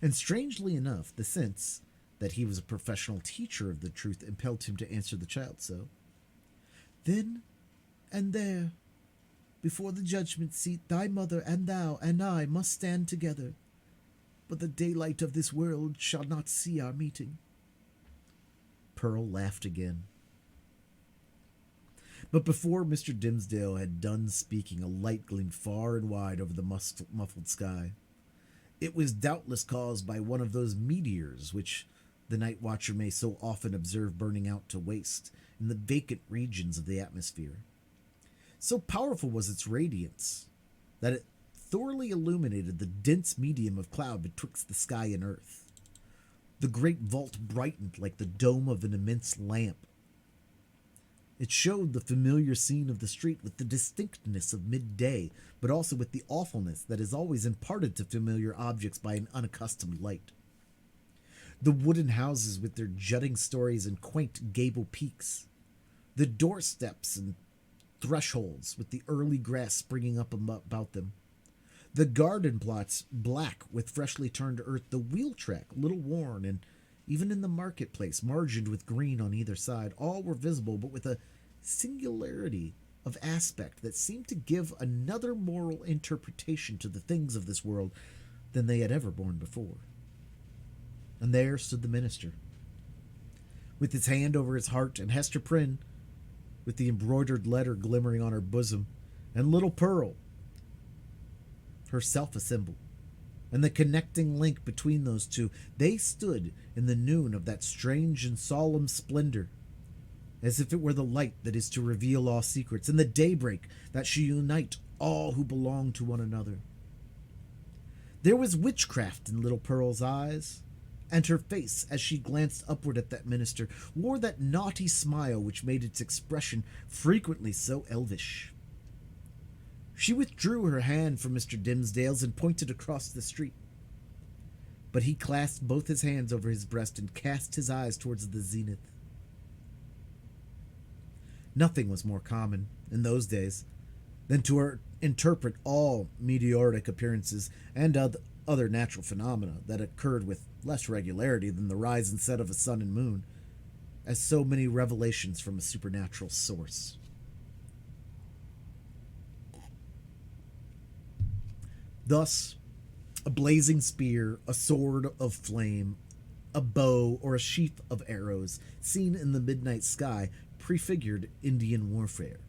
C: And strangely enough, the sense that he was a professional teacher of the truth impelled him to answer the child so. "Then and there, before the judgment seat, thy mother and thou and I must stand together, but the daylight of this world shall not see our meeting." Pearl laughed again. But before Mr. Dimmesdale had done speaking, a light gleamed far and wide over the muffled sky. It was doubtless caused by one of those meteors which the night watcher may so often observe burning out to waste in the vacant regions of the atmosphere. So powerful was its radiance that it thoroughly illuminated the dense medium of cloud betwixt the sky and earth. The great vault brightened like the dome of an immense lamp. It showed the familiar scene of the street with the distinctness of midday, but also with the awfulness that is always imparted to familiar objects by an unaccustomed light. The wooden houses with their jutting stories and quaint gable peaks, the doorsteps and thresholds with the early grass springing up about them, the garden plots black with freshly turned earth, the wheel track little worn, and even in the marketplace margined with green on either side, all were visible, but with a singularity of aspect that seemed to give another moral interpretation to the things of this world than they had ever borne before. And there stood the minister, with his hand over his heart, and Hester Prynne, with the embroidered letter glimmering on her bosom, and little Pearl, herself a symbol, and the connecting link between those two. They stood in the noon of that strange and solemn splendor, as if it were the light that is to reveal all secrets, and the daybreak that shall unite all who belong to one another. There was witchcraft in little Pearl's eyes, and her face, as she glanced upward at that minister, wore that naughty smile which made its expression frequently so elvish. She withdrew her hand from Mr. Dimmesdale's and pointed across the street. But he clasped both his hands over his breast and cast his eyes towards the zenith. Nothing was more common, in those days, than to interpret all meteoric appearances and other natural phenomena that occurred with less regularity than the rise and set of a sun and moon as so many revelations from a supernatural source. Thus, a blazing spear, a sword of flame, a bow, or a sheath of arrows seen in the midnight sky prefigured Indian warfare.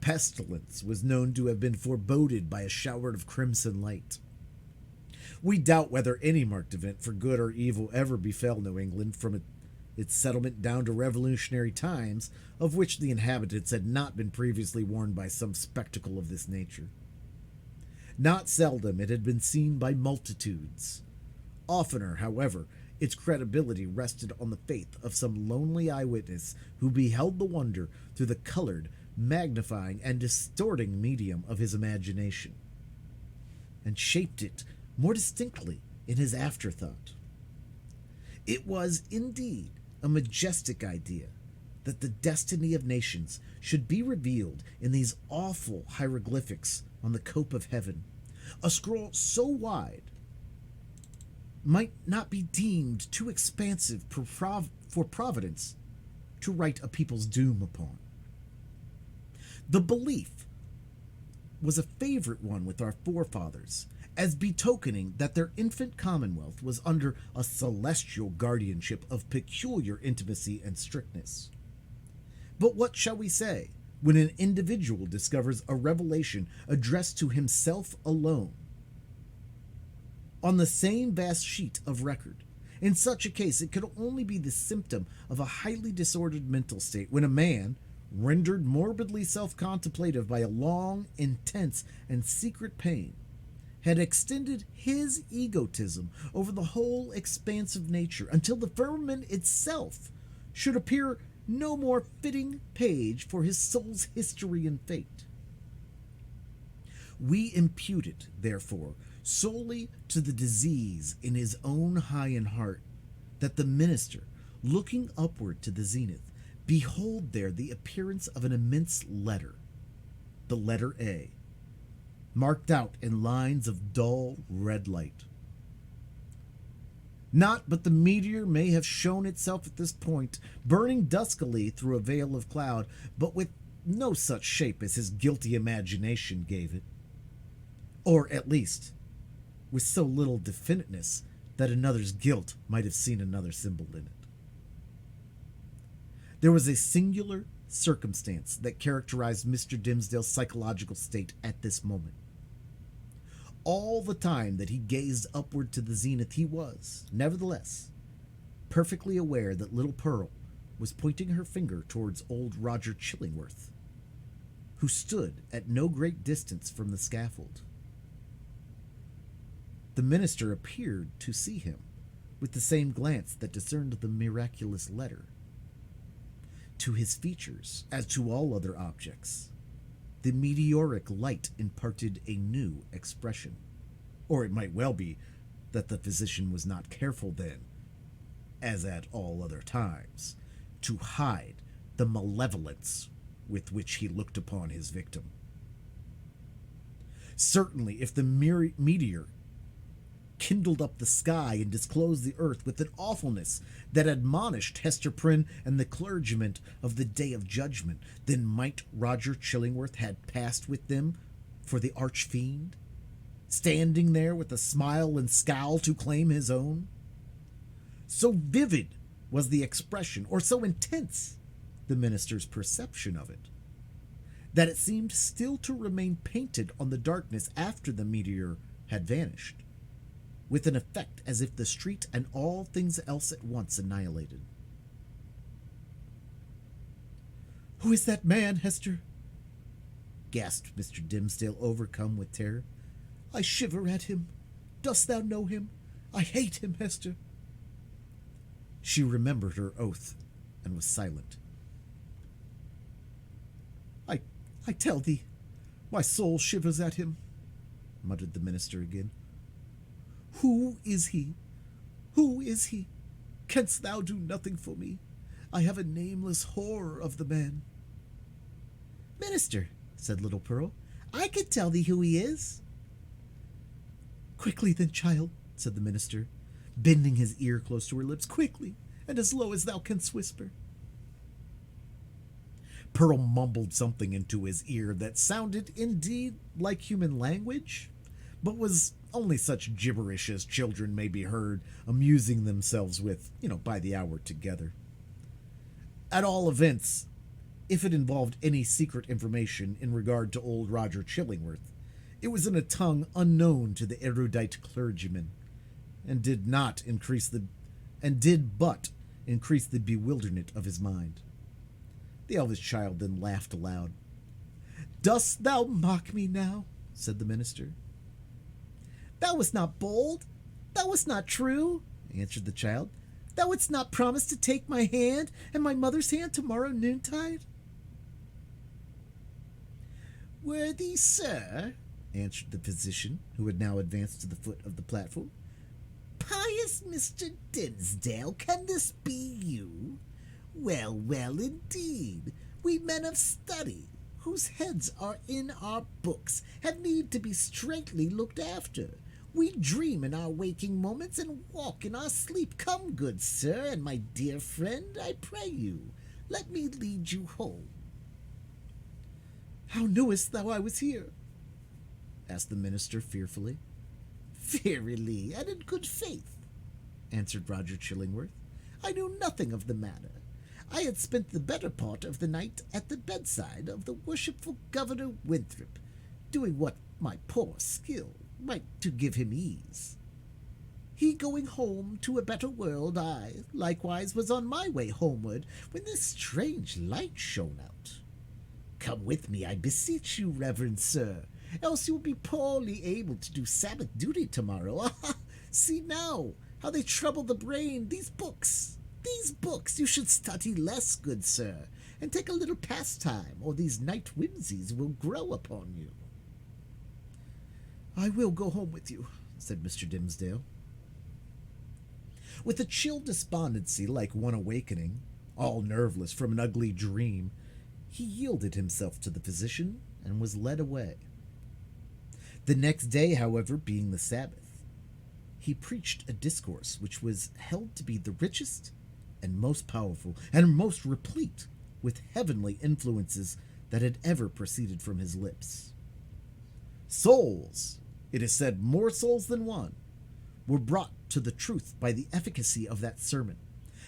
C: Pestilence was known to have been foreboded by a shower of crimson light. We doubt whether any marked event for good or evil ever befell New England from its settlement down to Revolutionary times, of which the inhabitants had not been previously warned by some spectacle of this nature. Not seldom it had been seen by multitudes. Oftener, however, its credibility rested on the faith of some lonely eyewitness who beheld the wonder through the colored, magnifying, and distorting medium of his imagination, and shaped it more distinctly in his afterthought. It was, indeed, a majestic idea that the destiny of nations should be revealed in these awful hieroglyphics on the cope of heaven. A scroll so wide might not be deemed too expansive for Providence to write a people's doom upon. The belief was a favorite one with our forefathers, as betokening that their infant commonwealth was under a celestial guardianship of peculiar intimacy and strictness. But what shall we say when an individual discovers a revelation addressed to himself alone on the same vast sheet of record? In such a case, it could only be the symptom of a highly disordered mental state when a man, rendered morbidly self-contemplative by a long, intense, and secret pain, had extended his egotism over the whole expanse of nature until the firmament itself should appear no more fitting page for his soul's history and fate. We impute it, therefore, solely to the disease in his own high and heart, that the minister, looking upward to the zenith, behold there the appearance of an immense letter, the letter A, marked out in lines of dull red light. Not but the meteor may have shown itself at this point, burning duskily through a veil of cloud, but with no such shape as his guilty imagination gave it, or at least with so little definiteness that another's guilt might have seen another symbol in it. There was a singular circumstance that characterized Mr. Dimsdale's psychological state at this moment. All the time that he gazed upward to the zenith, he was, nevertheless, perfectly aware that little Pearl was pointing her finger towards old Roger Chillingworth, who stood at no great distance from the scaffold. The minister appeared to see him with the same glance that discerned the miraculous letter. To his features, as to all other objects, the meteoric light imparted a new expression. Or it might well be that the physician was not careful then, as at all other times, to hide the malevolence with which he looked upon his victim. Certainly, if the meteor kindled up the sky and disclosed the earth with an awfulness that admonished Hester Prynne and the clergyman of the day of judgment, then might Roger Chillingworth had passed with them for the archfiend, standing there with a smile and scowl to claim his own. So vivid was the expression, or so intense the minister's perception of it, that it seemed still to remain painted on the darkness after the meteor had vanished, with an effect as if the street and all things else at once annihilated. "Who is that man, Hester?" gasped Mr. Dimsdale, overcome with terror. "I shiver at him. Dost thou know him? I hate him, Hester." She remembered her oath and was silent. I tell thee, my soul shivers at him," muttered the minister again. "Who is he? Who is he? Canst thou do nothing for me? I have a nameless horror of the man." "Minister," said little Pearl,
D: I can tell thee who he is. Quickly then, child, said the minister, bending his ear close to her lips. Quickly, and as low as thou canst whisper. Pearl mumbled something into his ear that sounded indeed like human language, but was only such gibberish as children may be heard amusing themselves with, by the hour together. At all events, if it involved any secret information in regard to old Roger Chillingworth, it was in a tongue unknown to the erudite clergyman, and did but increase the bewilderment of his mind. The eldest child then laughed aloud. Dost thou mock me now? Said the minister. Thou wast not bold, thou wast not true, answered the child. Thou wouldst not promise to take my hand and my mother's hand tomorrow noontide?
E: Worthy sir, answered the physician, who had now advanced to the foot of the platform. Pious Mr. Dimmesdale, can this be you? Well, well, indeed. We men of study, whose heads are in our books, have need to be straightly looked after. We dream in our waking moments and walk in our sleep. Come, good sir, and my dear friend, I pray you, let me lead you home.
D: How knewest thou I was here? Asked the minister fearfully.
E: Verily, and in good faith, answered Roger Chillingworth. I knew nothing of the matter. I had spent the better part of the night at the bedside of the worshipful Governor Winthrop, doing what my poor skill might to give him ease. He going home to a better world, I likewise was on my way homeward when this strange light shone out. Come with me, I beseech you, reverend sir, else you will be poorly able to do Sabbath duty tomorrow. Ah, see now how they trouble the brain, these books. These books you should study less, good sir, and take a little pastime, or these night whimsies will grow upon you.
D: I will go home with you, said Mr. Dimmesdale. With a chill despondency like one awakening, all nerveless from an ugly dream, he yielded himself to the physician and was led away. The next day, however, being the Sabbath, he preached a discourse which was held to be the richest and most powerful and most replete with heavenly influences that had ever proceeded from his lips. Souls, it is said more souls than one, were brought to the truth by the efficacy of that sermon,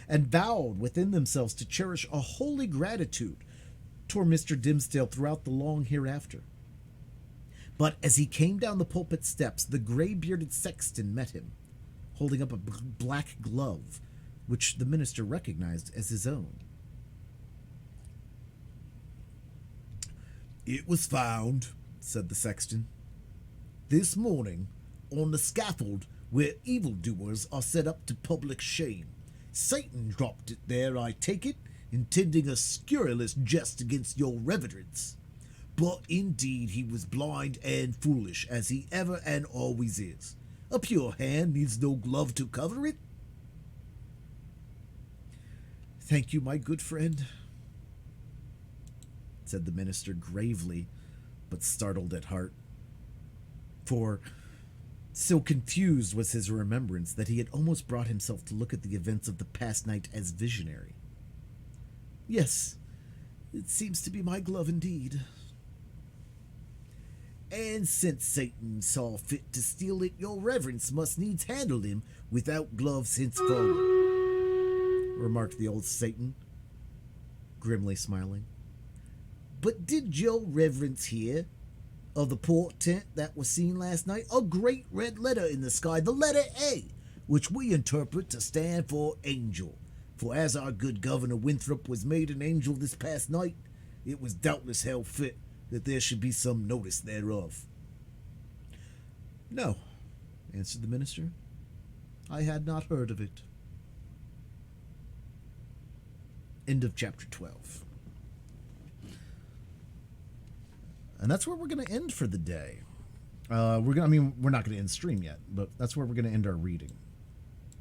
D: and vowed within themselves to cherish a holy gratitude toward Mr. Dimmesdale throughout the long hereafter. But as he came down the pulpit steps, the gray-bearded sexton met him, holding up a black glove, which the minister recognized as his own.
C: It was found, said the sexton, this morning on the scaffold where evildoers are set up to public shame. Satan dropped it there, I take it, intending a scurrilous jest against your reverence. But indeed he was blind and foolish, as he ever and always is. A pure hand needs no glove to cover it.
D: Thank you, my good friend, said the minister gravely, but startled at heart. For so confused was his remembrance that he had almost brought himself to look at the events of the past night as visionary. Yes, it seems to be my glove indeed.
E: And since Satan saw fit to steal it, your reverence must needs handle him without gloves henceforward,
D: remarked the old Satan, grimly smiling.
E: But did your reverence hear of the portent that was seen last night? A great red letter in the sky, the letter A, which we interpret to stand for angel. For as our good Governor Winthrop was made an angel this past night, it was doubtless held fit that there should be some notice thereof.
D: No, answered the minister. I had not heard of it. End of chapter 12. And that's where we're going to end for the day. We're not going to end stream yet, but that's where we're going to end our reading.